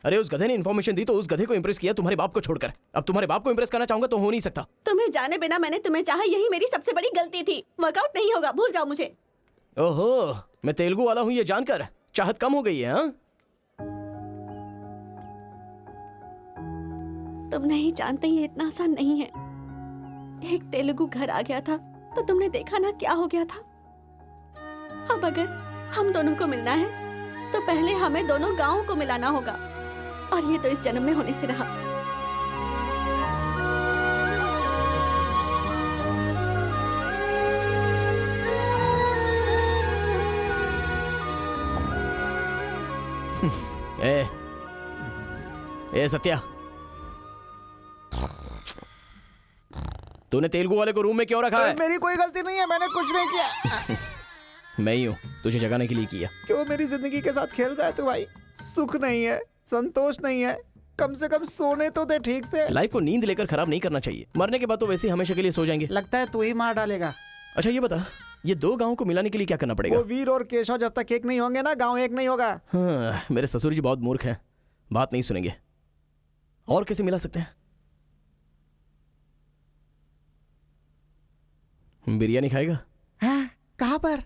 अरे उस गधे ने इन्फॉर्मेशन दी तो उस गधे को इंप्रेस किया तुम्हारे बाप को छोड़कर। अब तुम्हारे बाप को इंप्रेस करना चाहूंगा तो हो नहीं सकता। तुम्हें जाने बिना मैंने तुम्हें चाहा, यही मेरी सबसे बड़ी गलती थी। वर्कआउट नहीं होगा, भूल जाओ मुझे। ओहो, मैं तेलुगु वाला हूँ ये जानकर चाहत कम हो गई है। हाँ? तुम नहीं जानते ये इतना आसान नहीं है। एक तेलुगु घर आ गया था तो तुमने देखा ना क्या हो गया था। अब अगर हम दोनों को मिलना है तो पहले हमें दोनों गांवों को मिलाना होगा, और ये तो इस जन्म में होने से रहा। ए सत्या, तूने तेलुगु वाले को रूम में क्यों रखा है? मेरी कोई गलती नहीं है, मैंने कुछ नहीं किया। मैं ही हूँ, तुझे जगाने के लिए किया। क्यों मेरी जिंदगी के साथ खेल रहा है तू भाई? सुख नहीं है, संतोष नहीं है, कम से कम सोने तो दे ठीक से। लाइफ को नींद लेकर खराब नहीं करना चाहिए। मरने के बाद तो वैसे ही हमेशा के लिए सो जाएंगे। लगता है तू ही मार डालेगा। अच्छा ये बता, ये 2 गांवों को मिलाने के लिए क्या करना पड़ेगा? वो वीर और केशव जब तक एक नहीं होंगे ना, गांव एक नहीं होगा। हाँ, मेरे ससुर जी बहुत मूर्ख हैं, बात नहीं सुनेंगे। और कैसे मिला सकते हैं? बिरयानी खाएगा? हाँ, कहाँ पर?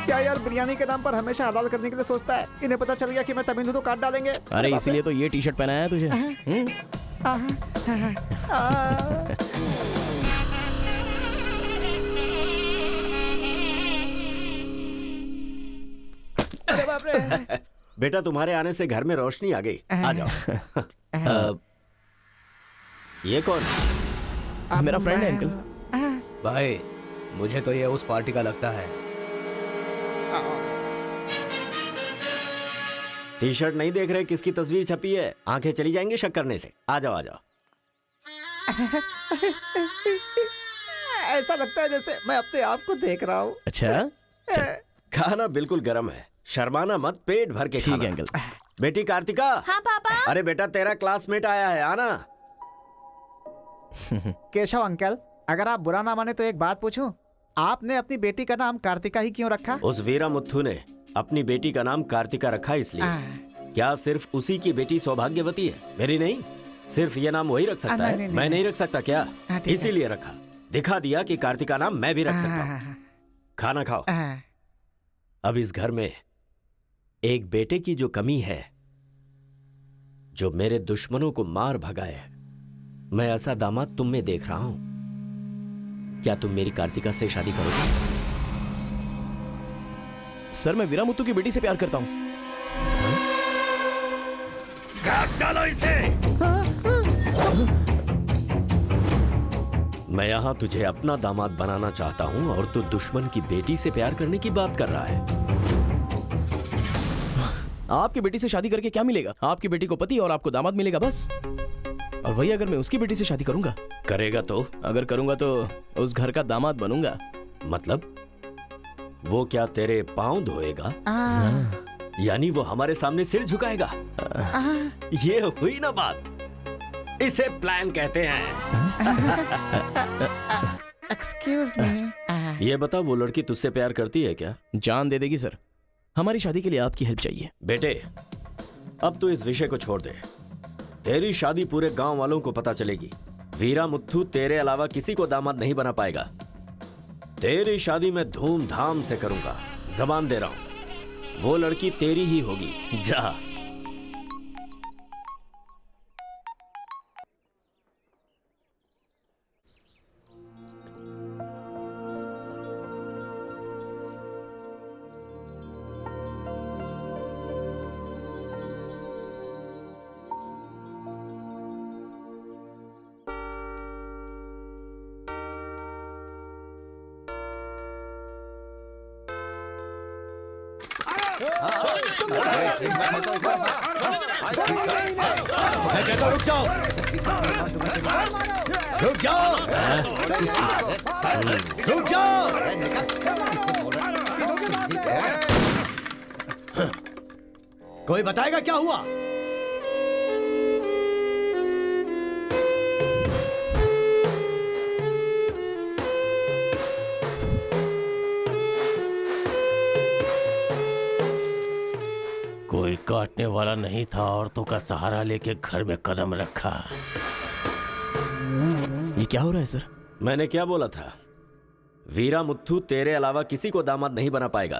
क्या यार बिरयानी के नाम पर हमेशा हलाल करने के लिए सोचता है। इन्हें पता चल गया कि मैं तमिल हूं तो काट डालेंगे। अरे इसीलिए तो ये टी शर्ट पहनाया है तुझे। अरे बाप रे। बेटा तुम्हारे आने से घर में रोशनी आ गई। आ जाओ। ये कौन? मेरा फ्रेंड है अंकल। भाई मुझे तो ये उस पार्टी का लगता है। टी शर्ट नहीं देख रहे किसकी तस्वीर छपी है? आंखें चली जाएंगी शक करने से। आ जाओ आ जाओ। ऐसा लगता है जैसे मैं अपने आप को देख रहा हूँ। अच्छा, खाना बिल्कुल गर्म है, शर्माना मत, पेट भर के खाना। ठीक है अंकल। बेटी कार्तिका। हाँ पापा। अरे बेटा तेरा क्लासमेट आया है, आना। केशव अंकल, अगर आप बुरा ना माने तो एक बात पूछूं? आपने अपनी बेटी का नाम कार्तिका ही क्यों रखा? उस वीरा मुथु ने अपनी बेटी का नाम कार्तिका रखा इसलिए। क्या सिर्फ उसी की बेटी सौभाग्यवती है? मेरी नहीं, सिर्फ ये नाम वही रख सकता है। मैं नहीं रख सकता क्या? इसीलिए रखा, दिखा दिया कि कार्तिका नाम मैं भी रख सकता हूँ। खाना खाओ। अब इस घर में एक बेटे की जो कमी है, जो मेरे दुश्मनों को मार भगाए, मैं ऐसा दामाद तुम में देख रहा हूं। क्या तुम मेरी कार्तिका से शादी करोगे? सर मैं वीरा मुत्तू की बेटी से प्यार करता हूँ। काट डालो इसे। मैं यहाँ तुझे अपना दामाद बनाना चाहता हूँ और तू दुश्मन की बेटी से प्यार करने की बात कर रहा है। आपकी बेटी से शादी करके क्या मिलेगा? आपकी बेटी को पति और आपको दामाद मिलेगा बस। और वही अगर मैं उसकी बेटी से शादी करूंगा, करेगा तो? अगर करूंगा तो उस घर का दामाद बनूंगा। मतलब वो क्या तेरे पाँव धोएगा? यानी वो हमारे सामने सिर झुकाएगा? ये हुई ना बात। इसे प्लान कहते हैं। Excuse me. ये बता, वो लड़की तुझसे प्यार करती है क्या? जान दे देगी सर। हमारी शादी के लिए आपकी हेल्प चाहिए। बेटे, अब तो इस विषय को छोड़ दे। तेरी शादी पूरे गांव वालों को पता चलेगी। वीरा मुत्थू तेरे अलावा किसी को दामाद नहीं बना पाएगा। तेरी शादी मैं धूमधाम से करूंगा, जबान दे रहा हूं। वो लड़की तेरी ही होगी। जा। मैं कहता हूं, रुक जाओ। रुक जाओ। रुक जाओ। कोई बताएगा क्या हुआ? कोई काटने वाला नहीं था, औरतों का सहारा लेके घर में कदम रखा। ये क्या हो रहा है सर? मैंने क्या बोला था? वीरा मुत्थू तेरे अलावा किसी को दामाद नहीं बना पाएगा।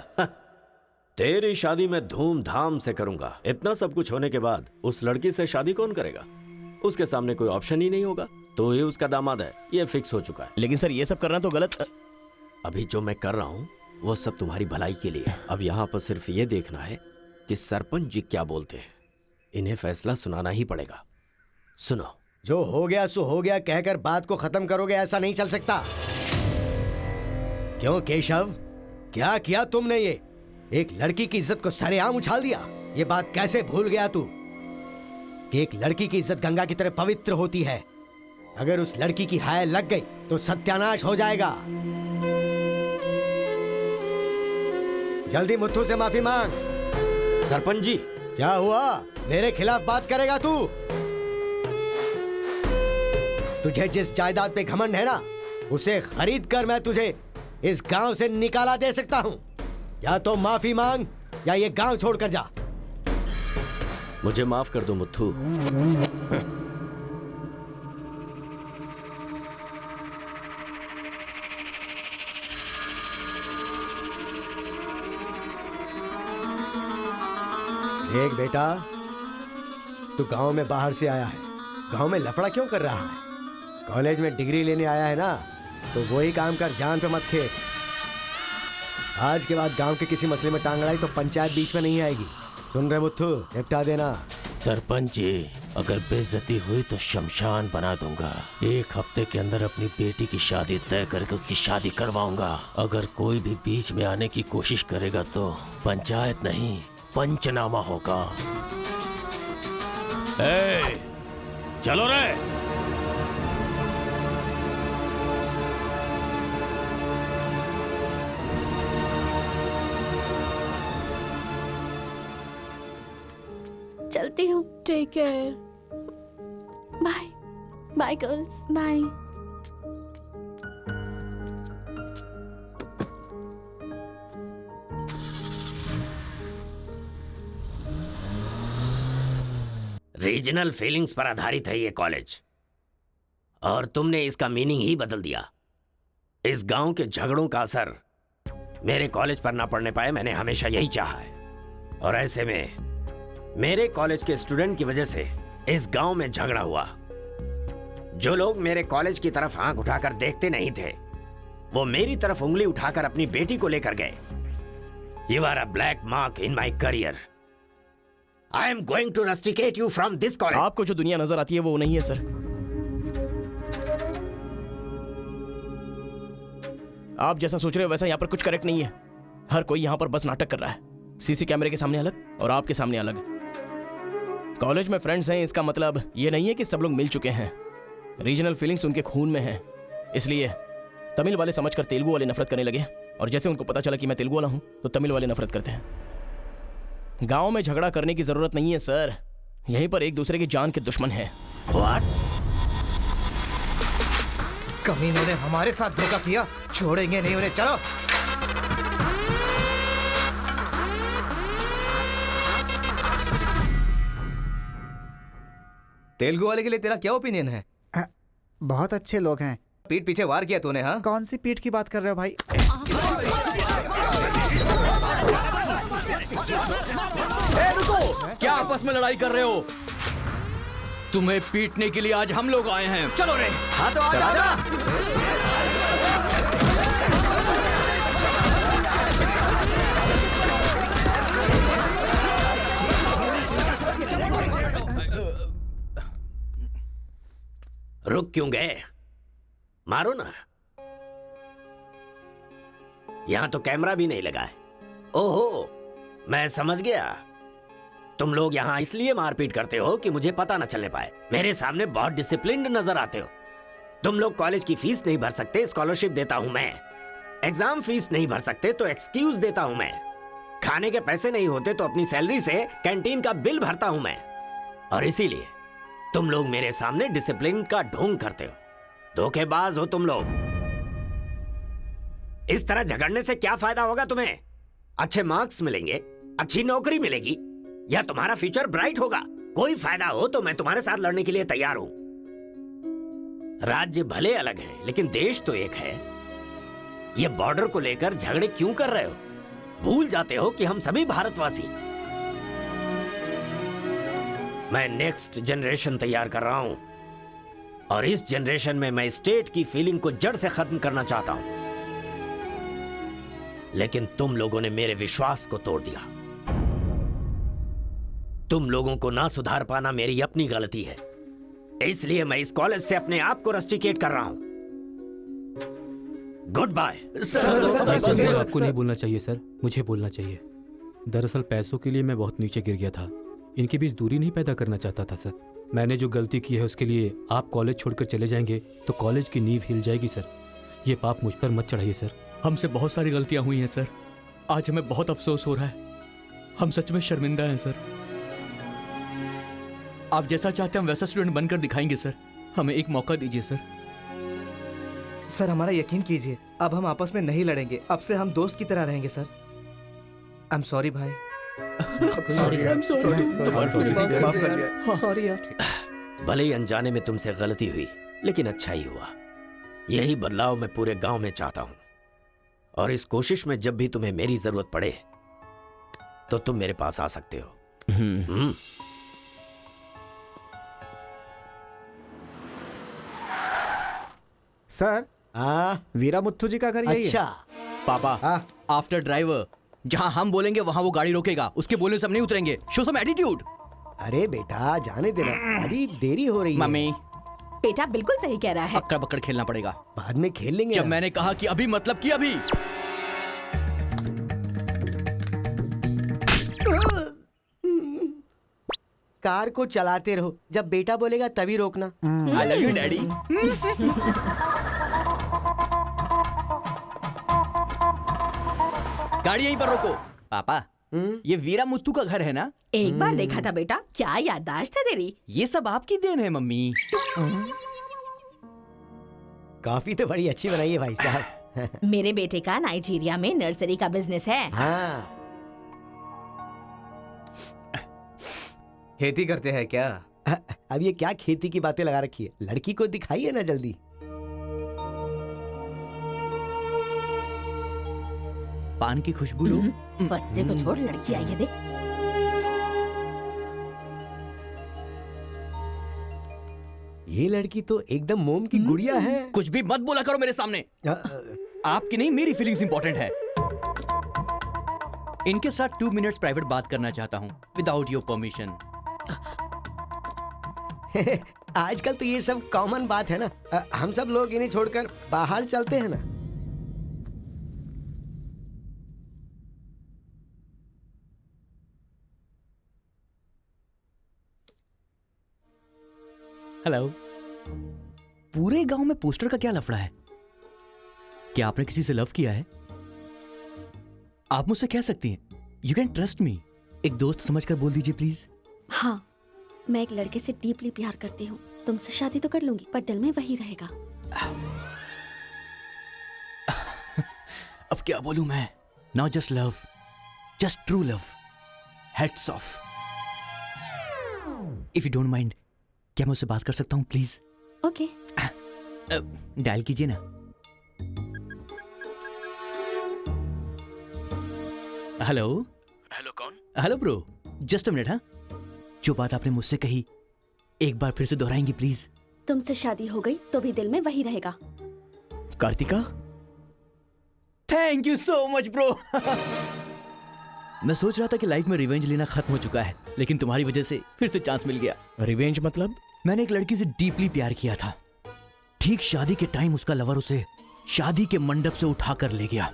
तेरी शादी मैं धूमधाम से करूंगा। इतना सब कुछ होने के बाद उस लड़की से शादी कौन करेगा? उसके सामने कोई ऑप्शन ही नहीं होगा। तो ये उसका दामाद है, ये फिक्स हो चुका है। लेकिन सर ये सब करना तो गलत। अभी जो मैं कर रहा हूं वो सब तुम्हारी भलाई के लिए। अब यहाँ पर सिर्फ ये देखना है कि सरपंच जी क्या बोलते हैं। इन्हें फैसला सुनाना ही पड़ेगा। सुनो। जो हो गया सो हो गया कहकर बात को खत्म करोगे, ऐसा नहीं चल सकता। क्यों केशव, क्या किया तुमने? ये एक लड़की की इज्जत को सरेआम उछाल दिया। ये बात कैसे भूल गया तू कि एक लड़की की इज्जत गंगा की तरह पवित्र होती है। अगर उस लड़की की हाय लग गई तो सत्यानाश हो जाएगा। जल्दी मुत्थू से माफी मांग। सरपंच जी। क्या हुआ? मेरे खिलाफ बात करेगा तू? तुझे जिस जायदाद पे घमंड है ना, उसे खरीद कर मैं तुझे इस गांव से निकाला दे सकता हूं। या तो माफी मांग या ये गांव छोड़कर जा। मुझे माफ कर दो मुत्थू। देख बेटा, तू गांव में बाहर से आया है, गांव में लफड़ा क्यों कर रहा है? कॉलेज में डिग्री लेने आया है ना, तो वही काम कर, जान पे मत खेल। आज के बाद गांव के किसी मसले में टांग अड़ाई तो पंचायत बीच में नहीं आएगी। सुन रहे मुत्थू, निपटा देना। सरपंच जी, अगर बेइज्जती हुई तो शमशान बना दूंगा। एक हफ्ते के अंदर अपनी बेटी की शादी तय करके उसकी शादी करवाऊंगा। अगर कोई भी बीच में आने की कोशिश करेगा तो पंचायत नहीं, पंचनामा होगा। चलो रे। चलती हूँ। Take care. Bye bye girls. Bye. Regional feelings पर आधारित है ये कॉलेज, और तुमने इसका मीनिंग ही बदल दिया। इस गांव के झगड़ों का असर मेरे कॉलेज पर ना पड़ने पाए, मैंने हमेशा यही चाहा है। और ऐसे में मेरे कॉलेज के स्टूडेंट की वजह से इस गांव में झगड़ा हुआ। जो लोग मेरे कॉलेज की तरफ आंख उठाकर देखते नहीं थे, वो मेरी तरफ उंगली उठाकर अपनी बेटी को लेकर गए। You are a black mark in my career. I am going to rusticate you from this college. आपको जो दुनिया नजर आती है वो नहीं है सर। आप जैसा सोच रहे हो वैसा यहाँ पर कुछ करेक्ट नहीं है। हर कोई यहाँ पर बस नाटक कर रहा है। सीसी कैमरे के सामने अलग और आपके सामने अलग। कॉलेज में फ्रेंड्स हैं, इसका मतलब ये नहीं है कि सब लोग मिल चुके हैं। रीजनल फीलिंग्स उनके खून में हैं, इसलिए तमिल वाले समझकर तेलुगु वाले नफरत करने लगे, और जैसे उनको पता चला कि मैं तेलुगु वाला हूं तो तमिल वाले नफरत करते हैं। गांव में झगड़ा करने की जरूरत नहीं है सर, यहीं पर एक दूसरे की जान के दुश्मन हैं। कमीनों ने हमारे साथ धोखा किया, छोड़ेंगे नहीं उन्हें। चलो तेलुगु वाले के लिए तेरा क्या ओपिनियन है? बहुत अच्छे लोग हैं। पीठ पीछे वार किया तूने? हाँ, कौन सी पीठ की बात कर रहे हो भाई? रुको, क्या आपस में लड़ाई कर रहे हो? तुम्हें पीटने के लिए आज हम लोग आए हैं। चलो रे। हाँ तो आजा। रुक क्यों गए? मारो ना। यहां तो कैमरा भी नहीं लगा है। ओहो, मैं समझ गया। तुम लोग यहाँ इसलिए मारपीट करते हो कि मुझे पता न चलने पाए। मेरे सामने बहुत डिसिप्लिन्ड नजर आते हो। तुम लोग कॉलेज की फीस नहीं भर सकते, स्कॉलरशिप देता हूं मैं। एग्जाम फीस नहीं भर सकते तो एक्सक्यूज देता हूं मैं। खाने के पैसे नहीं होते तो अपनी सैलरी से कैंटीन का बिल भरता हूं मैं। और इसीलिए तुम लोग मेरे सामने डिसिप्लिन का ढोंग करते हो। धोखेबाज हो तुम लोग। इस तरह झगड़ने से क्या फायदा होगा तुम्हें? अच्छे मार्क्स मिलेंगे, अच्छी नौकरी मिलेगी, या तुम्हारा फ्यूचर ब्राइट होगा। कोई फायदा हो तो मैं तुम्हारे साथ लड़ने के लिए तैयार हूं। राज्य भले अलग है लेकिन देश तो एक है। ये बॉर्डर को लेकर झगड़े क्यों कर रहे हो? भूल जाते हो कि हम सभी भारतवासी। मैं नेक्स्ट जनरेशन तैयार कर रहा हूं, और इस जनरेशन में मैं स्टेट की फीलिंग को जड़ से खत्म करना चाहता हूं। लेकिन तुम लोगों ने मेरे विश्वास को तोड़ दिया। तुम लोगों को ना सुधार पाना मेरी अपनी गलती है, इसलिए मैं इस कॉलेज से अपने आप को रस्टिकेट कर रहा हूं। Goodbye. आपको नहीं बोलना चाहिए सर, मुझे बोलना चाहिए। दरअसल पैसों के लिए मैं बहुत नीचे गिर गया था। इनके बीच दूरी नहीं पैदा करना चाहता था सर। मैंने जो गलती की है उसके लिए आप कॉलेज छोड़कर चले जाएंगे तो कॉलेज की नींव हिल जाएगी सर। ये पाप मुझ पर मत चढ़ाइए सर। हमसे बहुत सारी गलतियां हुई हैं सर, आज हमें बहुत अफसोस हो रहा है। हम सच में शर्मिंदा हैं सर। आप जैसा चाहते हैं हम वैसा स्टूडेंट बनकर दिखाएंगे सर। हमें एक मौका दीजिए सर। सर हमारा यकीन कीजिए, अब हम आपस में नहीं लड़ेंगे। अब से हम दोस्त की तरह रहेंगे सर। आई एम सॉरी भाई। सॉरी यार। भले ही अनजाने में तुमसे गलती हुई, लेकिन अच्छा ही हुआ। यही बदलाव मैं पूरे गांव में चाहता हूं, और इस कोशिश में जब भी तुम्हें मेरी जरूरत पड़े तो तुम मेरे पास आ सकते हो। सर, वीरा मुत्थु जी का घर यही है। अच्छा पापा, आफ्टर ड्राइवर, जहां हम बोलेंगे वहां वो गाड़ी रोकेगा। उसके बोलने से हम नहीं उतरेंगे। Show some attitude. अरे बेटा जाने देना, अभी देरी हो रही है। मम्मी, बेटा बिल्कुल सही कह रहा है। अक्कड़ बक्कड़ खेलना पड़ेगा। बाद में खेल लेंगे। जब मैंने कहा कि अभी मतलब कि अभी। कार को चलाते रहो, जब बेटा बोलेगा तभी रोकना। आई लव यू डैडी। गाड़ी यहीं पर रोको। पापा, ये वीरा मुत्तू का घर है ना? एक बार देखा था बेटा, क्या याददाश्त है तेरी। ये सब आपकी देन है मम्मी। कॉफी तो बड़ी अच्छी बनाई है भाई साहब। मेरे बेटे का नाइजीरिया में नर्सरी का बिजनेस है। हाँ। खेती करते हैं क्या? अब ये क्या खेती की बातें लगा रखी है? लड़की को दिखाइए ना जल्दी। पान की खुशबू लो। बच्चे को छोड़, लड़की आई है देख। ये लड़की तो एकदम मोम की गुड़िया है। कुछ भी मत बोला करो मेरे सामने। आपकी नहीं, मेरी फीलिंग्स इंपॉर्टेंट है। इनके साथ 2 मिनट्स प्राइवेट बात करना चाहता हूँ, विदाउट योर परमिशन। आजकल तो ये सब कॉमन बात है ना। हम सब लोग इन्हें छोड़कर बाहर चलते हैं ना। हेलो। पूरे गांव में पोस्टर का क्या लफड़ा है? क्या आपने किसी से लव किया है? आप मुझसे कह सकती हैं, यू कैन ट्रस्ट मी। एक दोस्त समझकर बोल दीजिए प्लीज। हाँ, मैं एक लड़के से डीपली प्यार करती हूँ। तुमसे शादी तो कर लूंगी, पर दिल में वही रहेगा। अब क्या बोलूं मैं? Not just love, just true love. Heads of. If you don't mind, क्या मैं उससे बात कर सकता हूँ प्लीज? ओके। डायल कीजिए ना। हेलो। हेलो, कौन? Hello bro, just a minute. हाँ, जो बात आपने मुझसे कही एक बार फिर से दोहराएंगी प्लीज? तुमसे शादी हो गई तो भी दिल में वही रहेगा। Kartika, thank you so much bro. मैं सोच रहा था कि लाइफ में रिवेंज लेना खत्म हो चुका है, लेकिन तुम्हारी वजह से फिर से चांस मिल गया। रिवेंज मतलब? मैंने एक लड़की से डीपली प्यार किया था। ठीक शादी के टाइम उसका लवर उसे शादी के मंडप से उठाकर ले गया।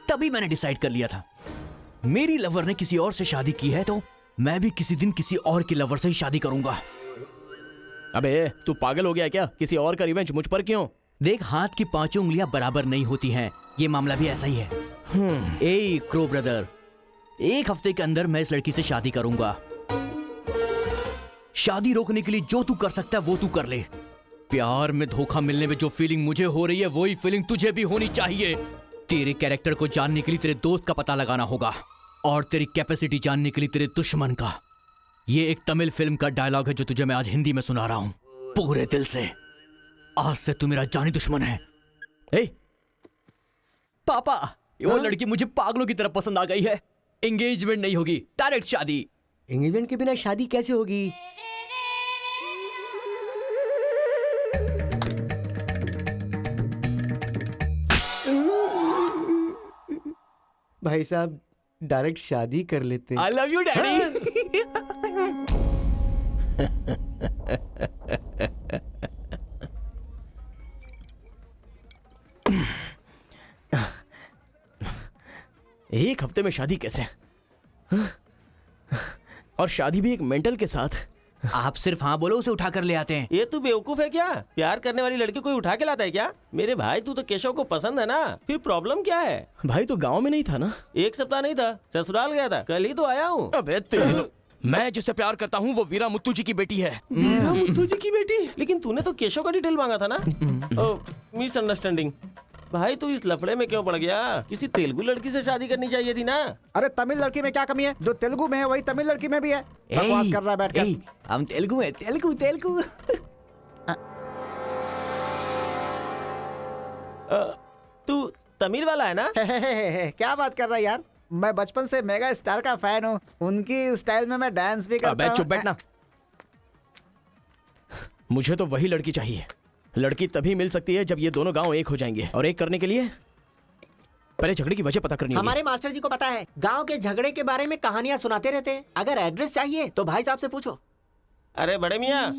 तभी मैंने डिसाइड कर लिया था, मेरी लवर ने किसी और से शादी की है तो मैं भी किसी दिन किसी और की लवर से ही शादी करूंगा। अबे तू पागल हो गया क्या? किसी और का रिवेंज मुझ पर क्यों? देख, हाथ की पांचों उंगलियां बराबर नहीं होती हैं। ये मामला भी ऐसा ही है। ए क्रो ब्रदर, एक हफ्ते के अंदर मैं इस लड़की से शादी करूंगा। शादी रोकने के लिए जो तू कर सकता है वो तू कर ले। प्यार में धोखा मिलने में जो फीलिंग मुझे हो रही है वही फीलिंग तुझे भी होनी चाहिए। तेरे कैरेक्टर को जानने के लिए तेरे दोस्त का पता लगाना होगा और तेरी कैपेसिटी जानने के लिए तेरे दुश्मन का। ये एक तमिल फिल्म का डायलॉग है जो तुझे मैं आज हिंदी में सुना रहा हूं, पूरे दिल से। आज से तू मेरा जानी दुश्मन है। ए पापा, वो लड़की मुझे पागलों की तरह पसंद आ गई है। एंगेजमेंट नहीं होगी, डायरेक्ट शादी। एंगेजमेंट के बिना शादी कैसे होगी? भाई साहब, डायरेक्ट शादी कर लेते हैं। आई लव यू डैडी। एक हफ्ते में शादी कैसे? और शादी भी एक मेंटल के साथ। आप सिर्फ हाँ बोलो, उसे उठा कर ले आते हैं। ये तू बेवकूफ है क्या? प्यार करने वाली लड़की कोई उठा के लाता है क्या? मेरे भाई, तू तो केशव को पसंद है ना, फिर प्रॉब्लम क्या है? भाई तो गांव में नहीं था ना? एक सप्ताह नहीं था, ससुराल गया था, कल ही तो आया हूँ। अबे तेरे मैं जिससे प्यार करता हूँ वो वीरा मुत्तू जी की बेटी है। वीरा मुत्तू जी की बेटी? लेकिन तूने तो केशव का डिटेल मांगा था ना? मिसअंडरस्टैंडिंग। भाई तू इस लफड़े में क्यों पड़ गया? किसी तेलुगु लड़की से शादी करनी चाहिए थी ना? अरे तमिल लड़की में क्या कमी है? जो तेलुगु में है वही तमिल लड़की में भी है। बकवास कर रहा है बैठ कर। हम तेलुगु है, तेलुगु तेलुगु। तू तमिल वाला है ना? क्या बात कर रहा है यार? मैं बचपन से मेगा स्टार का फैन हूँ। उनकी स्टाइल में मैं डांस भी करता हूँ। चुप बैठना। मुझे तो वही लड़की चाहिए। लड़की तभी मिल सकती है जब ये दोनों गांव एक हो जाएंगे, और एक करने के लिए पहले झगड़े की वजह पता करनी होगी। हमारे मास्टर जी को पता है, गांव के झगड़े के बारे में कहानियां सुनाते रहते हैं। अगर एड्रेस चाहिए तो भाई साहब से पूछो। अरे बड़े मियाँ,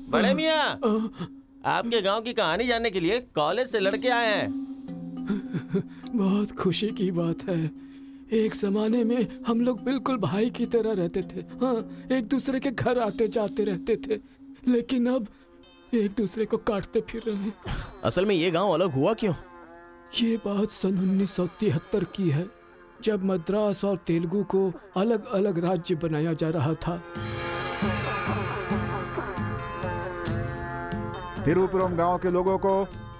बड़े मियाँ, आपके गांव की कहानी जानने के लिए कॉलेज से लड़के आए हैं। बहुत खुशी की बात है। एक जमाने में हम लोग बिल्कुल भाई की तरह रहते थे। हाँ, एक दूसरे के घर आते जाते रहते थे, लेकिन अब एक दूसरे को काटते फिर रहे हैं। असल में ये गांव अलग हुआ क्यों? ये बात सन 1973 की है, जब मद्रास और तेलुगु को अलग अलग राज्य बनाया जा रहा था। तिरुपुरम गांव के लोगों को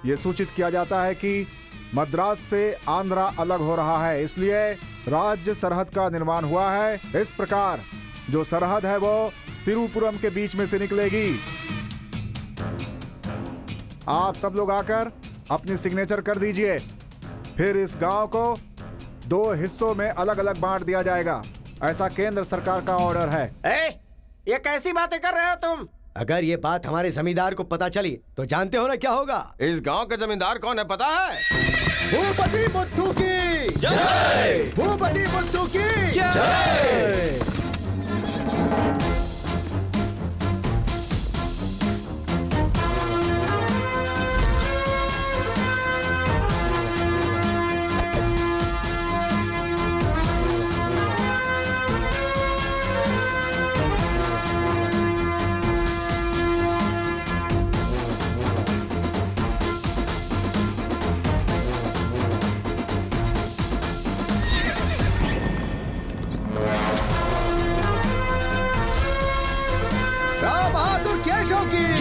ये सूचित किया जाता है कि मद्रास से आंध्रा अलग हो रहा है, इसलिए राज्य सरहद का निर्माण हुआ है। इस प्रकार जो सरहद है वो तिरुपुरम के बीच में से निकलेगी। आप सब लोग आकर अपनी सिग्नेचर कर दीजिए, फिर इस गांव को 2 हिस्सों में अलग अलग बांट दिया जाएगा। ऐसा केंद्र सरकार का ऑर्डर है। ये कैसी बातें कर रहे हो तुम? अगर ये बात हमारे जमींदार को पता चली तो जानते हो ना क्या होगा? इस गांव के जमींदार कौन है पता है? भूपति बुद्धू की जय! भूपति बुद्धू की जय!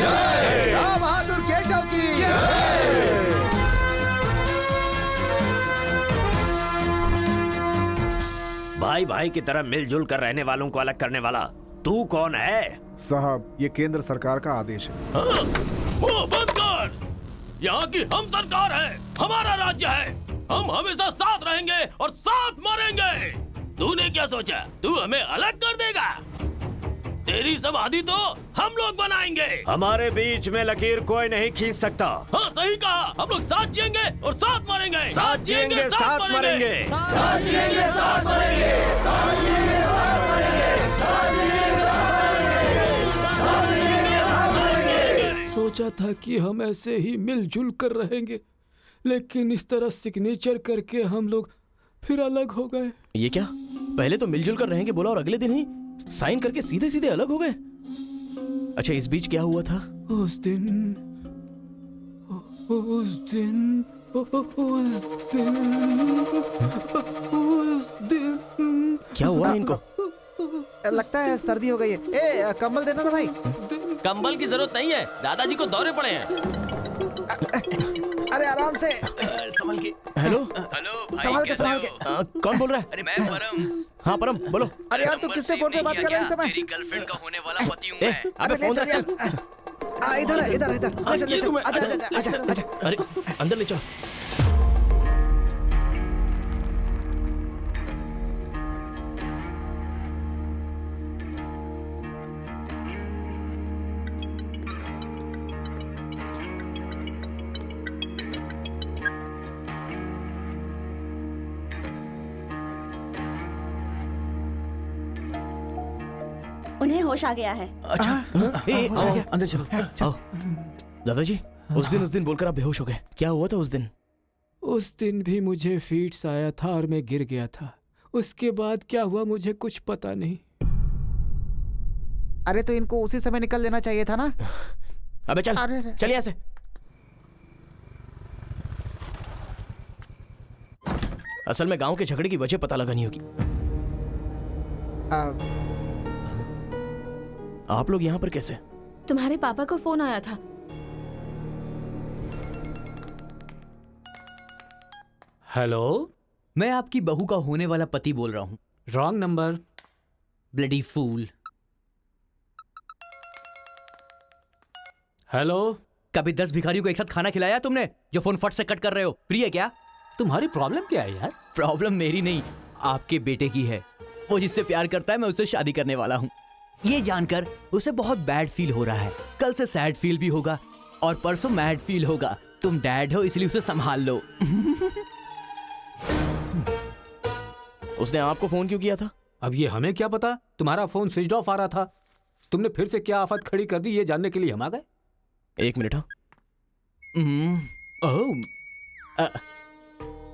राम बहादुर केशव की भाई भाई की तरह मिलजुल कर रहने वालों को अलग करने वाला तू कौन है? साहब, ये केंद्र सरकार का आदेश है। वो बंद कर। यहाँ की हम सरकार है, हमारा राज्य है। हम हमेशा साथ रहेंगे और साथ मरेंगे। तूने क्या सोचा तू हमें अलग कर देगा? तेरी समाधि तो हम लोग बनाएंगे। हमारे बीच में लकीर कोई नहीं खींच सकता। हाँ सही कहा, हम लोग साथ जिएंगे और साथ मरेंगे। साथ जिएंगे, साथ मरेंगे। साथ जिएंगे, साथ मरेंगे। साथ जिएंगे, साथ मरेंगे। साथ जिएंगे, साथ मरेंगे। सोचा था कि हम ऐसे ही मिलजुल कर रहेंगे, लेकिन इस तरह सिग्नेचर करके हम लोग फिर अलग हो गए। ये क्या? पहले तो मिलजुल कर रहेंगे बोला और अगले दिन ही साइन करके सीधे सीधे अलग हो गए। अच्छा, इस बीच क्या हुआ था? उस दिन क्या हुआ इनको? लगता है सर्दी हो गई है। ए, कंबल देना ना भाई। कंबल की जरूरत नहीं है, दादाजी को दौरे पड़े हैं। अरे आराम से, संभल के। हेलो हेलो संभाल के, संभाल के। कौन बोल रहा है? अरे मैं परम। हाँ परम, बोलो। अरे यार, तू किससे फोन पे बात कर रहा है इस समय? तेरी गर्लफ्रेंड का होने वाला पति हूँ मैं। अबे ले फोन चल रख यार। चल। इधर है, इधर इधर। ले चल, ले चल। आजा, आजा, आजा, आजा। अरे अंदर ले चल। उन्हें होश आ गया है। अच्छा, आओ, अंदर चलो। आओ। दादाजी, उस दिन बोलकर आप बेहोश हो गए। क्या हुआ था उस दिन? उस दिन भी मुझे फीट्स आया था और मैं गिर गया था। उसके बाद क्या हुआ मुझे कुछ पता नहीं। अरे तो इनको उसी समय निकल लेना चाहिए था ना। अबे चल, चल यहाँ से। असल में गांव के झगड़े की वजह पता लगानी होगी। आप लोग यहाँ पर कैसे? तुम्हारे पापा को फोन आया था। हेलो, मैं आपकी बहू का होने वाला पति बोल रहा हूँ। Wrong number. Bloody fool. Hello, कभी 10 भिखारियों को एक साथ खाना खिलाया तुमने जो फोन फट से कट कर रहे हो? प्रिय क्या? तुम्हारी प्रॉब्लम क्या है यार? प्रॉब्लम मेरी नहीं, आपके बेटे की है। वो जिससे प्यार करता है मैं उससे शादी करने वाला हूँ। ये जानकर उसे बहुत बैड फील हो रहा है। कल से सैड फील भी होगा और परसों मैड फील होगा। तुम डैड हो इसलिए उसे संभाल लो। उसने आपको फोन क्यों किया था? अब ये हमें क्या पता? तुम्हारा फोन स्विच ऑफ आ रहा था। तुमने फिर से क्या आफत खड़ी कर दी ये जानने के लिए हम आ गए। एक मिनट। हाँ,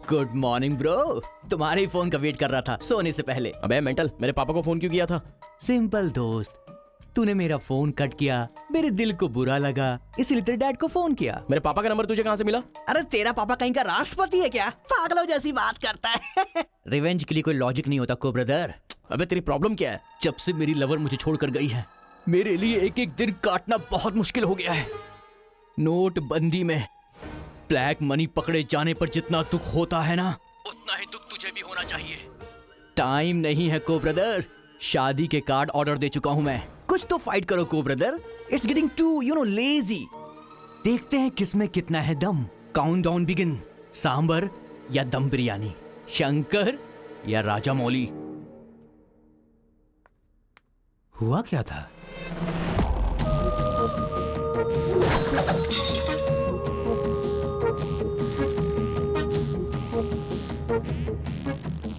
गुड मॉर्निंग ब्रो। तुम्हारे ही फोन का वेट कर रहा था सोने से पहले। अबे मेंटल, मेरे पापा को फोन क्यों किया था? सिंपल दोस्त, तूने मेरा फोन कट किया, मेरे दिल को बुरा लगा, इसलिए तेरे डैड को फोन किया। मेरे पापा का नंबर तुझे कहाँ से मिला? अरे तेरा पापा कहीं का राष्ट्रपति है क्या? पागलों जैसी बात करता है। रिवेंज के लिए कोई लॉजिक नहीं होता को ब्रदर। अबे तेरी प्रॉब्लम क्या है? जब से मेरी लवर मुझे छोड़कर गई है, मेरे लिए एक एक दिन काटना बहुत मुश्किल हो गया है। नोटबंदी में ब्लैक मनी पकड़े जाने पर जितना दुख होता है ना, उतना ही दुख तुझे भी होना चाहिए। टाइम नहीं है को ब्रदर। शादी के कार्ड ऑर्डर दे चुका हूं मैं। कुछ तो फाइट करो को brother. It's getting too lazy. देखते हैं किसमें कितना है दम। Countdown begin. सांबर या दम बिरयानी, शंकर या राजा मौली। हुआ क्या था?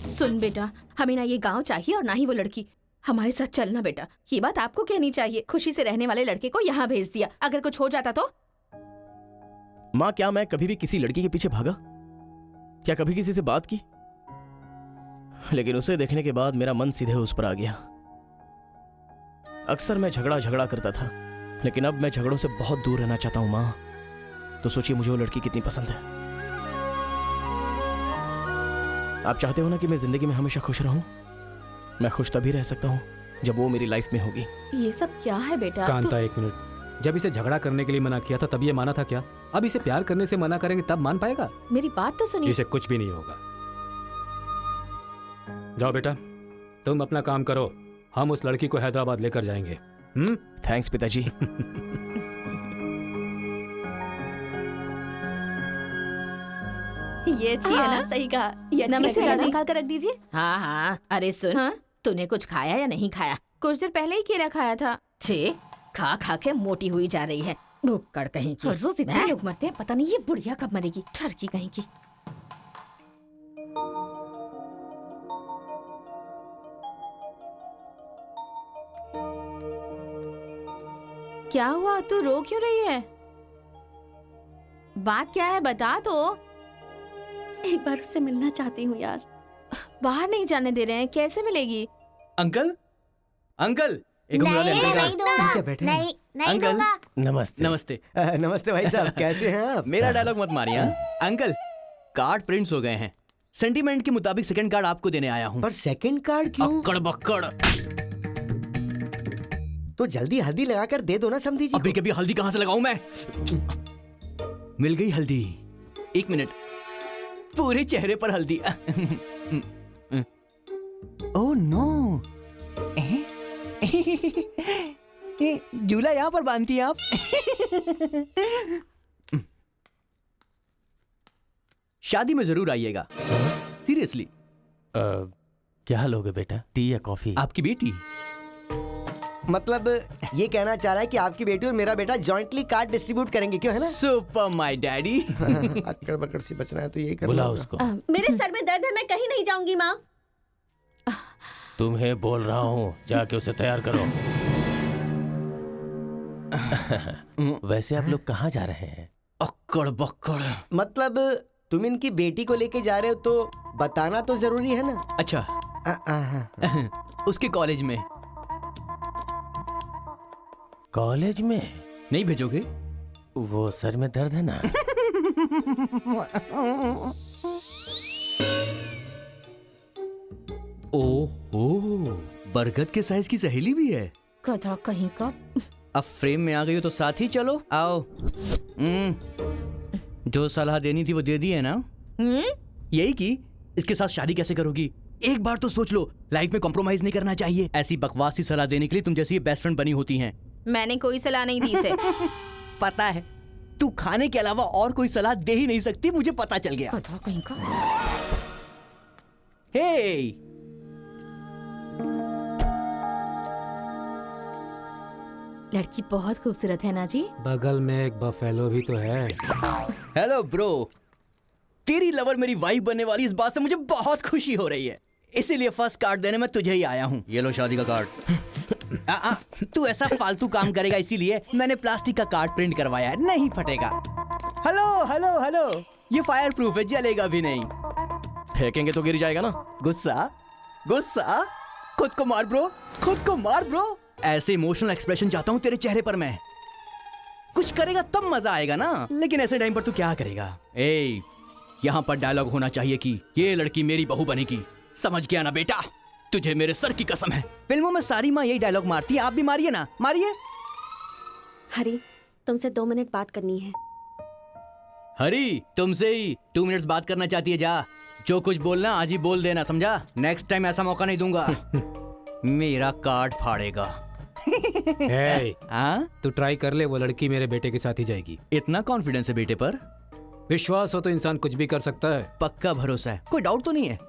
सुन बेटा, हमें ना ये गांव चाहिए और ना ही वो लड़की। हमारे साथ चलना बेटा। ये बात आपको कहनी चाहिए। खुशी से रहने वाले लड़के को यहाँ भेज दिया। अगर कुछ हो जाता तो? माँ, क्या मैं कभी भी किसी लड़की के पीछे भागा? क्या कभी किसी से बात की? लेकिन उसे देखने के बाद मेरा मन सीधे उस पर आ गया। अक्सर मैं झगड़ा करता था, लेकिन अब मैं झगड़ों से बहुत दूर रहना चाहता हूँ माँ। तो सोचिए मुझे वो लड़की कितनी पसंद है। आप चाहते हो ना कि मैं जिंदगी में हमेशा खुश रहूं? मैं खुश तभी रह सकता हूं जब वो मेरी लाइफ में होगी। ये सब क्या है बेटा? कांता, एक मिनट। जब इसे झगड़ा करने के लिए मना किया था तब ये माना था क्या? अब इसे प्यार करने से मना करेंगे तब मान पाएगा? मेरी बात तो सुनिए। इसे कुछ भी नहीं होगा। जाओ बेटा, तुम अपना काम करो, हम उस लड़की को हैदराबाद लेकर जाएंगे। थैंक्स पिताजी। ये अच्छी है ना? सही कहा। ये अच्छी नमस्ते लग रही है दादी। ना? निकाल कर रख दीजिए। हाँ हाँ, अरे सुन, हाँ? तूने कुछ खाया या नहीं खाया? कुछ देर पहले ही केला खाया था। छे, खा खा के मोटी हुई जा रही है, भुक्कड़ कहीं की। रोज इतने लोग मरते हैं, पता नहीं ये बुढ़िया कब मरेगी, ठरकी कहीं की। क्या हुआ? तू रो क्यों रही है? बात क्या है, बता तो। एक बार उससे मिलना चाहती हूँ यार। बाहर नहीं जाने दे रहे हैं, कैसे मिलेगी? अंकल, अंकल, एक उंगली वाले अंकल का। नहीं अंकल, दूंगा। नमस्ते। नमस्ते। नमस्ते भाई साहब, कैसे हैं आप? मेरा डायलॉग मत मारिए। हाँ? अंकल, कार्ड प्रिंट्स हो गए हैं। सेंटीमेंट के मुताबिक सेकंड कार्ड आपको देने आया हूँ। पर सेकंड कार्ड क्यों? अक्कड़ बक्कड़। तो जल्दी हल्दी लगाकर दे दो ना समधी जी। अभी कभी हल्दी कहाँ से लगाऊं मैं? मिल गई हल्दी। एक मिनट, पूरे चेहरे पर हल्दी। ओह नो, झूला यहाँ पर बांधती हैं आप? शादी में जरूर आइएगा, सीरियसली। क्या लोगे बेटा, टी या कॉफी? आपकी बेटी। मतलब ये कहना चाह रहा है कि आपकी बेटी और मेरा बेटा जॉइंटली कार्ड डिस्ट्रीब्यूट करेंगे, क्यों है ना? Super my daddy. अक्कड़ बकड़ से बचना है तो यही करना बुलाओ होगा। उसको। मेरे सर में दर्द है, मैं कहीं नहीं जाऊंगी माँ। तुम्हें बोल रहा हूँ, जाके उसे तैयार करो। वैसे आप लोग कहाँ जा रहे हैं? अक्कड़ बक्कड़। मतलब तुम इनकी बेटी को लेके जा रहे हो तो बताना तो जरूरी है ना? अच्छा। उसके कॉलेज में। कॉलेज में नहीं भेजोगे? वो सर में दर्द है ना। ओह, बरगद के साइज की सहेली भी है। गधा कहीं का। अब फ्रेम में आ गई हो तो साथ ही चलो। आओ। जो सलाह देनी थी वो दे दी है ना? यही कि इसके साथ शादी कैसे करोगी? एक बार तो सोच लो, लाइफ में कॉम्प्रोमाइज नहीं करना चाहिए। ऐसी बकवास सी सलाह देने के लिए तुम जैसी बेस्ट फ्रेंड बनी होती हैं। मैंने कोई सलाह नहीं दी इसे। पता है, तू खाने के अलावा और कोई सलाह दे ही नहीं सकती, मुझे पता चल गया। गधा कहीं का। हे, लड़की बहुत खूबसूरत है ना जी। बगल में एक बफेलो भी तो है। हेलो ब्रो, तेरी लवर मेरी वाइफ बनने वाली इस बात से मुझे बहुत खुशी हो रही है, इसीलिए फर्स्ट कार्ड देने में तुझे ही आया हूँ। ये लो शादी का कार्ड। तू ऐसा फालतू काम करेगा इसीलिए मैंने प्लास्टिक का कार्ड प्रिंट करवाया है, नहीं फटेगा। हेलो हेलो हेलो, ये फायर प्रूफ है, जलेगा भी नहीं। फेंकेंगे तो गिर जाएगा ना। गुस्सा गुस्सा, खुद को मार ब्रो, खुद को मार ब्रो। ऐसे इमोशनल एक्सप्रेशन चाहता हूँ तेरे चेहरे पर मैं। कुछ करेगा तब मजा आएगा ना, लेकिन ऐसे टाइम पर तू क्या करेगा? ए, यहाँ पर डायलॉग होना चाहिए कि ये लड़की मेरी बहू बनेगी। समझ गया ना बेटा? तुझे मेरे सर की कसम है। फिल्मों में सारी माँ यही डायलॉग मारती है, आप भी मारिए ना, मारिए। हरी, तुमसे 2 मिनट बात करनी है। हरी, तुमसे ही 2 मिनट्स बात करना चाहती है? जा, जो कुछ बोलना आज ही बोल देना, समझा? नेक्स्ट टाइम ऐसा मौका नहीं दूंगा। मेरा कार्ड फाड़ेगा। तू ट्राई कर ले, वो लड़की मेरे बेटे के साथ ही जाएगी। इतना कॉन्फिडेंस है बेटे पर? विश्वास हो तो इंसान कुछ भी कर सकता है। पक्का भरोसा है, कोई डाउट तो नहीं है?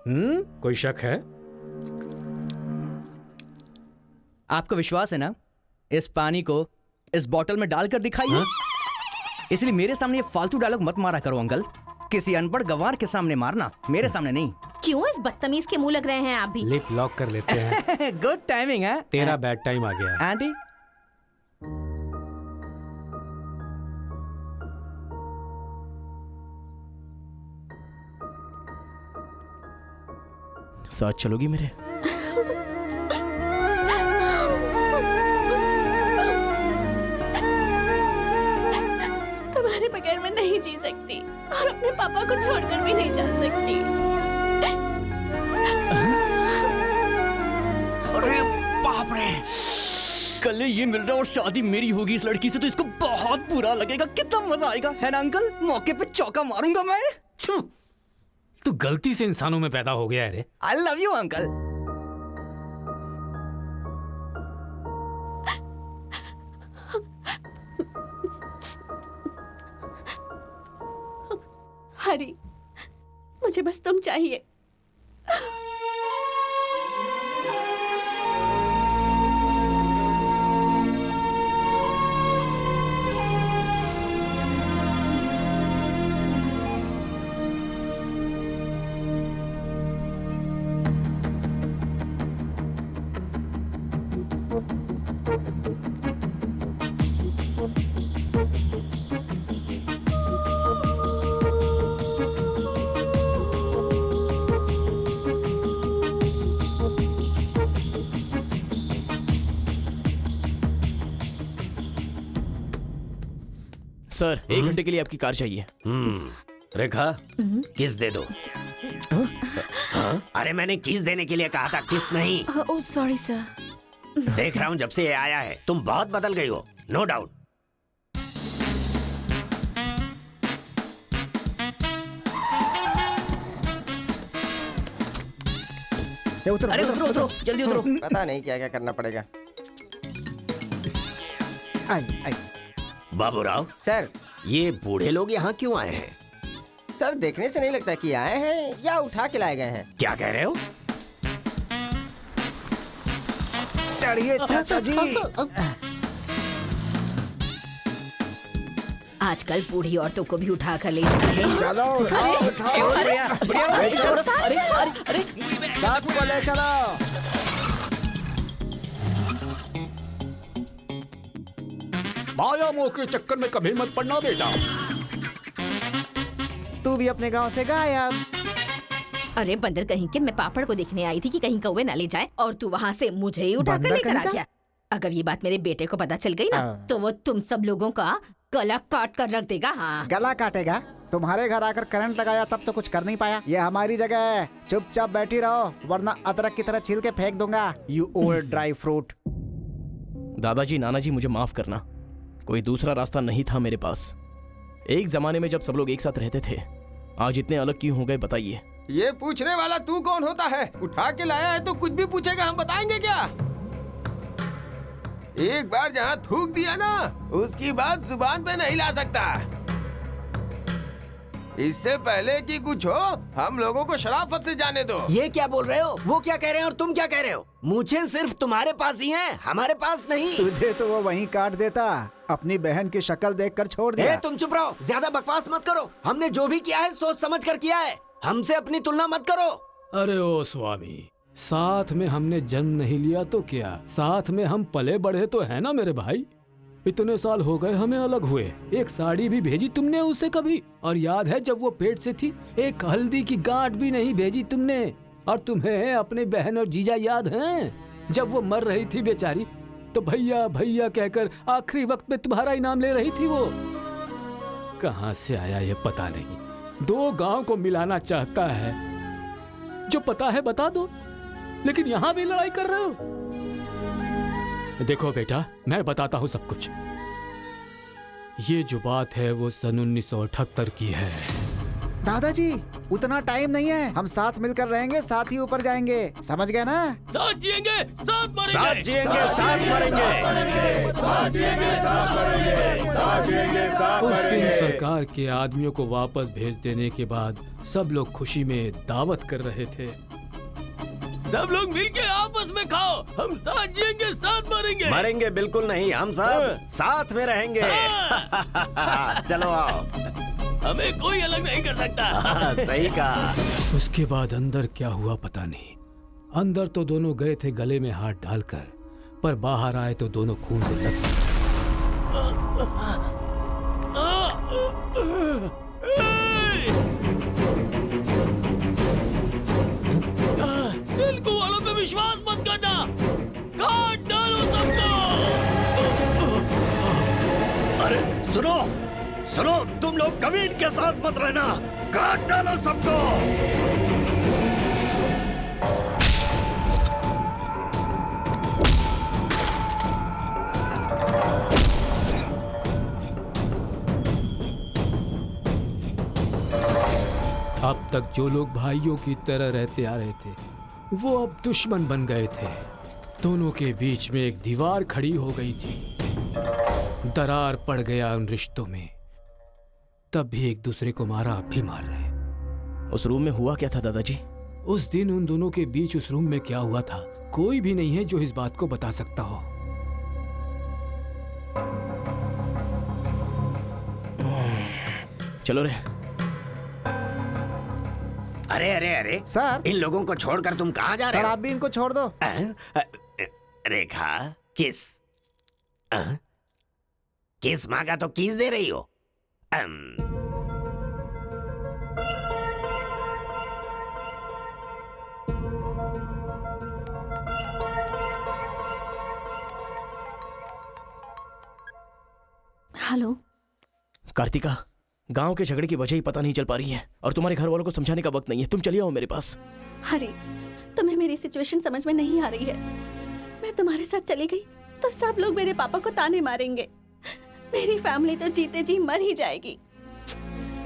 कोई शक है? आपको विश्वास है ना? इस पानी को इस बोतल में डालकर दिखाइए। इसलिए मेरे सामने ये फालतू डायलॉग मत मारा करो अंकल। किसी अनपढ़ गंवार के सामने मारना, मेरे सामने नहीं। क्यों इस बदतमीज के मुंह लग रहे हैं आप भी? लिप लॉक कर लेते हैं। गुड टाइमिंग है। तेरा बैड टाइम आ गया है। आंटी, साथ चलोगी मेरे? तुम्हारे बगैर मैं नहीं जी सकती और अपने पापा को छोड़कर भी नहीं जा सकती। अरे बाप रे, कल ये मिल रहा और शादी मेरी होगी इस लड़की से तो इसको बहुत बुरा लगेगा। कितना मजा आएगा, है ना अंकल? मौके पे चौका मारूंगा मैं। तू गलती से इंसानों में पैदा हो गया है रे। I love you uncle. Hari, मुझे बस तुम चाहिए। सर, 1 घंटे के लिए आपकी कार चाहिए। रेखा, किस दे दो। हाँ? अरे मैंने किस देने के लिए कहा था, किस नहीं। Oh sorry sir. देख रहा हूँ जब से ये आया है तुम बहुत बदल गई हो, नो डाउट। अरे उतरो उतरो, जल्दी उतरो। पता नहीं क्या क्या करना पड़ेगा। बाबूराव सर, ये बूढ़े लोग यहाँ क्यों आए हैं? सर देखने से नहीं लगता कि आए हैं या उठा के लाए गए हैं। क्या कह रहे हो? चढ़िए चाचा जी। आजकल बूढ़ी औरतों को भी उठा कर ले जा रहे हैं। चलो उठाओ उठाओ। अरे साथ में ले चलो। माया मोह के चक्कर में कभी मत पड़ना बेटा। तू भी अपने गांव से गायब। अरे बंदर कहीं के, मैं पापड़ को देखने आई थी कि कहीं कौवे ना ले जाए और तू वहाँ से मुझे ही उठा कर बंदर लेकर आ कहीं गया। अगर ये बात मेरे बेटे को पता चल गई ना तो वो तुम सब लोगों का गला काट कर रख देगा। हाँ, गला काटेगा? तुम्हारे घर आकर करंट लगाया तब तो कुछ कर नहीं पाया। ये हमारी जगह है, चुपचाप बैठी रहो वरना अदरक की तरह छील के फेंक दूंगा। You old dry fruit. दादाजी, नानाजी, मुझे माफ करना, कोई दूसरा रास्ता नहीं था मेरे पास। एक जमाने में जब सब लोग एक साथ रहते थे, आज इतने अलग क्यों हो गए बताइए? ये पूछने वाला तू कौन होता है? उठा के लाया है तो कुछ भी पूछेगा, हम बताएंगे क्या? एक बार जहाँ थूक दिया ना, उसकी बात जुबान पे नहीं ला सकता। इससे पहले कि कुछ हो, हम लोगों को शराफत से जाने दो। ये क्या बोल रहे हो? वो क्या कह रहे हैं और तुम क्या कह रहे हो? मुझे सिर्फ तुम्हारे पास ही है, हमारे पास नहीं। तुझे तो वो वहीं काट देता, अपनी बहन की शक्ल देखकर छोड़ दिया। तुम चुप रहो, ज्यादा बकवास मत करो। हमने जो भी किया है सोच समझ कर किया है, हमसे अपनी तुलना मत करो। अरे ओ स्वामी, साथ में हमने जन्म नहीं लिया तो क्या, साथ में हम पले बढ़े तो है ना मेरे भाई। इतने साल हो गए हमें अलग हुए, एक साड़ी भी भेजी तुमने उसे कभी? और याद है जब वो पेट से थी, एक हल्दी की गांठ भी नहीं भेजी तुमने। और तुम्हें अपने बहन और जीजा याद हैं? जब वो मर रही थी बेचारी तो भैया भैया कहकर आखिरी वक्त में तुम्हारा इनाम ले रही थी। वो कहाँ से आया ये पता नहीं। 2 गांव को मिलाना चाहता है, जो पता है बता दो, लेकिन यहाँ भी लड़ाई कर रहे हो। देखो बेटा, मैं बताता हूँ सब कुछ। ये जो बात है वो सन 1978 की है। दादाजी, उतना टाइम नहीं है, हम साथ मिलकर रहेंगे, साथ ही ऊपर जाएंगे, समझ गए ना? साथ जिएंगे, साथ मरेंगे, साथ जिएंगे, साथ मरेंगे, साथ जिएंगे, साथ मरेंगे, साथ जिएंगे, साथ उस दिन मरेंगे। सरकार के आदमियों को वापस भेज देने के बाद सब लोग खुशी में दावत कर रहे थे। सब लोग मिलके आपस में खाओ, हम साथ जिएंगे, साथ मरेंगे। मरेंगे बिल्कुल नहीं, हम सब साथ में रहेंगे। चलो आओ, हमें कोई अलग नहीं कर सकता। सही कहा। उसके बाद अंदर क्या हुआ पता नहीं। अंदर तो दोनों गए थे गले में हाथ डालकर, पर बाहर आए तो दोनों खून से लथपथ। तेलुगु वालों पे विश्वास मत करना, काट डालो सबको। अरे सुनो सुनो, तुम लोग कभी इनके साथ मत रहना, काट डालो सबको। अब तक जो लोग भाइयों की तरह रहते आ रहे थे वो अब दुश्मन बन गए थे। दोनों के बीच में एक दीवार खड़ी हो गई थी। दरार पड़ गया उन रिश्तों में। तब भी एक दूसरे को मारा, अब भी मार रहे। उस रूम में हुआ क्या था दादाजी? उस दिन उन दोनों के बीच उस रूम में क्या हुआ था कोई भी नहीं है जो इस बात को बता सकता हो। चलो रे। अरे अरे अरे सर, इन लोगों को छोड़कर तुम कहाँ जा रहे सर हो? आप भी इनको छोड़ दो। रेखा, किस किस मांगा तो किस दे रही हो? हेलो कार्तिका, गांव के झगड़े की वजह ही पता नहीं चल पा रही है और तुम्हारे घर वालों को समझाने का वक्त नहीं है। तुम चली आओ मेरे पास। हरी, तुम्हें मेरी सिचुएशन समझ में नहीं आ रही है। मैं तुम्हारे साथ चली गई तो सब लोग मेरे पापा को ताने मारेंगे। मेरी फैमिली तो जीते जी मर ही जाएगी।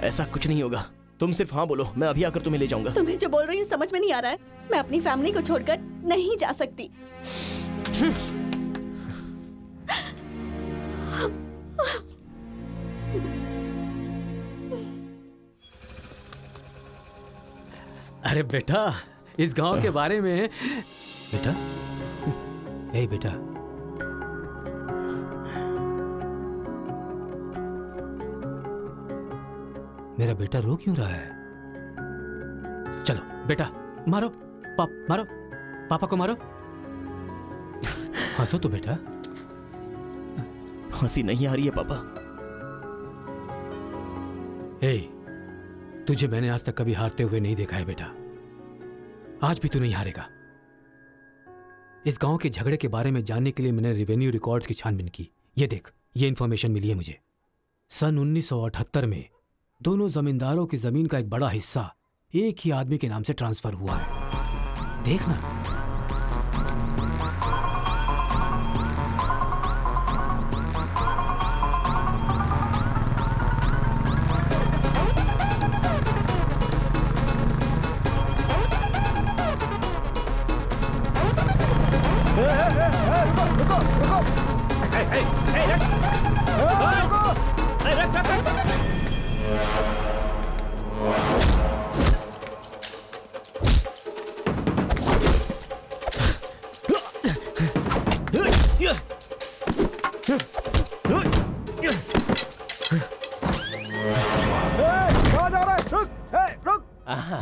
ऐसा कुछ नहीं होगा, तुम सिर्फ हाँ बोलो, मैं अभी आकर तुम्हें ले जाऊंगा। तुम्हें जो बोल रही हूँ समझ में नहीं आ रहा है। मैं अपनी फैमिली को छोड़कर नहीं जा सकती। अरे बेटा, इस गांव के बारे में बेटा, ए बेटा, मेरा बेटा रो क्यों रहा है? चलो बेटा, मारो मारो, पापा को मारो। हंसो तो बेटा। हंसी नहीं आ रही है पापा। ए, तुझे मैंने आज तक कभी हारते हुए नहीं देखा है बेटा। आज भी तू नहीं हारेगा। इस गांव के झगड़े के बारे में जानने के लिए मैंने रेवेन्यू रिकॉर्ड्स की छानबीन की। ये देख, ये इंफॉर्मेशन मिली है मुझे। सन 1978 में दोनों जमींदारों की जमीन का एक बड़ा हिस्सा एक ही आदमी के नाम से ट्रांसफर हुआ है। देखना।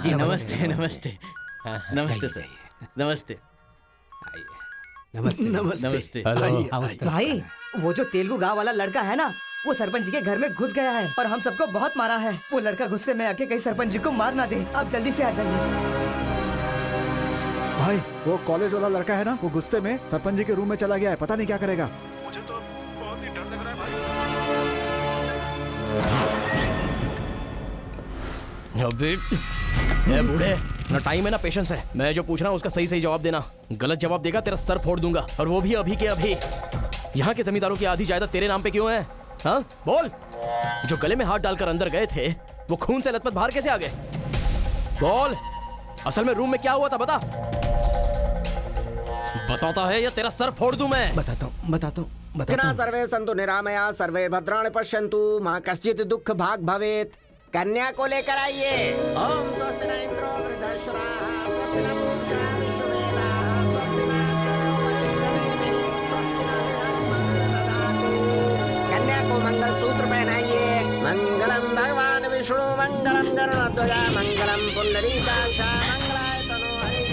जी नमस्ते नमस्ते नमस्ते सर, नमस्ते नमस्ते नमस्ते। भाई, वो जो तेलुगु गांव वाला लड़का है ना, वो सरपंच जी के घर में घुस गया है और हम सबको बहुत मारा है। वो लड़का गुस्से में आके कहीं सरपंच जी को मार ना दे। आप जल्दी से आ जाइए। भाई, वो कॉलेज वाला लड़का है ना, वो गुस्से में सरपंच जी के रूम में चला गया है। पता नहीं क्या करेगा। मुझे तो बहुत ही डर लग रहा है भाई। ए बूढ़े, ना टाइम है ना पेशेंस है। मैं जो पूछ रहा हूँ उसका सही सही जवाब देना। गलत जवाब देगा तेरा सर फोड़ दूंगा, और वो भी अभी के अभी। यहाँ के जमींदारों की आधी जायदाद तेरे नाम पे क्यों है? हाँ बोल। जो गले में हाथ डालकर अंदर गए थे वो खून से लथपथ बाहर कैसे आ गए? बोल, असल में रूम में क्या हुआ था? बता। बताता है या तेरा सर फोड़ दूं मैं? बताता हूँ। सर्वे सन्तु निरामया, सर्वे भद्राणि पश्यन्तु, मा कश्चित् दुःख भाग भवेत्। कन्या को लेकर आइए। ओम स्वस्ति न इंद्रो वृद्धश्रवाः, स्वस्ति न पूषा विश्ववेदाः, स्वस्ति न कन्या को मंगल सूत्र पहनाइए। मंगलम भगवान विष्णु, मंगलम गरुड़ध्वजा, मंगलम पुंडरीकाक्ष, मंगलाय तनो हरिः।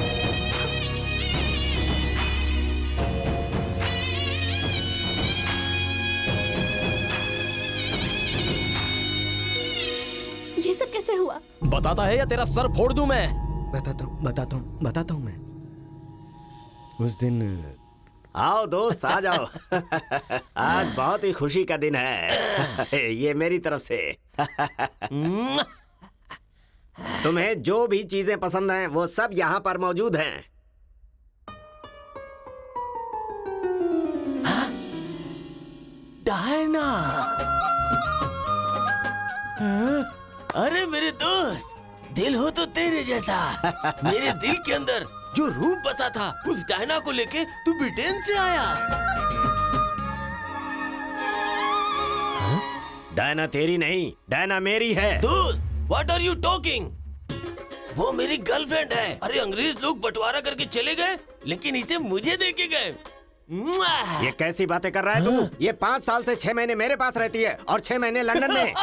ये सब कैसे हुआ? बताता है या तेरा सर फोड़ दूं मैं? बताता हूँ मैं। उस दिन आओ दोस्त, आ जाओ। आज बहुत ही खुशी का दिन है। ये मेरी तरफ से। तुम्हें जो भी चीजें पसंद हैं वो सब यहाँ पर मौजूद हैं। डायना, अरे मेरे दोस्त, दिल हो तो तेरे जैसा। मेरे दिल के अंदर जो रूप बसा था, उस डायना को लेके तू ब्रिटेन से आया। डायना तेरी नहीं, डायना मेरी है। दोस्त, व्हाट आर यू टॉकिंग? वो मेरी गर्लफ्रेंड है। अरे अंग्रेज लोग बंटवारा करके चले गए, लेकिन इसे मुझे देके गए। ये कैसी बातें कर रहा है तू? ये 5 साल से 6 महीने मेरे पास रहती है और 6 महीने लंदन में।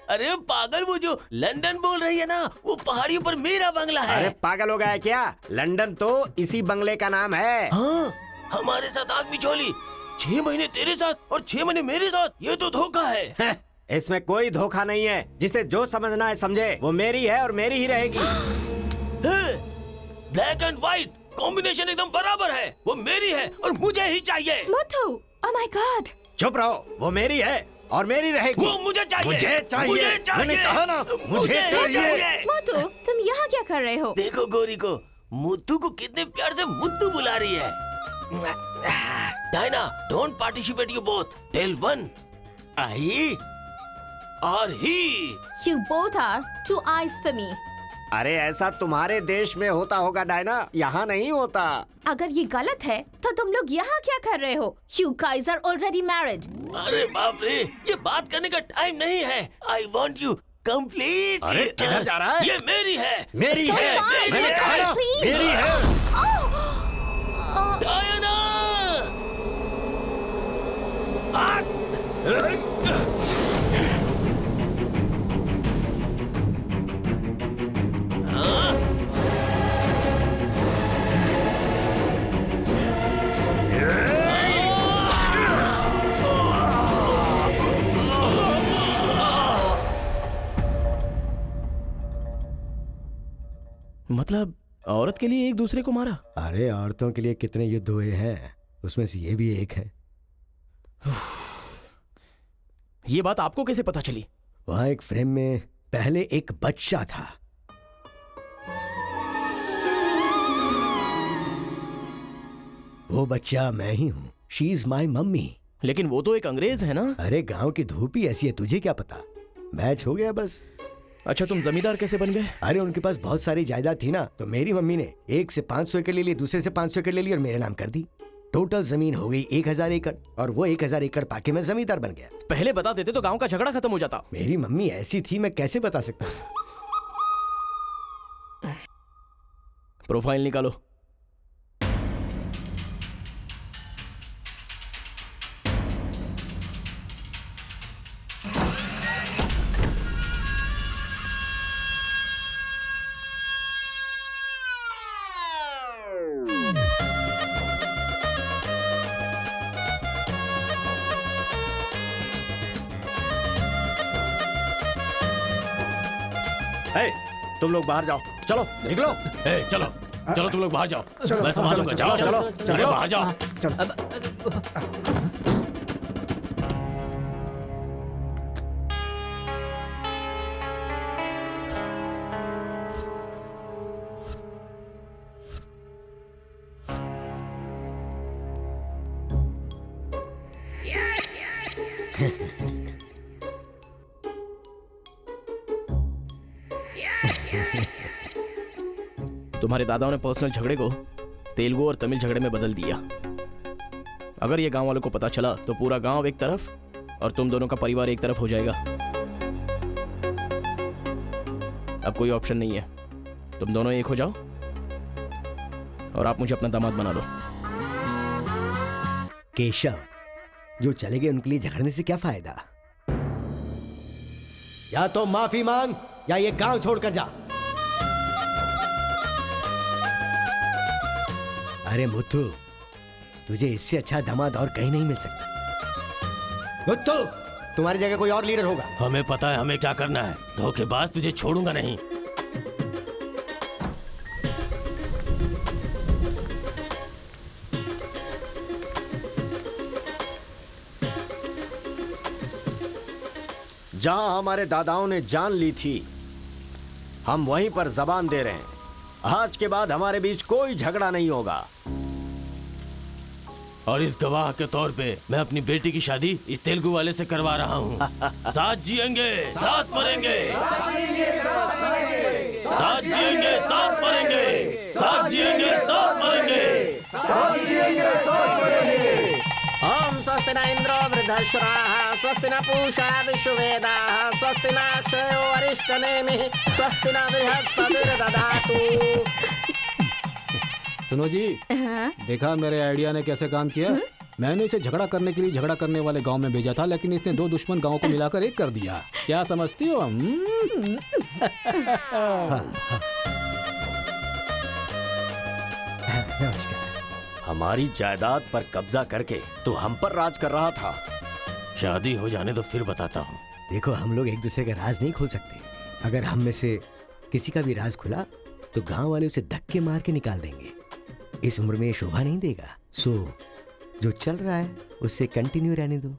अरे पागल, वो जो लंदन बोल रही है ना, वो पहाड़ियों पर मेरा बंगला है। अरे पागल हो गया है क्या? लंदन तो इसी बंगले का नाम है। हाँ, हमारे साथ आग बिछोली। 6 महीने तेरे साथ और 6 महीने मेरे साथ, ये तो धोखा है। इसमें कोई धोखा नहीं है। जिसे जो समझना है समझे। वो मेरी है और मेरी ही रहेगी। ब्लैक एंड व्हाइट कॉम्बिनेशन एकदम बराबर है। वो मेरी है और मुझे ही चाहिए। Muthu, oh my God. चुप रहो, वो मेरी है और मेरी रहेगी। वो मुझे चाहिए। मुझे चाहिए। मुझे चाहिए। मैंने कहा ना, मुझे चाहिए। मुथु, तुम यहाँ क्या कर रहे हो? देखो गोरी को, मुत्तू को कितने प्यार से मुत्तू बुला रही है। Diana, don't participate you both. Tell one, I और ही। You both are two eyes for me. अरे ऐसा तुम्हारे देश में होता होगा डायना, यहाँ नहीं होता। अगर ये गलत है तो तुम लोग यहाँ क्या कर रहे हो? You guys are already married. अरे बाप रे, ये बात करने का टाइम नहीं है। I want you complete. अरे किधर जा रहा है? ये मेरी है। मेरी है। मैंने कहा ना, मेरी है। डायना! मतलब औरत के लिए एक दूसरे को मारा? अरे औरतों के लिए कितने युद्ध हुए हैं, उसमें से ये भी एक है। ये बात आपको कैसे पता चली? वहां एक फ्रेम में पहले एक बच्चा था। वो बच्चा मैं ही हूँ। She is my mummy. लेकिन वो तो एक अंग्रेज है ना? अरे गांव की धूप ही ऐसी है, तुझे क्या पता। मैच हो गया बस। अच्छा, तुम जमींदार कैसे बन गए? अरे उनके पास बहुत सारी जायदाद थी ना, तो मेरी मम्मी ने एक से 500 एकड़ ले ली, दूसरे से 500 एकड़ ले ली और मेरे नाम कर दी। टोटल जमीन हो गई 1000 एकड़ और वो 1000 एकड़ पाके मैं जमींदार बन गया। पहले बता देते तो गांव का झगड़ा खत्म हो जाता। मेरी मम्मी ऐसी थी, मैं कैसे बता सकता। प्रोफाइल निकालो। तुम लोग बाहर जाओ, चलो निकलो। चलो चलो, तुम लोग बाहर जाओ। चलो, मैं संभालूंगा। चलो, चलो चलो, चलो, चलो। बाहर जाओ। तुम्हारे दादाओं ने पर्सनल झगड़े को तेलुगु और तमिल झगड़े में बदल दिया। अगर ये गांव वालों को पता चला तो पूरा गांव एक तरफ और तुम दोनों का परिवार एक तरफ हो जाएगा। अब कोई ऑप्शन नहीं है, तुम दोनों एक हो जाओ और आप मुझे अपना दामाद बना लो। केशव, जो चले गए उनके लिए झगड़ने से क्या फायदा। या तो माफी मांग या ये गांव छोड़कर जा। अरे मुत्तू, तुझे इससे अच्छा दामाद और कहीं नहीं मिल सकता। मुत्तू, तुम्हारी जगह कोई और लीडर होगा। हमें पता है हमें क्या करना है। धोखेबाज, तुझे छोड़ूंगा नहीं। जहां हमारे दादाओं ने जान ली थी, हम वहीं पर जबान दे रहे हैं। आज के बाद हमारे बीच कोई झगड़ा नहीं होगा। और इस गवाह के तौर पे मैं अपनी बेटी की शादी इस तेलुगु वाले से करवा रहा हूँ। साथ जिएंगे, साथ मरेंगे। साथ जिएंगे साथ मरेंगे, साथ जिएंगे साथ मरेंगे, साथ जिएंगे साथ मरेंगे। ओम स्वस्ति न इंद्रो वृद्धश्राः स्वस्ति न पूषा विश्ववेदाः स्वस्ति न अक्षयो अरिष्टनेमिः स्वस्ति न बृहस्पतिर्दधातु। सुनो जी, देखा मेरे आइडिया ने कैसे काम किया? मैंने इसे झगड़ा करने के लिए झगड़ा करने वाले गांव में भेजा था, लेकिन इसने 2 दुश्मन गांवों को मिलाकर एक कर दिया। क्या समझती हो? हमारी जायदाद पर कब्जा करके तू हम पर राज कर रहा था। शादी हो जाने तो फिर बताता हूँ। देखो, हम लोग एक दूसरे का राज नहीं खोल सकते। अगर हम में से किसी का भी राज खुला तो गांव वाले उसे धक्के मार के निकाल देंगे। इस उम्र में ये शोभा नहीं देगा। सो जो चल रहा है उससे कंटिन्यू रहने दो।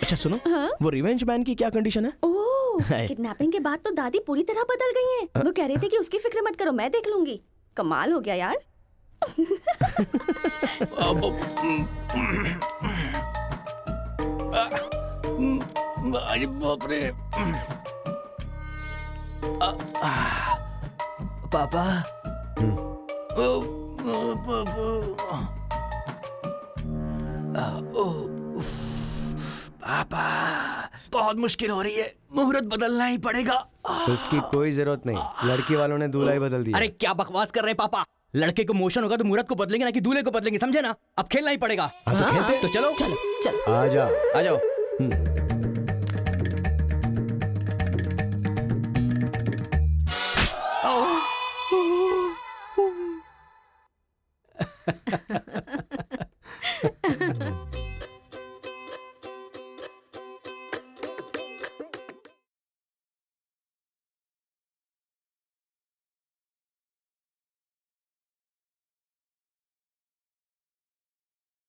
अच्छा सुनो, वो रिवेंज बैन की क्या कंडीशन है? ओह, किडनैपिंग के बाद तो दादी पूरी तरह बदल गई हैं। वो कह रही थी कि उसकी फिक्र मत करो, मैं देख लूंगी। कमाल हो गया यार। अरे बाप रे। पापा, पापा, बहुत मुश्किल हो रही है, मुहूर्त बदलना ही पड़ेगा। उसकी कोई जरूरत नहीं, लड़की वालों ने दूल्हा ही बदल दिया। अरे क्या बकवास कर रहे हैं पापा? लड़के को मोशन होगा तो मुहूर्त को बदलेंगे ना कि दूल्हे को बदलेंगे, समझे ना? अब खेलना ही पड़ेगा। हाँ, तो खेलते। तो चलो चलो चलो आ जाओ, आ जाओ।